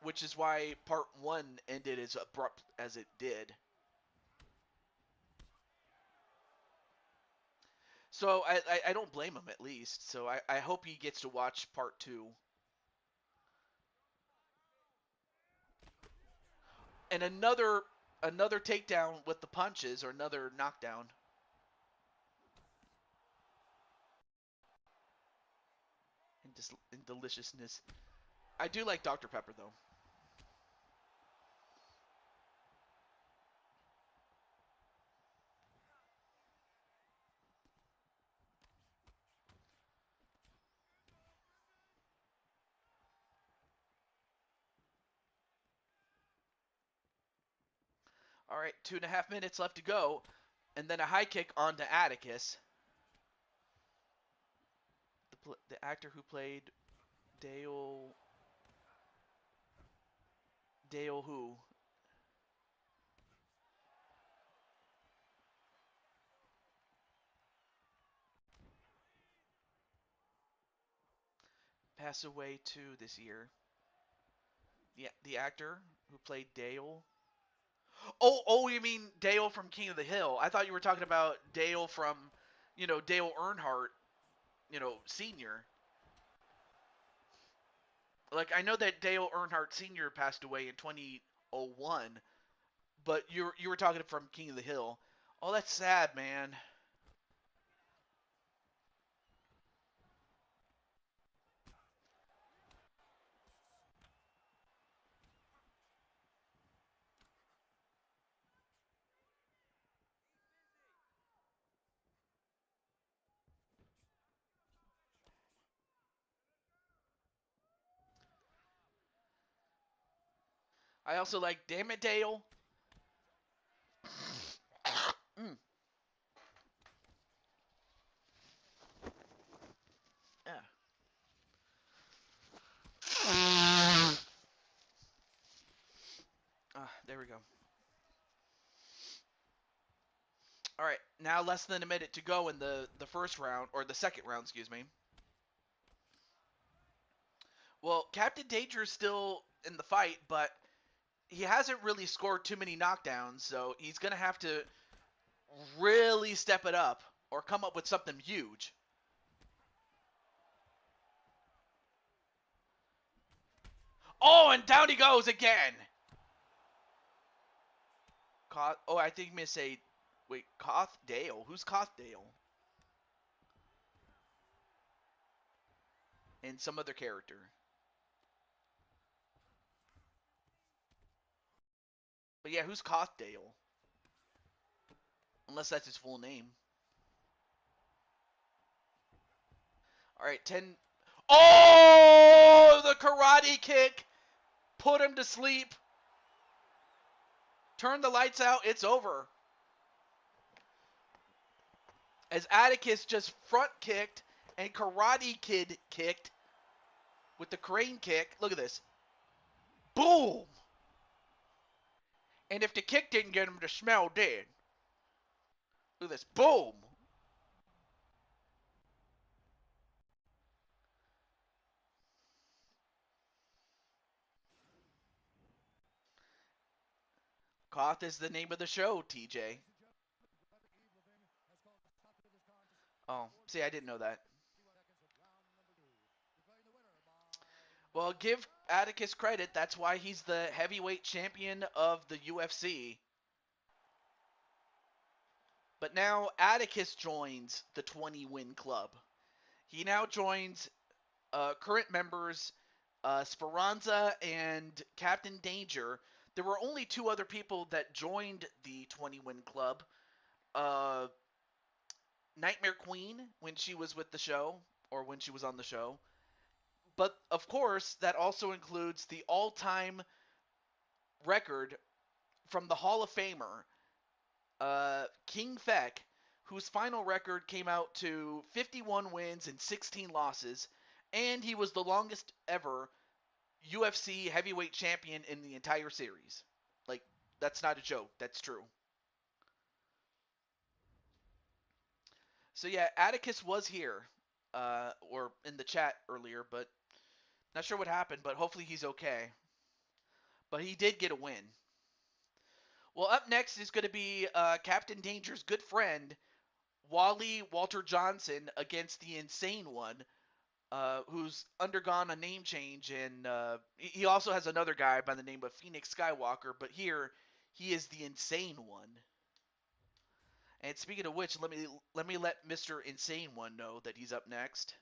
which is why part one ended as abrupt as it did. So I don't blame him at least. So I hope he gets to watch part two. And another takedown with the punches or another knockdown. And deliciousness. I do like Dr. Pepper though. All right, 2.5 minutes left to go, and then a high kick onto Atticus, the actor who played Dale. Dale who? Passed away too this year. The actor who played Dale. Oh, you mean Dale from King of the Hill? I thought you were talking about Dale from, Dale Earnhardt, Senior. Like I know that Dale Earnhardt Senior passed away in 2001, but you were talking from King of the Hill. Oh, that's sad, man. I also like Damn It Dale. Mm, yeah. There we go. All right, now less than a minute to go in the first round, or the second round, excuse me. Well, Captain Danger is still in the fight, but he hasn't really scored too many knockdowns, so he's gonna have to really step it up or come up with something huge. Oh, and down he goes again. Oh, I think Miss a wait, Koth Dale. Who's Koth Dale? And some other character. But yeah, who's Koth Dale? Unless that's his full name. All right, 10. Oh, the karate kick put him to sleep. Turn the lights out. It's over. As Atticus just front kicked and Karate Kid kicked with the crane kick. Look at this. Boom! And if the kick didn't get him, the smell did. Look at this. Boom! Koth is the name of the show, TJ. Oh, see, I didn't know that. Well, give Atticus credit. That's why he's the heavyweight champion of the UFC. But now Atticus joins the 20-win club. He now joins current members Speranza and Captain Danger. There were only two other people that joined the 20-win club. Uh, Nightmare Queen when she was with the show, or when she was on the show. But of course, that also includes the all-time record from the Hall of Famer, King Feck, whose final record came out to 51 wins and 16 losses, and he was the longest ever UFC heavyweight champion in the entire series. Like, that's not a joke. That's true. So yeah, Atticus was here, or in the chat earlier, but not sure what happened. But hopefully he's okay. But he did get a win. Well, up next is going to be Captain Danger's good friend Wally Walter Johnson against the Insane One, who's undergone a name change, and he also has another guy by the name of Phoenix Skywalker. But here, he is the Insane One. And speaking of which, let Mr. Insane One know that he's up next.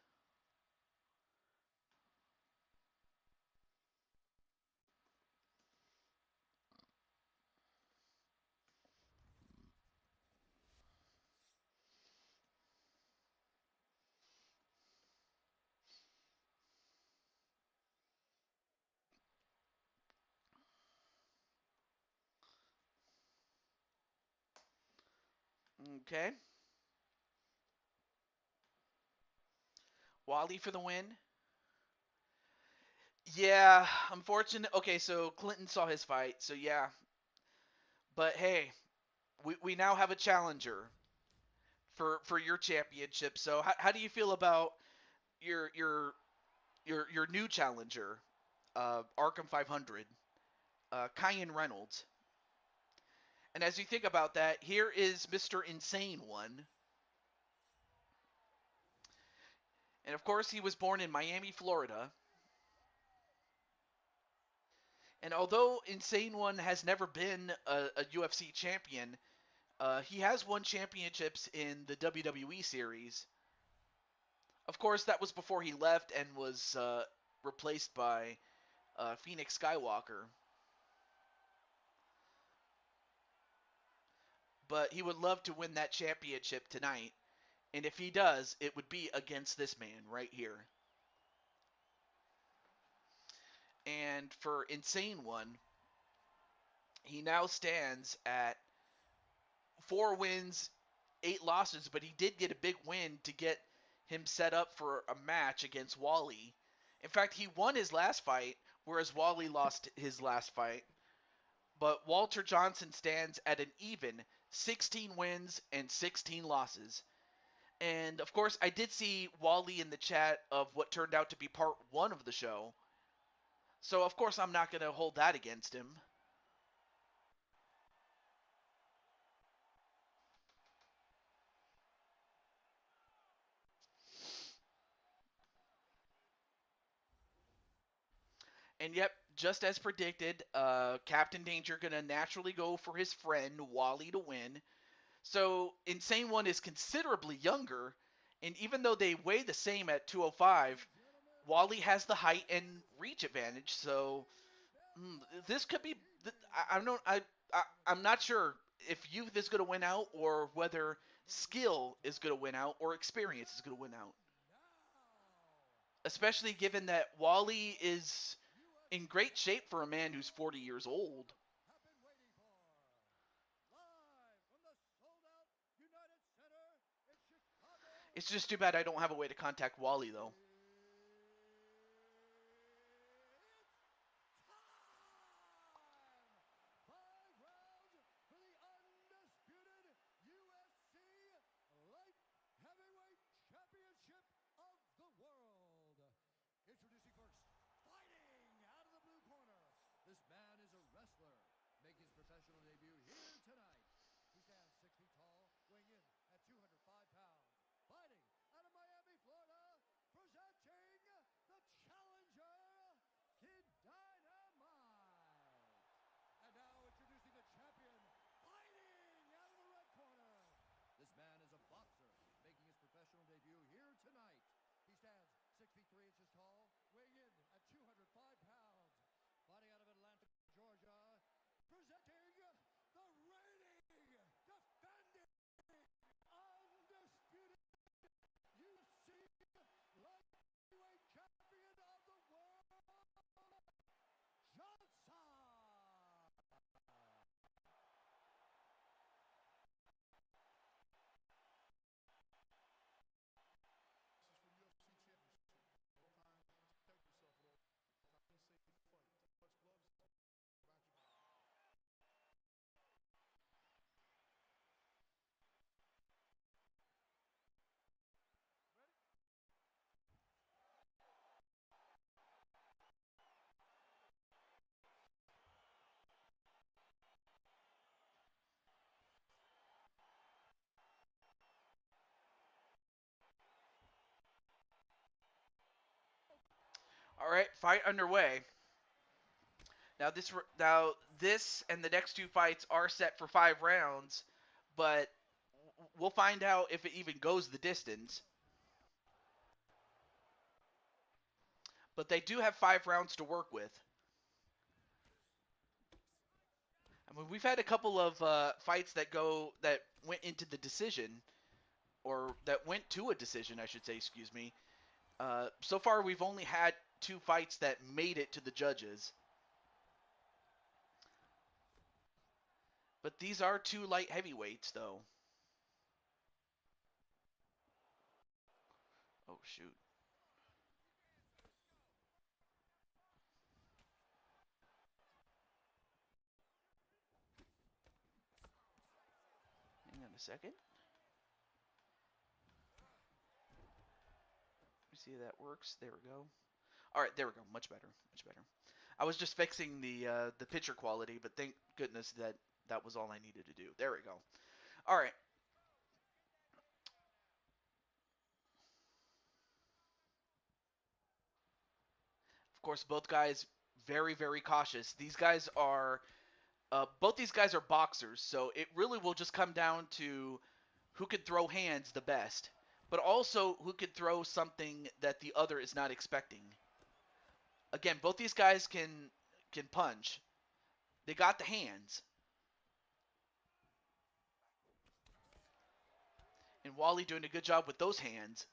Okay. Wally for the win. Yeah, unfortunate. Okay, so Clinton saw his fight, so yeah. But hey, we now have a challenger for your championship. So how do you feel about your your your new challenger, Arkham 500, Kyan Reynolds? And as you think about that, here is Mr. Insane One. And of course, he was born in Miami, Florida. And although Insane One has never been a UFC champion, He has won championships in the WWE series. Of course, that was before he left and was replaced by Phoenix Skywalker. But he would love to win that championship tonight. And if he does, it would be against this man right here. And for Insane One, he now stands at 4 wins, 8 losses, but he did get a big win to get him set up for a match against Wally. In fact, he won his last fight, whereas Wally lost his last fight. But Walter Johnson stands at an even 16 wins and 16 losses. And of course, I did see Wally in the chat of what turned out to be part 1 of the show. So of course, I'm not going to hold that against him. And yep, just as predicted, Captain Danger gonna naturally go for his friend Wally to win. So Insane One is considerably younger, and even though they weigh the same at Ladies 205, and gentlemen, Wally has the height this and is reach advantage. the So main event. this could be. I Introducing don't. I'm not sure if youth is gonna win out or whether skill is gonna win out or experience is gonna win out. now Especially given fighting that Wally is in UFC great shape for a man who's 40 years old. have been waiting for. Live from the sold-out United Center in Chicago, It's just too bad I don't have a way to contact Wally, though. it's time! 5 rounds for the undisputed UFC Light Heavyweight Championship of the world. Introducing first, fighting out of the blue corner. This man is a wrestler, making his professional debut here tonight. He stands 6 feet tall, weighing in at 205 pounds. Fighting out of Miami, Florida, presenting the challenger, Kid Dynamite. And now introducing the champion, fighting out of the red corner. This man is a boxer, making his professional debut here tonight. He stands 6 feet 3 inches tall, weighing in at 205 pounds. Fighting out of Atlanta, Georgia, presenting the reigning, defending, undisputed UFC light heavyweight champion of the world, Johnson. This is for the UFC Championship. At all times, protect yourself at all times. Any safe fight. Touch gloves. Back your back. All right, fight underway. Now this and the next two fights are set for 5 rounds, but we'll find out if it even goes the distance. But they do have 5 rounds to work with. I mean, we've had a couple of fights that went into the decision, or that went to a decision, I should say. Excuse me. So far, we've only had 2 fights that made it to the judges. But these are 2 light heavyweights, though. Oh shoot. Hang on a second. Let me see if that works. There we go. All right, there we go. Much better. Much better. I was just fixing the picture quality, but thank goodness that that was all I needed to do. There we go. All right. Of course, both guys very cautious. These guys are Both these guys are boxers, so it really will just come down to who could throw hands the best, but also who could throw something that the other is not expecting. Again, both these guys can punch. They got the hands. And Wally doing a good job with those hands.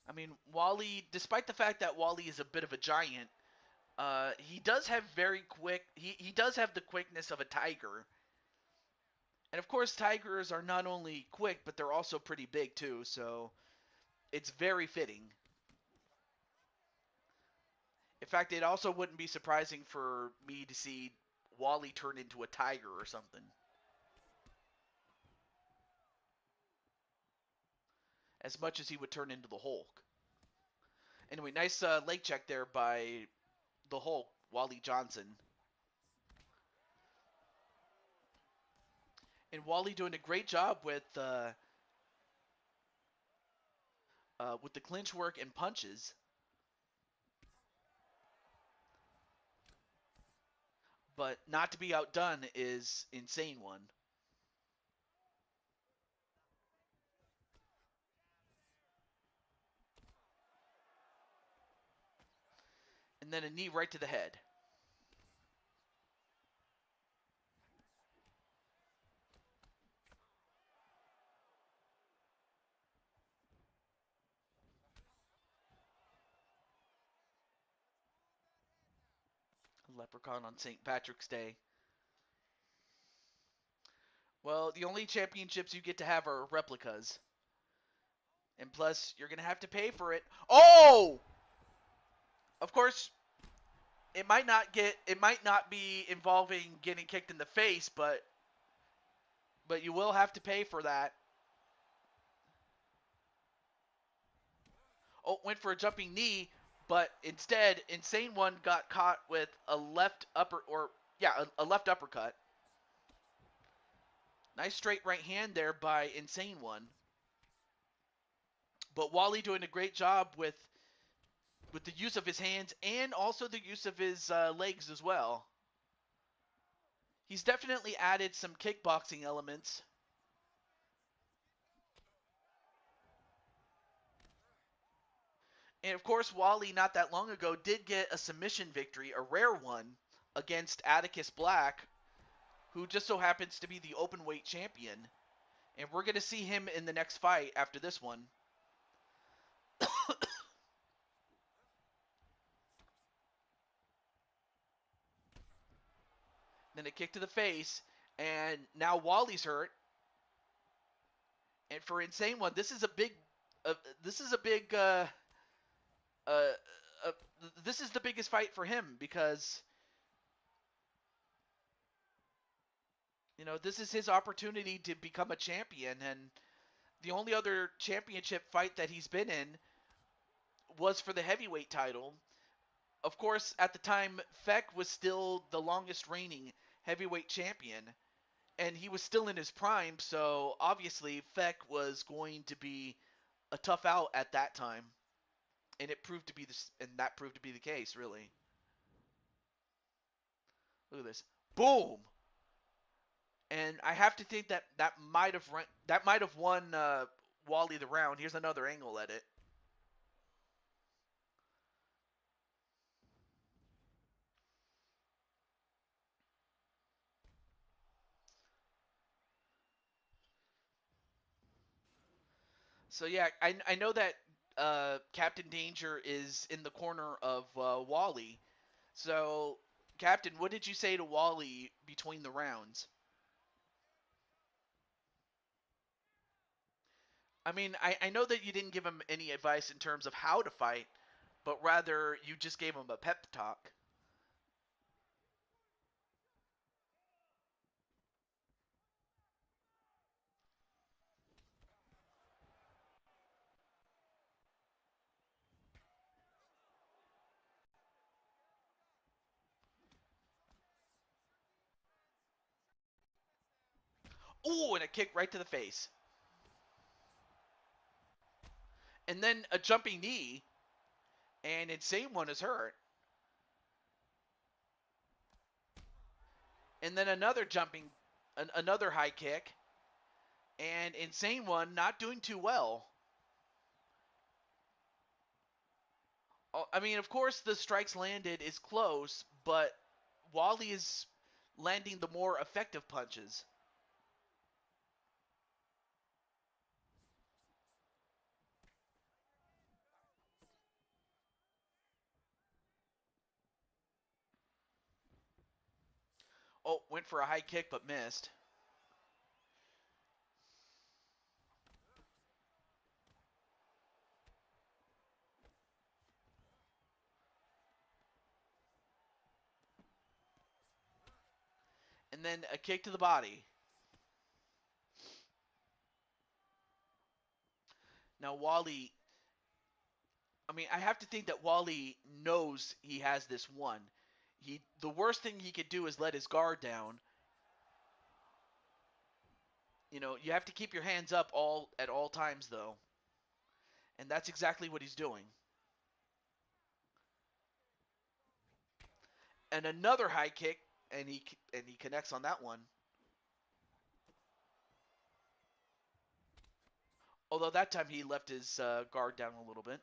I mean, Wally, despite the fact that Wally is a bit of a giant, he does have very quick. He does have the quickness of a tiger, and of course, tigers are not only quick, but they're also pretty big too. So it's very fitting. In fact, it also wouldn't be surprising for me to see Wally turn into a tiger or something, as much as he would turn into the Hulk. Anyway, nice leg check there by the Hulk, Wally Johnson. And Wally doing a great job with the clinch work and punches, but not to be outdone is Insane One. And then a knee right to the head. Leprechaun on St. Patrick's Day. Well, the only championships you get to have are replicas. And plus, you're going to have to pay for it. Oh! Of course, it might not be involving getting kicked in the face, but you will have to pay for that. Oh, went for a jumping knee, but instead, Insane One got caught with a left upper, or yeah, a left uppercut. Nice straight right hand there by Insane One. But Wally doing a great job with the use of his hands and also the use of his legs as well. He's definitely added some kickboxing elements. And of course, Wally not that long ago did get a submission victory, a rare one, against Atticus Black, who just so happens to be the open weight champion. And we're going to see him in the next fight after this one. Then a kick to the face, and now Wally's hurt. And for Insane One, this is a big, uh, this is a big, uh, uh, this is the biggest fight for him because this is his opportunity to become a champion, and the only other championship fight that he's been in was for the heavyweight title. Of course, at the time, Feck was still the longest reigning heavyweight champion, and he was still in his prime, so obviously Feck was going to be a tough out at that time, and that proved to be the case, really. Look at this, boom, and I have to think that might have won Wally the round. Here's another angle at it. So yeah, I know that Captain Danger is in the corner of Wally. So, Captain, what did you say to Wally between the rounds? I mean, I know that you didn't give him any advice in terms of how to fight, but rather you just gave him a pep talk. Ooh, and a kick right to the face. And then a jumping knee, and Insane One is hurt. And then another high kick, and Insane One not doing too well. I mean, of course, the strikes landed is close, but Wally is landing the more effective punches. Oh, went for a high kick but missed. And then a kick to the body. Now Wally, I mean, I have to think that Wally knows he has this one. The worst thing he could do is let his guard down. You know, you have to keep your hands up at all times though. And that's exactly what he's doing. And another high kick, and he connects on that one. Although that time he left his guard down a little bit.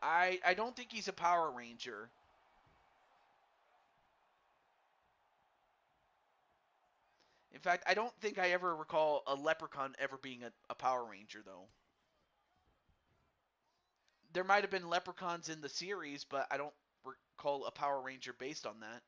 I don't think he's a Power Ranger. In fact, I don't think I ever recall a Leprechaun ever being a Power Ranger, though. There might have been Leprechauns in the series, but I don't recall a Power Ranger based on that.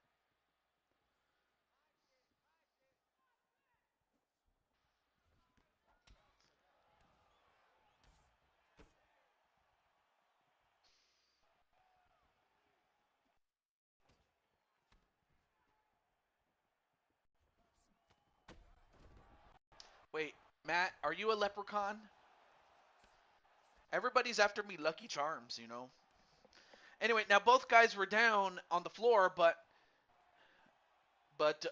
Wait, Matt, are you a Leprechaun? Everybody's after me Lucky Charms, you know. Anyway, now both guys were down on the floor, but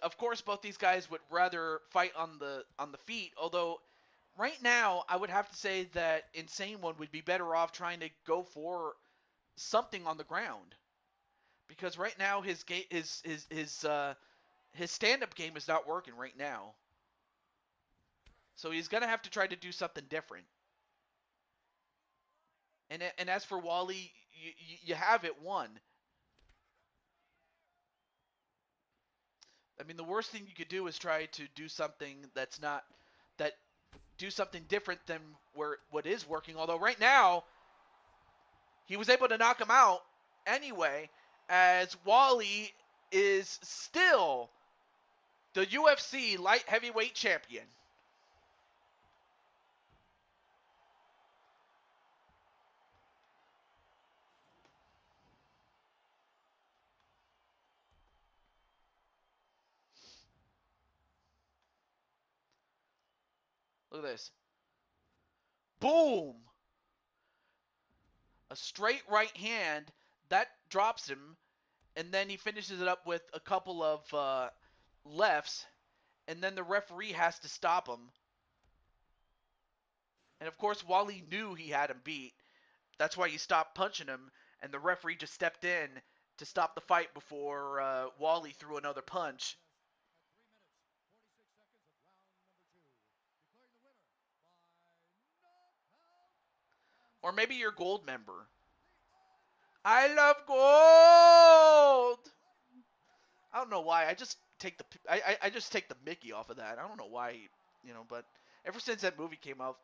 of course both these guys would rather fight on the feet. Although right now I would have to say that Insane One would be better off trying to go for something on the ground, because right now his stand-up game is not working right now. So he's gonna have to try to do something different. And as for Wally, you have it won. I mean, the worst thing you could do is try to do something that's not that do something different than what is working. Although right now he was able to knock him out anyway, as Wally is still the UFC light heavyweight champion. Look at this. Boom! A straight right hand that drops him, and then he finishes it up with a couple of lefts, and then the referee has to stop him. And of course, Wally knew he had him beat. That's why he stopped punching him, and the referee just stepped in to stop the fight before Wally threw another punch. At 3 minutes, 46 seconds of round number 2. Declaring the winner by knockout. Or maybe you're Gold member. The I love Gold! I don't know why. I just take the Mickey off of that. I don't know why, but ever since that movie came out,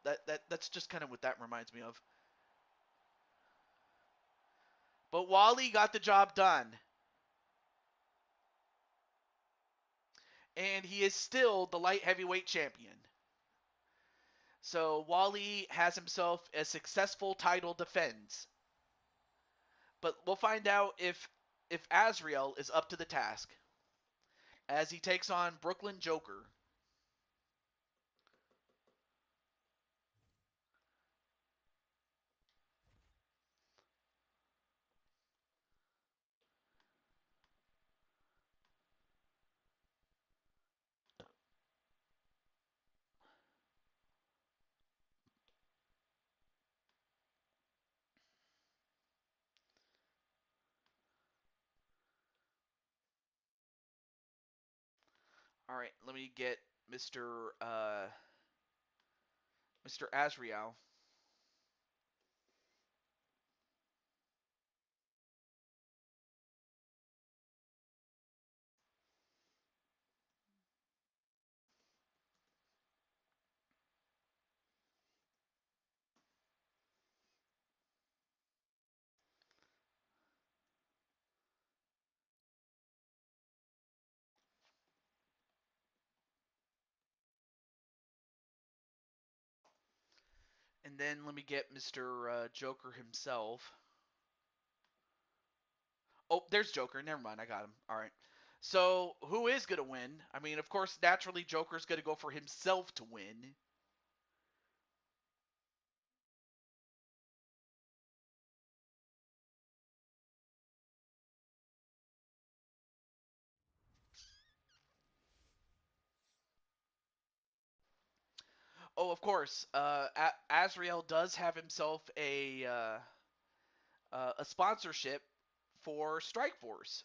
that's just kind of what that reminds me of. But Wally got the job done. And he is still the light heavyweight champion. So Wally has himself a successful title defense. But we'll find out if Azrael is up to the task, as he takes on Brooklyn Joker. All right, let me get Mr. Azrael. And then let me get Mr. Joker himself. Oh, there's Joker. Never mind, I got him. All right. So, who is going to win? I mean, of course, naturally, Joker's going to go for himself to win. Oh, of course, Azrael does have himself a sponsorship for Strikeforce.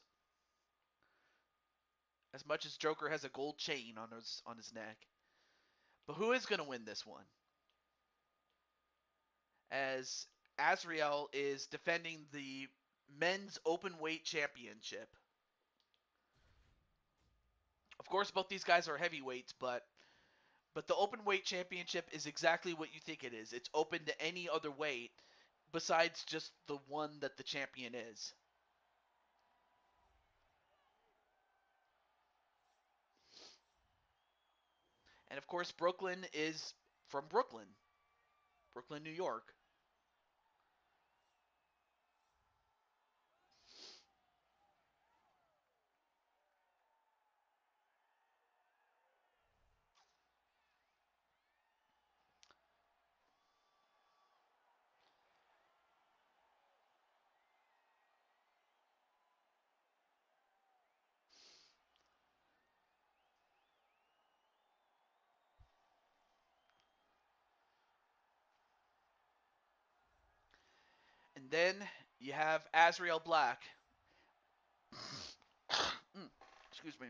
As much as Joker has a gold chain on his neck. But who is going to win this one? As Azrael is defending the men's open weight championship. Of course, both these guys are heavyweights, but the open weight championship is exactly what you think it is. It's open to any other weight besides just the one that the champion is. And of course, Brooklyn is from Brooklyn, New York. And then you have Azrael Black. Excuse me.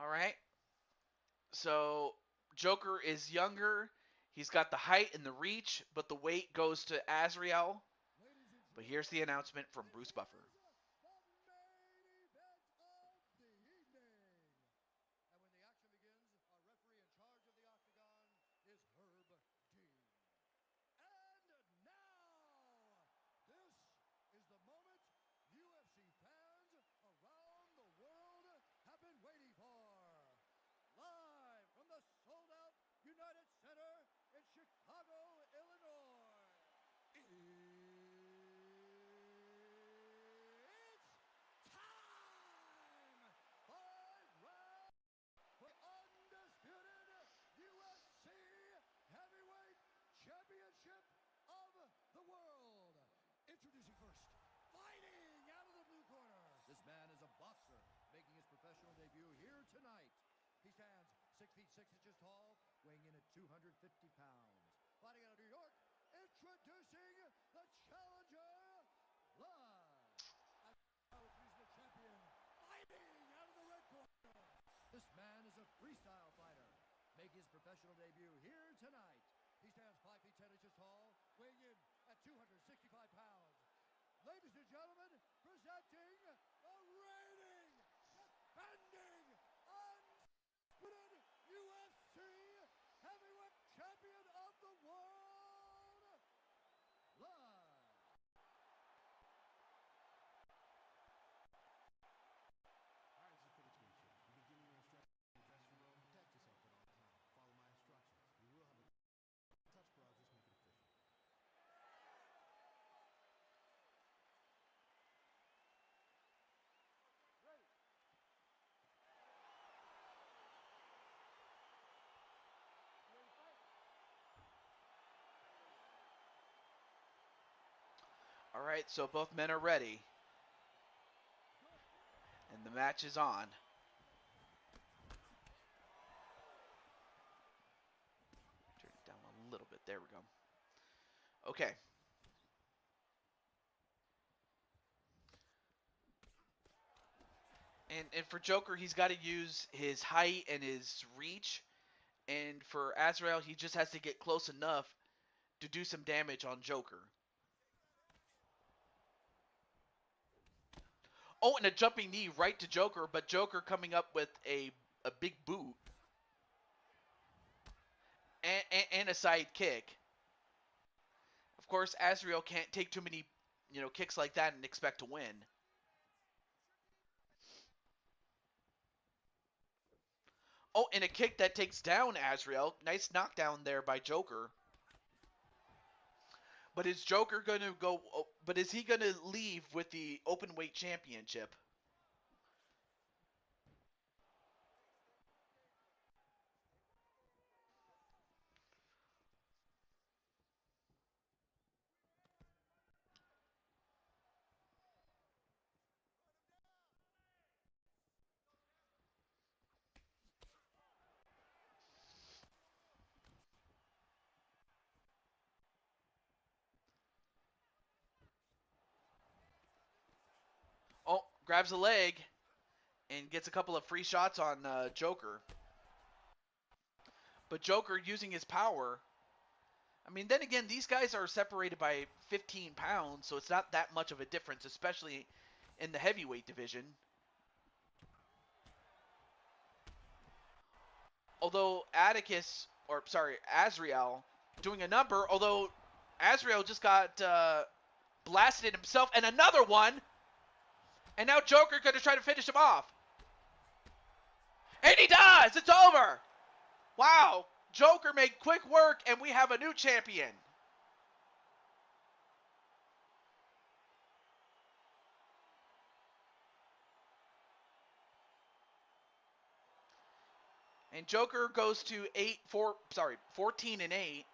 All right. So Joker is younger. He's got the height and the reach, but the weight goes to Azrael. Ladies and But here's the gentlemen, announcement from this Bruce Buffer. is the main event of the evening. And when the action begins, our referee in charge of the octagon is Herb Dean. And now, this is the moment UFC fans around the world have been waiting for. Live from the sold-out United Center in Chicago, Illinois. It's time! 5 rounds for undisputed UFC Heavyweight Championship of the world. Introducing first, fighting out of the blue corner. This man is a boxer, making his professional debut here tonight. He stands 6 feet 6 inches tall, weighing in at 250 pounds. Fighting out of New York, introducing the challenger, live. And now introducing the champion, fighting out of the red corner. This man is a freestyle fighter, making his professional debut here tonight. He stands 5 feet 10 inches tall, weighing in at 265 pounds. Ladies and gentlemen, presenting the reigning, defending, undisputed UFC Heavyweight Champion of the world, live. All right, this is for the championship. You can give me your instructions in the dressing room. Protect yourself at all times. Follow my instructions. We will have a touch gloves. Let's make it official. All right, so both men are ready. And the match is on. Turn it down a little bit. There we go. Okay. And for Joker, he's got to use his height and his reach. And for Azrael, he just has to get close enough to do some damage on Joker. Oh, and a jumping knee right to Joker, but Joker coming up with a big boot. And a side kick. Of course, Azrael can't take too many, kicks like that and expect to win. Oh, and a kick that takes down Azrael. Nice knockdown there by Joker. But is Joker going to go? But is he going to leave with the open weight championship? Oh, grabs a leg and gets a couple of free shots on Joker. But Joker using his power. I mean, then again, these guys are separated by 15 pounds, so it's not that much of a difference, especially in the heavyweight division. Although Azrael doing a number, although Azrael just got blasted himself, and another one, and now Joker going to try to finish him off. And he does! It's over! Wow, Joker made quick work, and we have a new champion. And Joker goes to 14 and 8,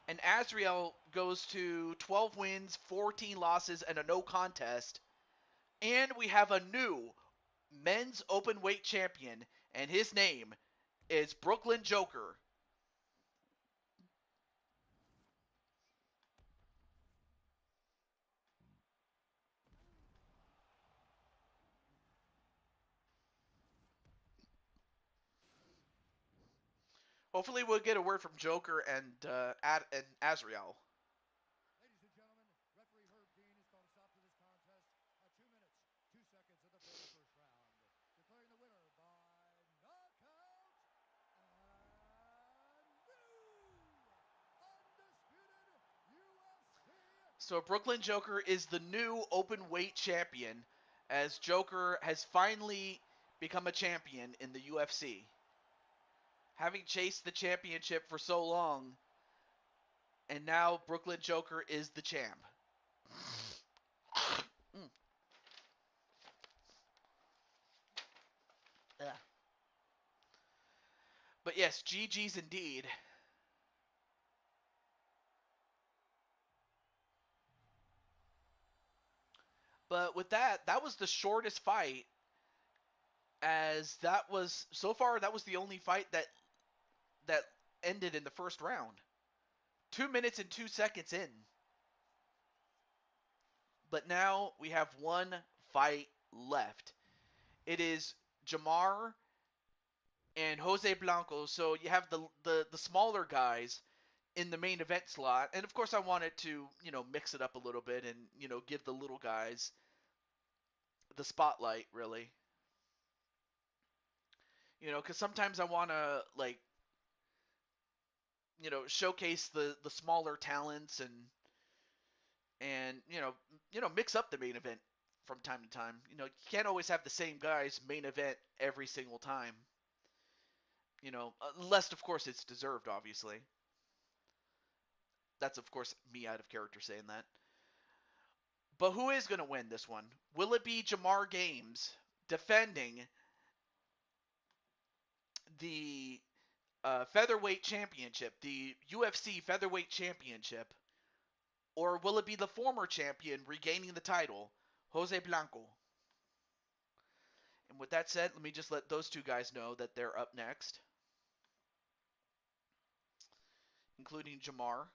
and Azrael goes to 12 wins, 14 losses, and a no contest. And we have a new men's open weight champion, and his name is Brooklyn Joker. Hopefully, we'll get a word from Joker and Azrael. Ladies and gentlemen, referee Herb Dean has called a stop to this contest at 2 minutes, 2 seconds of the very first round. Declaring the winner by knockout and undisputed UFC. So Brooklyn Joker is the new open weight champion, as Joker has finally become a champion in the UFC. Having chased the championship for so long, and now Brooklyn Joker is the champ. Mm. Yeah. But yes, GG's indeed. But with that was the shortest fight, as that was so far that was the only fight that ended in the first round. 2 minutes and 2 seconds in. But now we have one fight left. It is Jamar and Jose Blanco. So you have the smaller guys in the main event slot. And of course I wanted to, mix it up a little bit and, give the little guys the spotlight, really. Because sometimes I want to, like, showcase the smaller talents and mix up the main event from time to time. You can't always have the same guys main event every single time. Unless of course it's deserved, obviously. That's of course me out of character saying that. But who is going to win this one? Will it be Jamar Games defending the featherweight championship, the UFC featherweight championship, Or will it be the former champion regaining the title, Jose Blanco? And with that said, let me just let those two guys know that they're up next, including Jamar.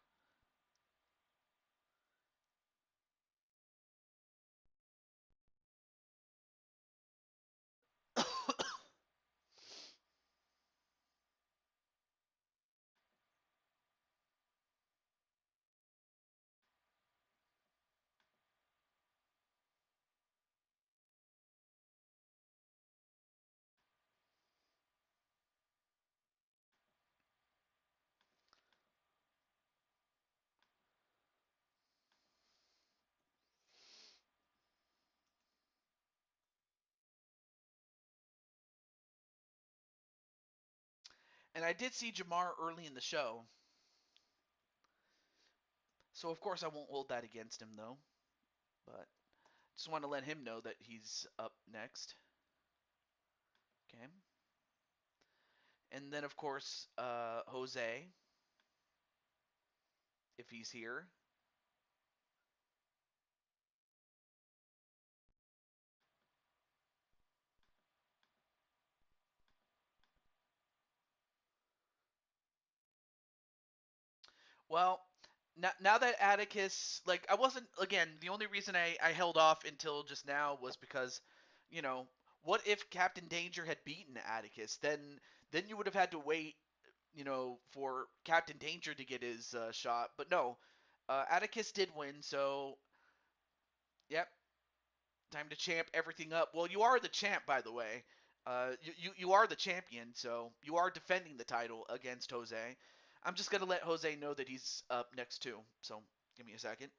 And I did see Jamar early in the show, so of course I won't hold that against him though. But just want to let him know that he's up next. Okay. And then of course Jose, if he's here. Well, now that Atticus, like, I wasn't, again, the only reason I held off until just now was because, you know, what if Captain Danger had beaten Atticus? Then you would have had to wait, for Captain Danger to get his shot. But no, Atticus did win, so, yep, time to champ everything up. Well, you are the champ, by the way. You are the champion, so you are defending the title against Jose. I'm just gonna let Jose know that he's up next too. So give me a second.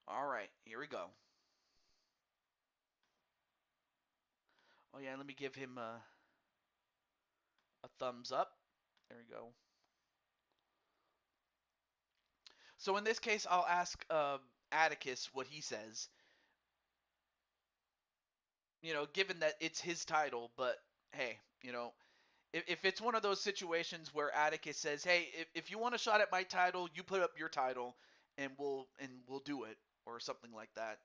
All right, here we go. Oh yeah, let me give him a thumbs up. There we go. So in this case, I'll ask Atticus what he says. Given that it's his title, but hey, if it's one of those situations where Atticus says, "Hey, if you want a shot at my title, you put up your title, and we'll do it," or something like that.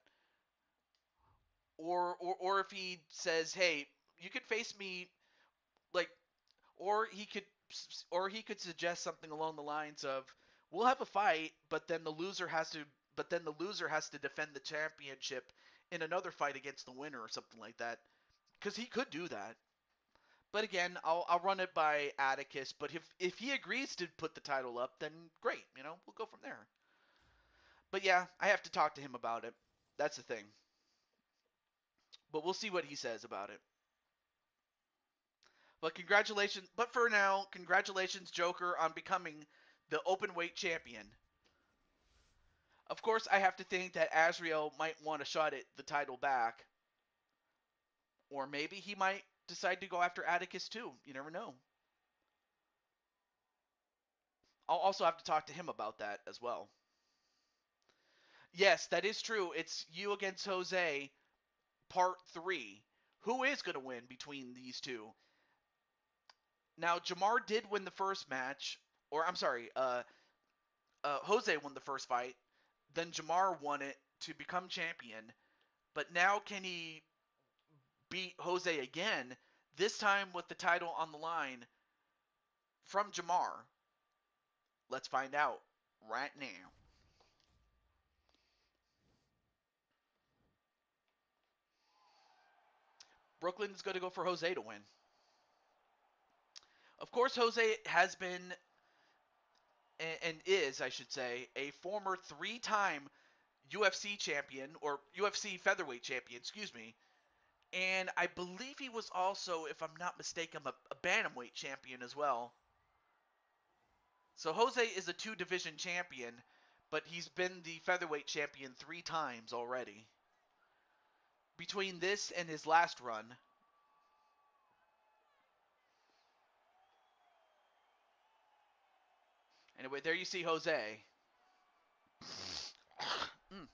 Or if he says, "Hey, you could face me," like, or he could suggest something along the lines of, "We'll have a fight, but then the loser has to defend the championship in another fight against the winner," or something like that. Because he could do that. But again, I'll run it by Atticus. But if he agrees to put the title up, then great. We'll go from there. But yeah, I have to talk to him about it. That's the thing. But we'll see what he says about it. But congratulations. But for now, congratulations, Joker, on becoming the open weight champion. Of course, I have to think that Azrael might want a shot at the title back, or maybe he might decide to go after Atticus too. You never know. I'll also have to talk to him about that as well. Yes, that is true. It's you against Jose, part three. Who is going to win between these two? Now, Jamar did win the first match, or I'm sorry, Jose won the first fight. Then Jamar won it to become champion. But now can he beat Jose again? This time with the title on the line from Jamar. Let's find out right now. Brooklyn's going to go for Jose to win. Of course, Jose has been and is, I should say, a former three-time UFC champion, or UFC featherweight champion, excuse me. And I believe he was also, if I'm not mistaken, a bantamweight champion as well. So Jose is a two-division champion, but he's been the featherweight champion three times already. Between this and his last run. Anyway, there you see Jose. Mm.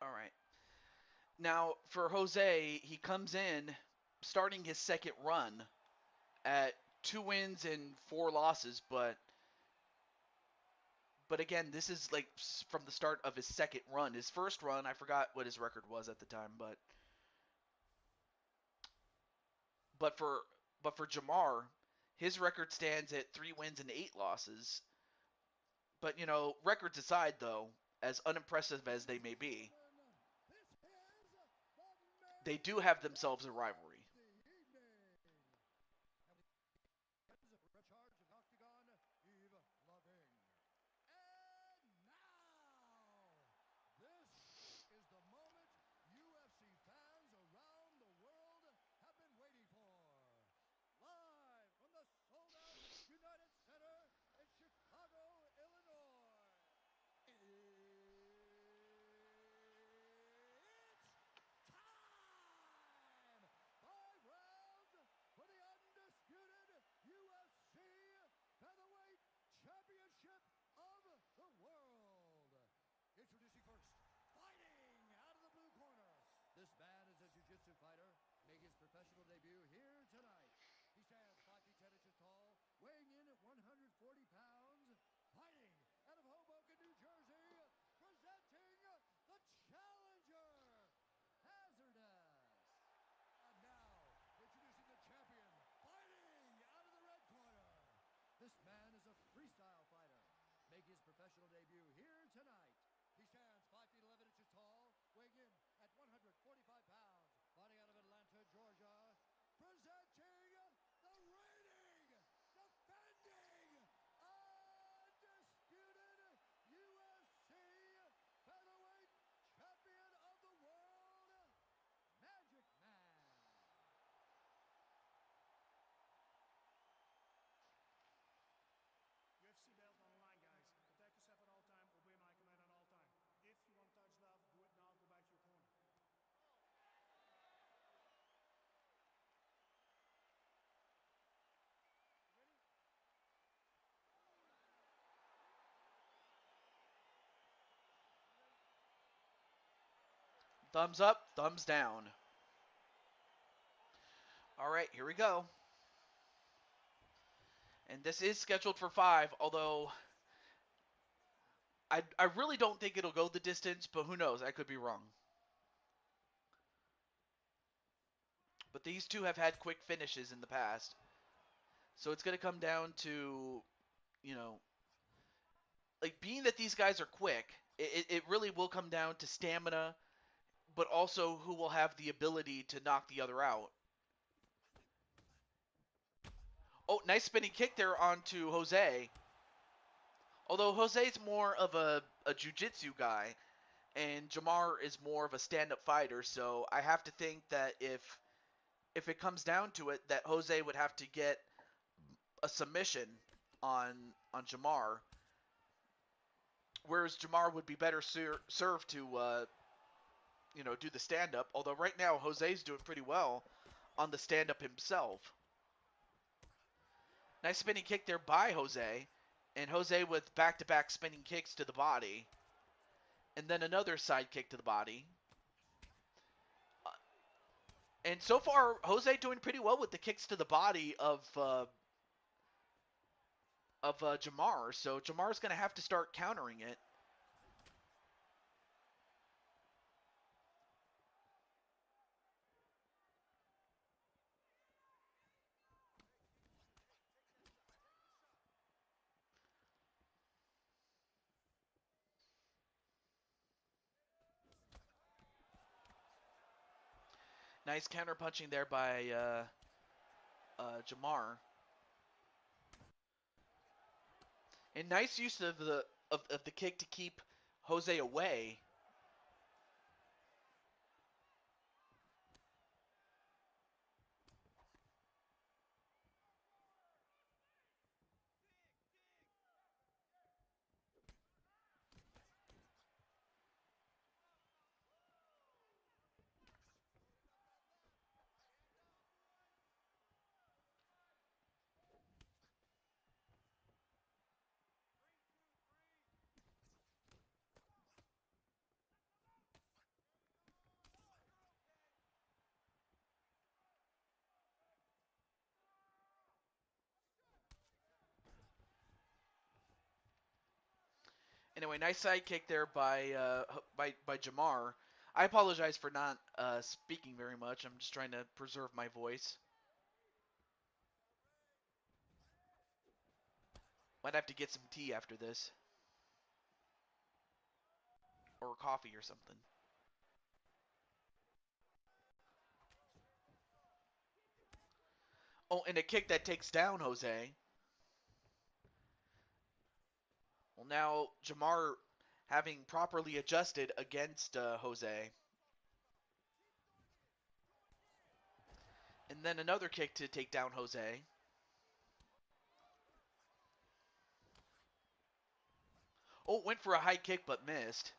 All right. Now for Jose, he comes in starting his second run at 2 wins and 4 losses, but again, this is like from the start of his second run. His first run, I forgot what his record was at the time, but for but for Jamar, his record stands at 3 wins and 8 losses. But records aside, though, as unimpressive as they may be, This is the they main do have event themselves a of rivalry. the evening. For a charge of Octagon, Eve Loving. And now, this is the moment UFC fans around the world have been waiting for. Live from the sold-out United Center in Chicago, Illinois. It's time! 5 rounds for the undisputed UFC Featherweight Championship of the world. Introducing first, fighting out of the blue corner. This man is a jiu-jitsu fighter, making his professional debut here tonight. He stands 5 feet 10 inches tall, weighing in at 140 pounds, fighting out of Hoboken, New Jersey, presenting the challenger, Hazardous. And now, introducing the champion, fighting out of the red corner. This man is a freestyle fighter, making his professional debut here tonight. He stands 5 feet 11 inches tall, weighing in at 145 pounds, fighting out of Atlanta, Georgia, presenting the reigning, defending, undisputed UFC Featherweight Champion of the World, Magic Man. UFC belt on the line, guys. Protect yourself at all time. Obey my command at all time. If you want to touch love, do it now. Go back to your corner. Thumbs up, thumbs down. All right, here we go. And this is scheduled for 5, although I really don't think it'll go the distance, but who knows? I could be wrong. But these two have had quick finishes in the past. So it's going to come down to, you know, like being that these guys are quick, it really will come down to stamina, but also who will have the ability to knock the other out. Oh, nice spinning kick there onto Jose. Although Jose's more of a jiu-jitsu guy, and Jamar is more of a stand-up fighter, so I have to think that if it comes down to it, that Jose would have to get a submission on Jamar, whereas Jamar would be better served to do the stand-up. Although right now Jose's doing pretty well on the stand-up himself. Nice spinning kick there by Jose, and Jose with back-to-back spinning kicks to the body, and then another side kick to the body. And so far, Jose doing pretty well with the kicks to the body of Jamar. So Jamar's going to have to start countering it. Nice counter punching there by Jamar. And nice use of the kick to keep Jose away. Anyway, nice side kick there by Jamar. I apologize for not speaking very much. I'm just trying to preserve my voice. Might have to get some tea after this. Or coffee or something. Oh, and a kick that takes down Jose. Well, now Jamar having properly adjusted against Jose. And then another kick to take down Jose. Oh, went for a high kick but missed.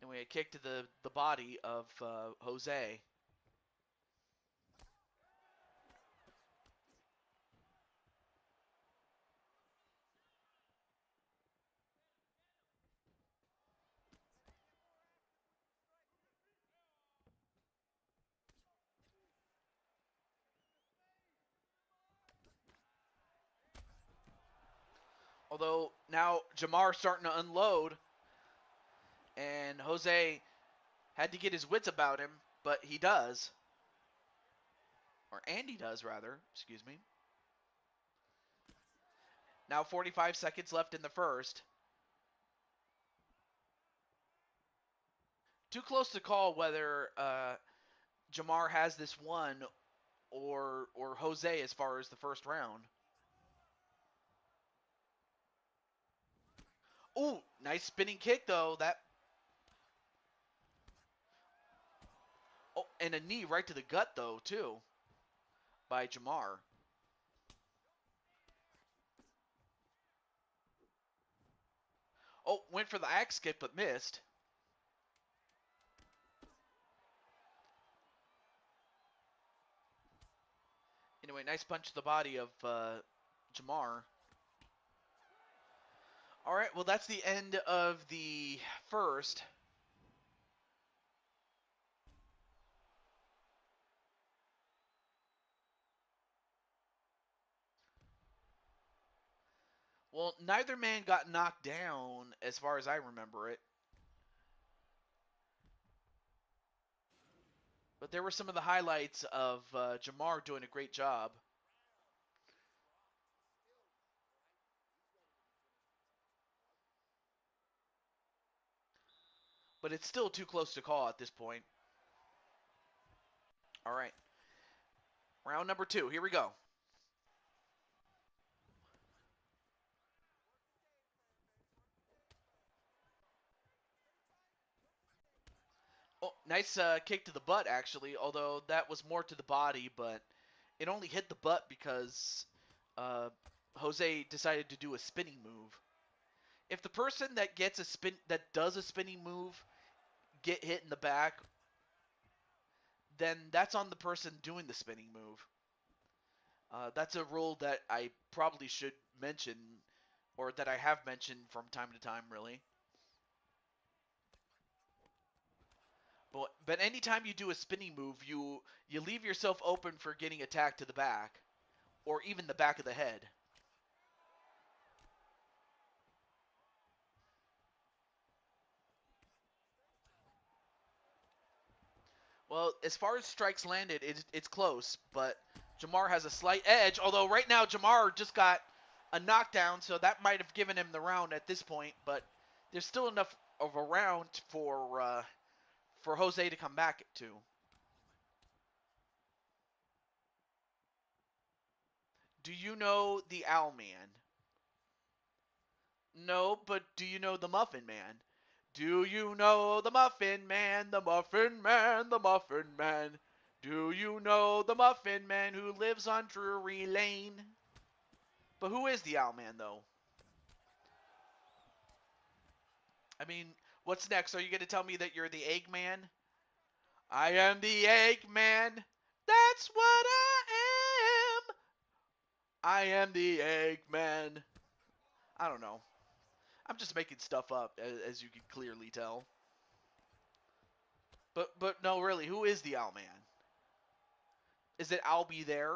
Anyway, a kick to the body of Jose. Although now Jamar starting to unload, and Jose had to get his wits about him, but he does. Or Andy does, rather. Excuse me. Now 45 seconds left in the first. Too close to call whether Jamar has this one or Jose as far as the first round. Ooh, nice spinning kick though. That. Oh, and a knee right to the gut though too by Jamar. Oh, went for the axe kick but missed. Anyway, nice punch to the body of Jamar. All right, well, that's the end of the first. Well, neither man got knocked down as far as I remember it. But there were some of the highlights of Jamar doing a great job. But it's still too close to call at this point. All right. Round number 2. Here we go. Oh, nice kick to the butt, actually, although that was more to the body, but it only hit the butt because Jose decided to do a spinning move. If the person that does a spinning move get hit in the back, then that's on the person doing the spinning move. That's a rule that I probably should mention, or that I have mentioned from time to time, really. But anytime you do a spinning move, you leave yourself open for getting attacked to the back, or even the back of the head. Well, as far as strikes landed, it's close, but Jamar has a slight edge. Although right now Jamar just got a knockdown, so that might have given him the round at this point. But there's still enough of a round for Jose to come back to. Do you know the Owl Man? No, but do you know the Muffin Man? Do you know the Muffin Man, the Muffin Man, the Muffin Man? Do you know the Muffin Man who lives on Drury Lane? But who is the Owlman, though? I mean, what's next? Are you going to tell me that you're the Eggman? I am the Eggman. That's what I am. I am the Eggman. I don't know. I'm just making stuff up, as you can clearly tell. But no, really, who is the Owlman? Is it I'll be there?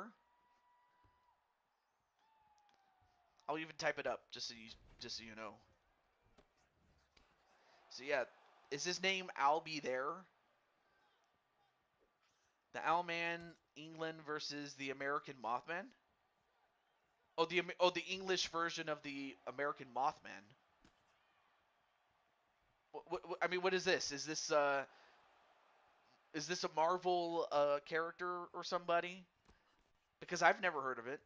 I'll even type it up just so you know. So yeah, is his name I'll be there? The Owlman, England versus the American Mothman. Oh, the English version of the American Mothman. I mean, what is this? Is this a Marvel character or somebody? Because I've never heard of it.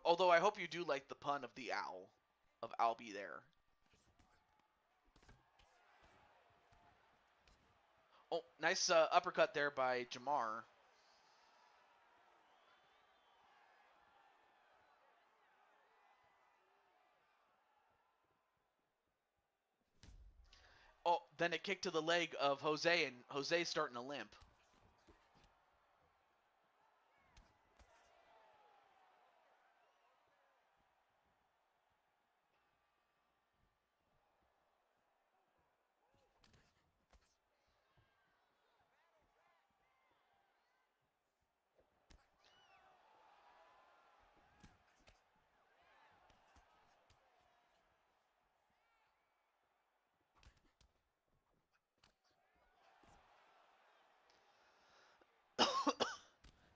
Although I hope you do like the pun of the owl, of I'll be there. Oh, nice uppercut there by Jamar. Oh, then a kick to the leg of Jose, and Jose's starting to limp.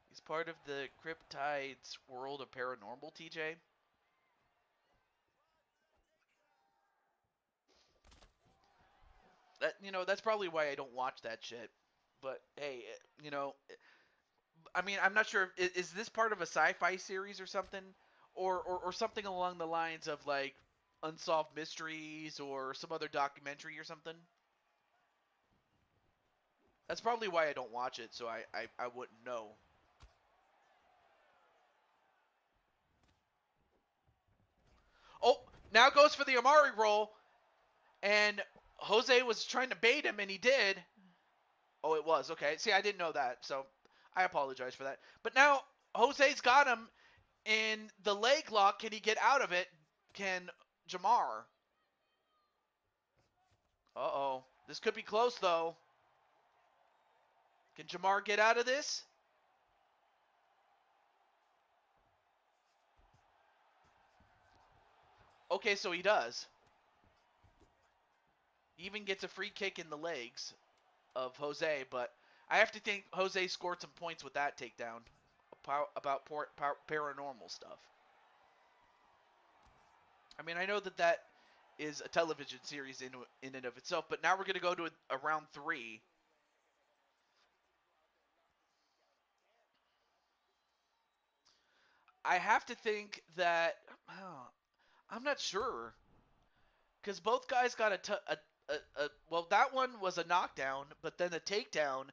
He's part of the Cryptide's world of paranormal, TJ. That's probably why I don't watch that shit. But hey, I mean, I'm not sure. Is this part of a sci-fi series or something, or something along the lines of like unsolved mysteries or some other documentary or something? That's probably why I don't watch it, so I wouldn't know. Oh, now goes for the Amari roll, and Jose was trying to bait him, and he did. Oh, it was. Okay. See, I didn't know that, so I apologize for that. But now Jose's got him in the leg lock. Can he get out of it? Can Jamar? Uh-oh. This could be close, though. Can Jamar get out of this? Okay, so he does. He even gets a free kick in the legs of Jose, but I have to think Jose scored some points with that takedown about paranormal stuff. I mean, I know that is a television series in and of itself, but now we're going to go to a round 3. I have to think that I'm not sure because both guys got well, that one was a knockdown, but then a takedown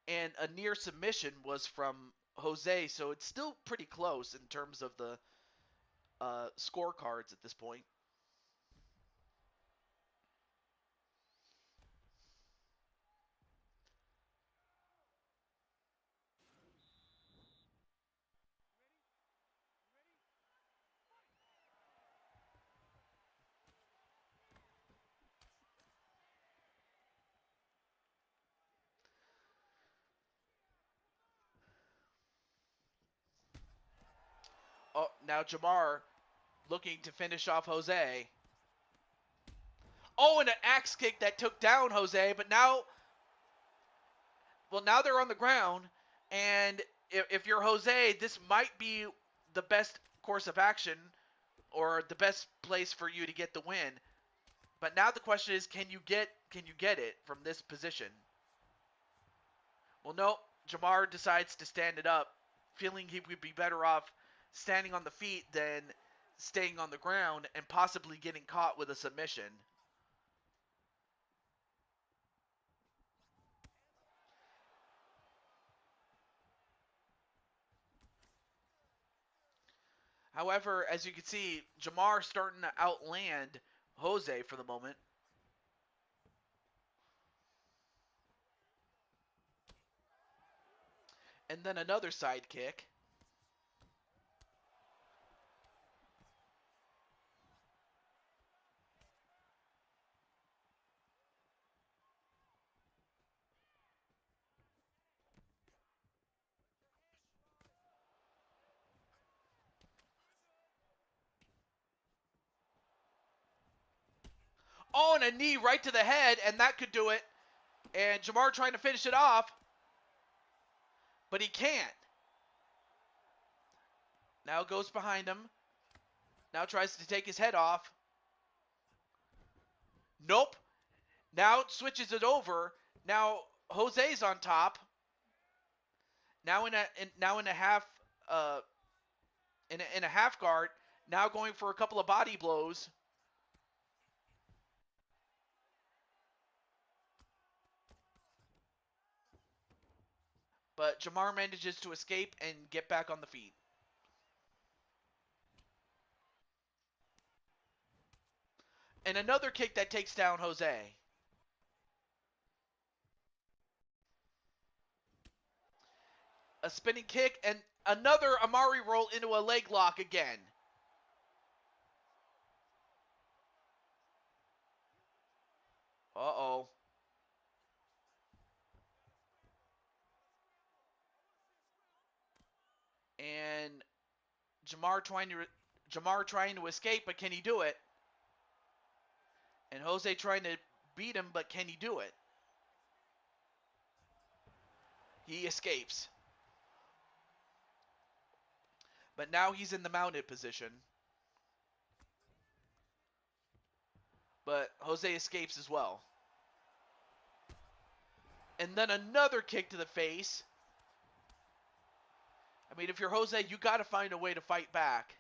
and a near submission was from Jose, so it's still pretty close in terms of the scorecards at this point. Oh, now Jamar looking to finish off Jose. Oh, and an axe kick that took down Jose, but now, well, now they're on the ground, and if you're Jose, this might be the best course of action or the best place for you to get the win. But now the question is, can you get it from this position? Well, no. Jamar decides to stand it up, feeling he would be better off standing on the feet than staying on the ground and possibly getting caught with a submission. However, as you can see, Jamar starting to outland Jose for the moment. And then another side kick. Oh, and a knee right to the head, and that could do it. And Jamar trying to finish it off, but he can't. Now goes behind him. Now tries to take his head off. Nope. Now switches it over. Now Jose's on top. Now in a half in a half guard. Now going for a couple of body blows. But Jamar manages to escape and get back on the feet. And another kick that takes down Jose. A spinning kick and another Amari roll into a leg lock again. Uh-oh. And Jamar trying to escape, but can he do it? And Jose trying to beat him, but can he do it? He escapes. But now he's in the mounted position. But Jose escapes as well. And then another kick to the face. I mean, if you're Jose, you got to find a way to fight back.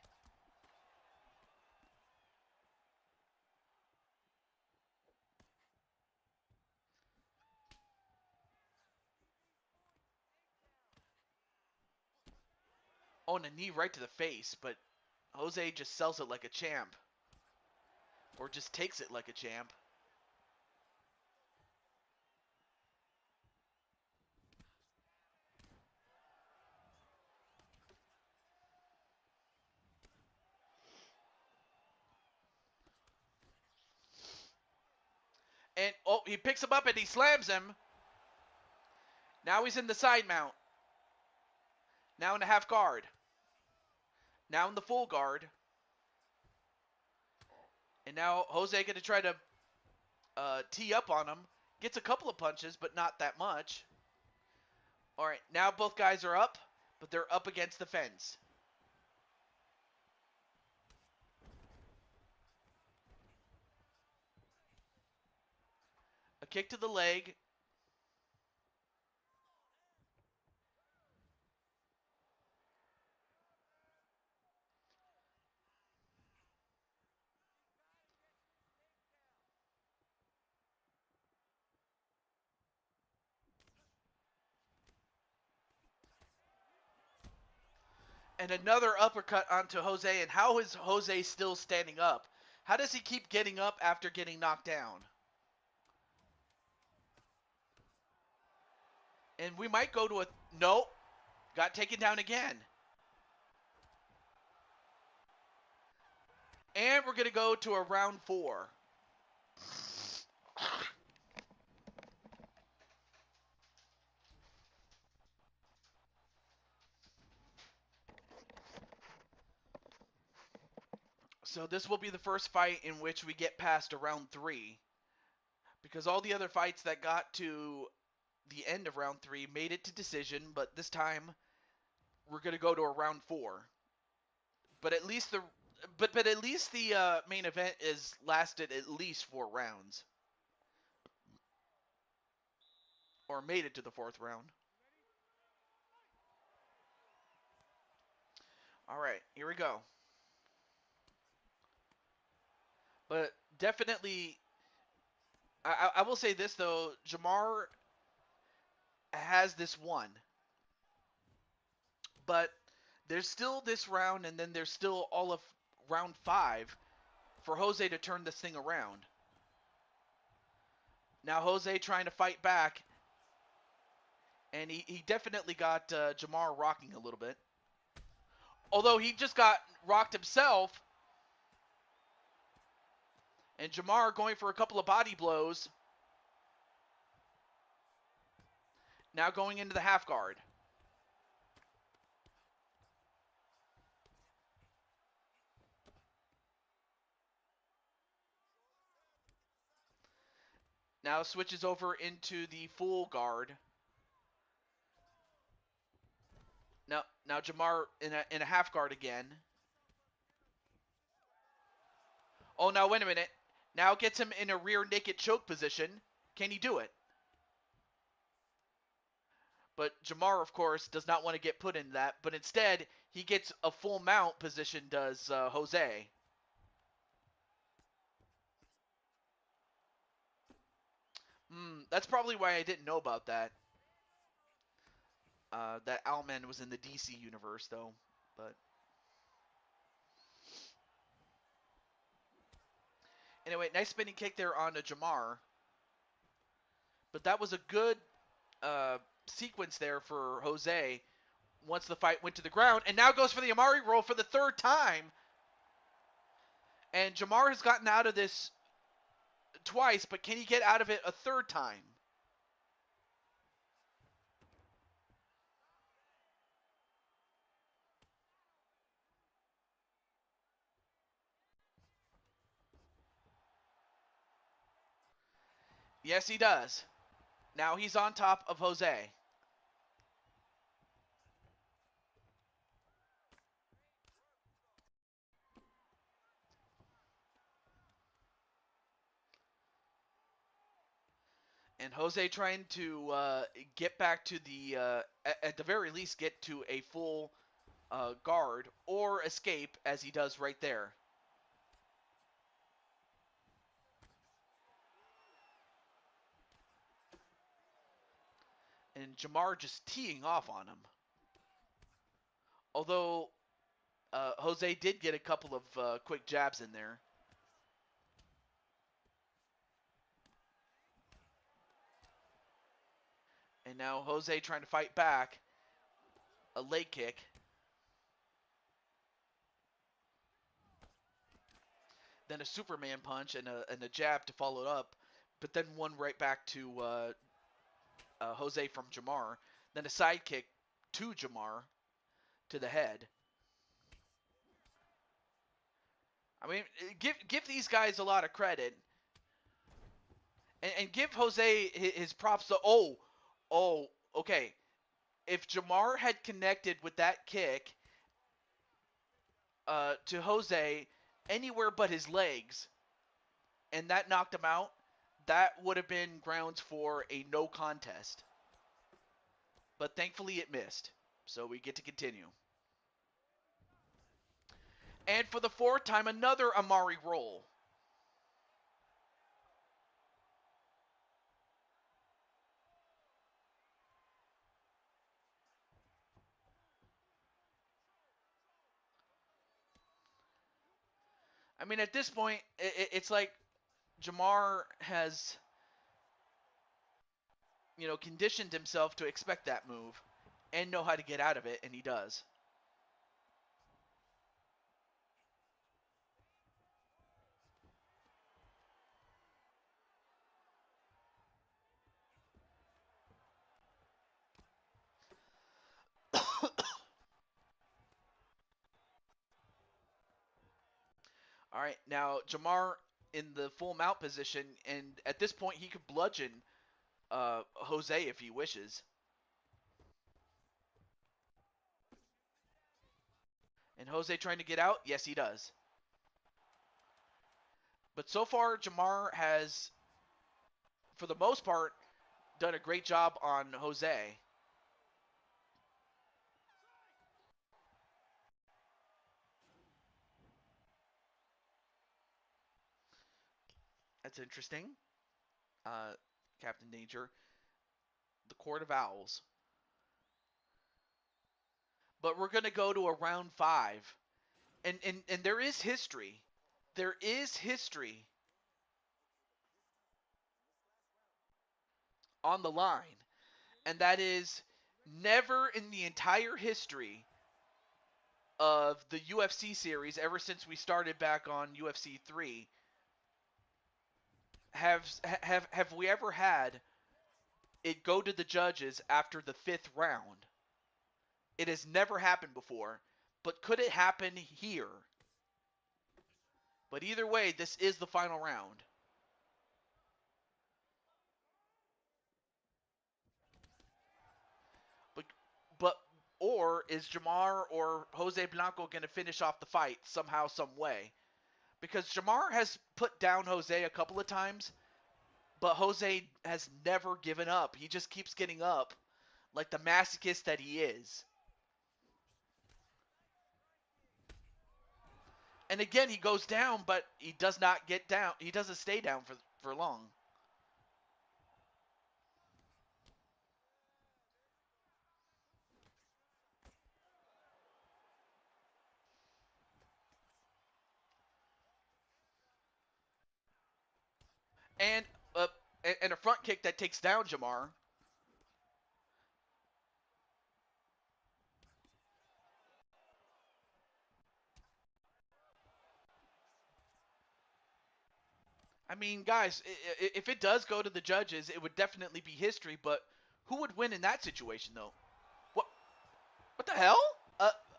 Oh, and a knee right to the face, but Jose just sells it like a champ. Or just takes it like a champ. And, oh, he picks him up and he slams him. Now he's in the side mount. Now in the half guard. Now in the full guard. And now Jose going to try to tee up on him. Gets a couple of punches, but not that much. All right, now both guys are up, but they're up against the fence. A kick to the leg. And another uppercut onto Jose. And how is Jose still standing up? How does he keep getting up after getting knocked down? And we might go to a... Nope. Got taken down again. And we're going to go to a round 4. So this will be the first fight in which we get past a round 3. Because all the other fights that got to the end of round 3 made it to decision, but this time we're going to go to a round 4. But at least the main event is lasted at least 4 rounds. Or made it to the 4th round. All right, here we go. But definitely, I will say this though, Jamar has this one. But there's still this round, and then there's still all of round 5 for Jose to turn this thing around. Now Jose trying to fight back, and he definitely got Jamar rocking a little bit. Although he just got rocked himself, and Jamar going for a couple of body blows. Now going into the half guard. Now switches over into the full guard. Now Jamar in a half guard again. Oh, now wait a minute. Now gets him in a rear naked choke position. Can he do it? But Jamar, of course, does not want to get put in that. But instead, he gets a full mount position, does Jose. That's probably why I didn't know about that. That Owlman was in the DC universe, though. But anyway, nice spinning kick there on Jamar. But that was a good sequence there for Jose once the fight went to the ground. And now goes for the Amari roll for the third time. And Jamar has gotten out of this twice, but can he get out of it a third time? Yes, he does. Now he's on top of Jose. And Jose trying to get back to the, at the very least, get to a full guard or escape, as he does right there. And Jamar just teeing off on him. Although Jose did get a couple of quick jabs in there. And now Jose trying to fight back. A leg kick. Then a Superman punch and a jab to follow it up. But then one right back to Jose from Jamar. Then a side kick to Jamar to the head. I mean, give these guys a lot of credit. And give Jose his props. Okay. If Jamar had connected with that kick to Jose anywhere but his legs, and that knocked him out, that would have been grounds for a no contest. But thankfully it missed, so we get to continue. And for the fourth time, another Amari roll. I mean, at this point, it's like Jamar has, conditioned himself to expect that move and know how to get out of it, and he does. All right, now Jamar in the full mount position, and at this point he could bludgeon Jose if he wishes. And Jose trying to get out? Yes, he does. But so far, Jamar has, for the most part, done a great job on Jose. That's interesting. Captain Danger. The Court of Owls. But we're going to go to a round 5. And there is history. There is history on the line. And that is never in the entire history of the UFC series, ever since we started back on UFC 3, have we ever had it go to the judges after the 5th round? It has never happened before, but could it happen here? But either way, this is the final round. Or is Jamar or Jose Blanco going to finish off the fight somehow, some way? Because Jamar has put down Jose a couple of times, but Jose has never given up. He just keeps getting up, like the masochist that he is. And again, he goes down, but he does not get down. He doesn't stay down for long. And uh, and a front kick that takes down Jamar. I mean, guys, if it does go to the judges, it would definitely be history. But who would win in that situation, though? What? What the hell?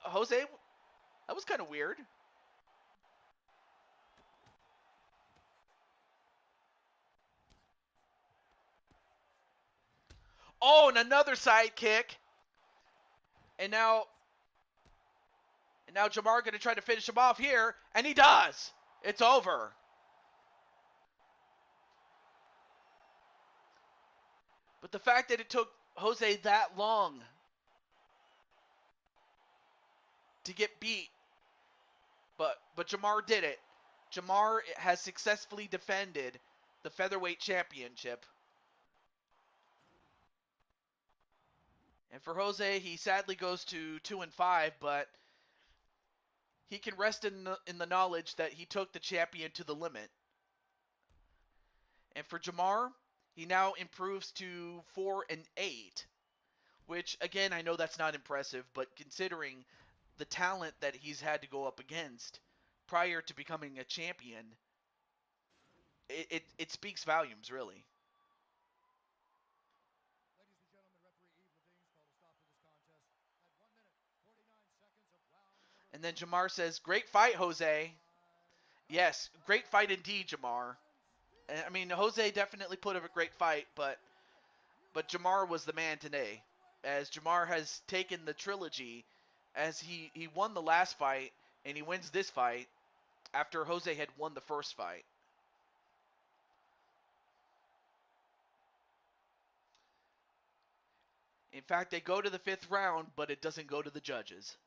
Jose, that was kind of weird. Oh, and another side kick. And now, Jamar going to try to finish him off here, and he does. It's over. But the fact that it took Jose that long to get beat, but Jamar did it. Jamar has successfully defended the featherweight championship. And for Jose, he sadly goes to 2-5, but he can rest in the knowledge that he took the champion to the limit. And for Jamar, he now improves to 4-8, which again, I know that's not impressive, but considering the talent that he's had to go up against prior to becoming a champion, it speaks volumes, really. Ladies and gentlemen, referee Yves Levines called a stop to this contest at 1 minute, 49 seconds of round number And then Jamar says, "Great fight, Jose." Yes, great fight indeed, Jamar. I mean, Jose definitely put up a great fight, but Jamar was the man today, as Jamar has taken the trilogy, as he won the last fight and he wins this fight after Jose had won the first fight. In fact, they go to the 5th round, but it doesn't go to the judges.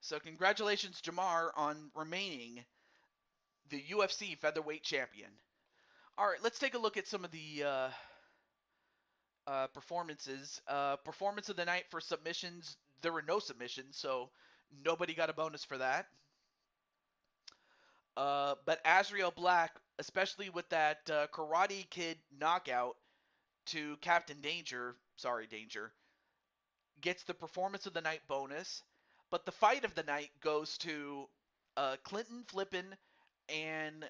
So congratulations, Jamar, on remaining the UFC featherweight champion. All right, let's take a look at some of the performances. Performance of the night for submissions. There were no submissions, so nobody got a bonus for that. But Azriel Black, especially with that Karate Kid knockout to Captain Danger, sorry, Danger, gets the performance of the night bonus. But the fight of the night goes to Clinton Flippin and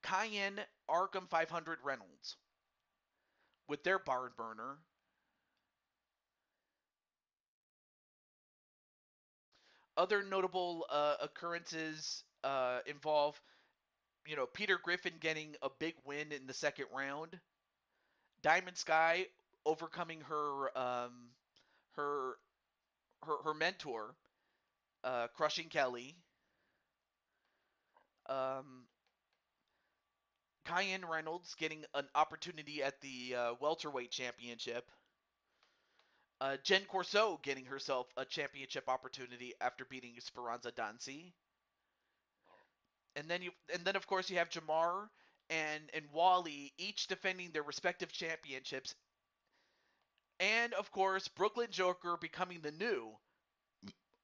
Cayenne Arkham 500 Reynolds with their barn burner. Other notable occurrences involve, Peter Griffin getting a big win in the second round, Diamond Sky overcoming her her mentor, crushing Kelly, um, Cayenne Reynolds getting an opportunity at the welterweight championship, Jen Corso getting herself a championship opportunity after beating Esperanza Dancy. And then of course you have Jamar and Wally each defending their respective championships, and of course Brooklyn Joker becoming the new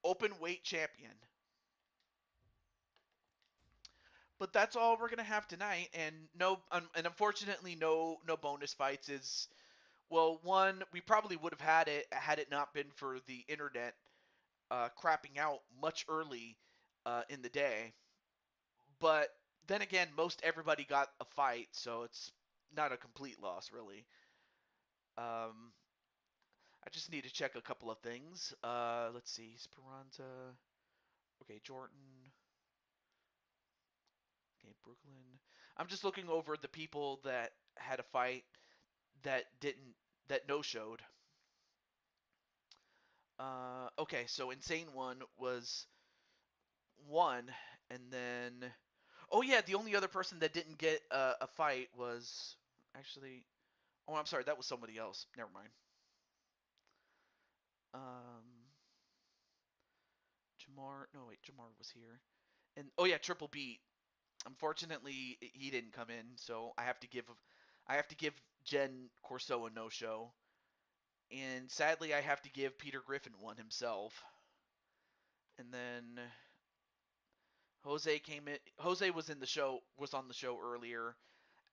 open weight champion. But that's all we're gonna have tonight, and and unfortunately no bonus fights. Is Well, one, we probably would have had it had it not been for the internet crapping out much early in the day. But then again, most everybody got a fight, so it's not a complete loss, really. Um, I just need to check a couple of things. Let's see, Speranza. Okay, Jordan. Okay, Brooklyn. I'm just looking over the people that had a fight that didn't that no showed. Okay, so Insane One was one, and then oh yeah, the only other person that didn't get a fight was actually oh I'm sorry, that was somebody else. Never mind. Um, Jamar, no wait, Jamar was here, and oh yeah, Triple Beat. Unfortunately, he didn't come in, so I have to give Jen Corso a no show, and sadly, I have to give Peter Griffin one himself. And then Jose came in. Jose was in the show, was on the show earlier,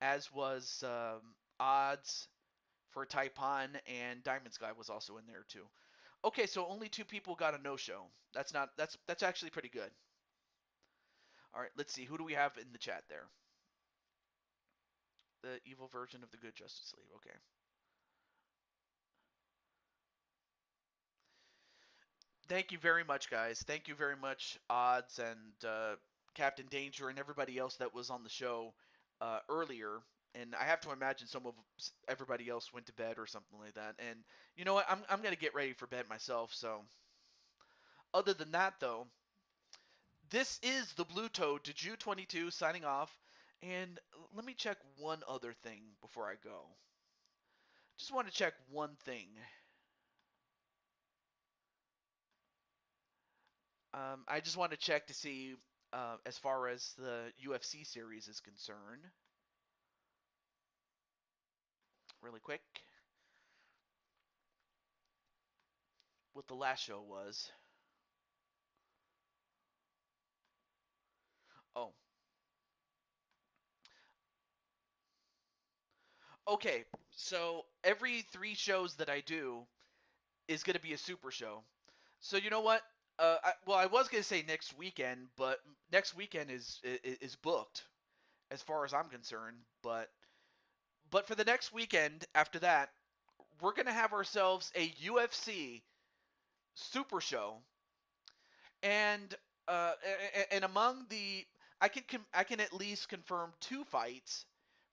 as was Odds for Taipan, and Diamond Sky was also in there too. Okay, so only two people got a no show. That's actually pretty good. All right, let's see. Who do we have in the chat there? The evil version of the good Justice League. Okay. Thank you very much, guys. Thank you very much, Odds and Captain Danger and everybody else that was on the show earlier. And I have to imagine some of everybody else went to bed or something like that. And you know what? I'm gonna get ready for bed myself. So other than that, though, this is the Blue Toad to Jew 22 signing off. And let me check one other thing before I go. Just want to check one thing. I just want to check to see, as far as the UFC series is concerned, really quick, what the last show was. Oh, okay. So every 3 shows that I do is going to be a super show. So you know what? I was going to say next weekend, but next weekend is booked as far as I'm concerned. But for the next weekend after that, we're going to have ourselves a UFC super show. And and among the I can at least confirm 2 fights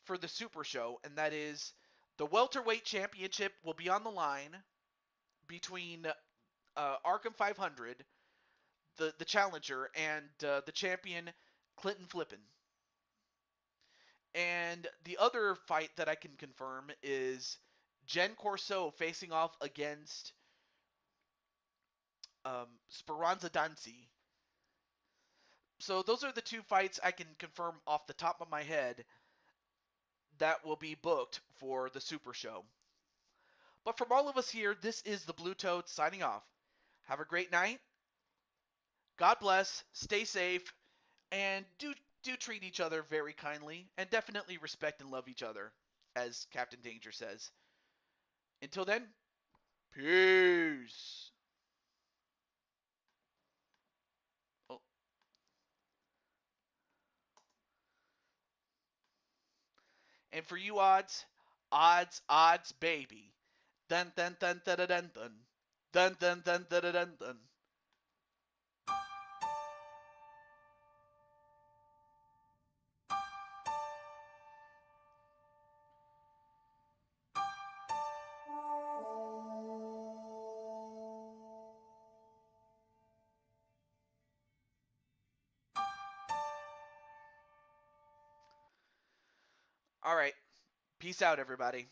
for the Super Show, and that is the welterweight championship will be on the line between Arkham 500, the challenger, and the champion Clinton Flippin. And the other fight that I can confirm is Jen Corso facing off against Speranza Danzi. So those are the 2 fights I can confirm off the top of my head that will be booked for the Super Show. But from all of us here, this is the Blue Toad signing off. Have a great night. God bless. Stay safe, and do treat each other very kindly, and definitely respect and love each other, as Captain Danger says. Until then, peace. Oh, and for you odds, odds, baby. Dun dun dun dun dun dun dun dun dun dun dun dun dun. All right. Peace out, everybody.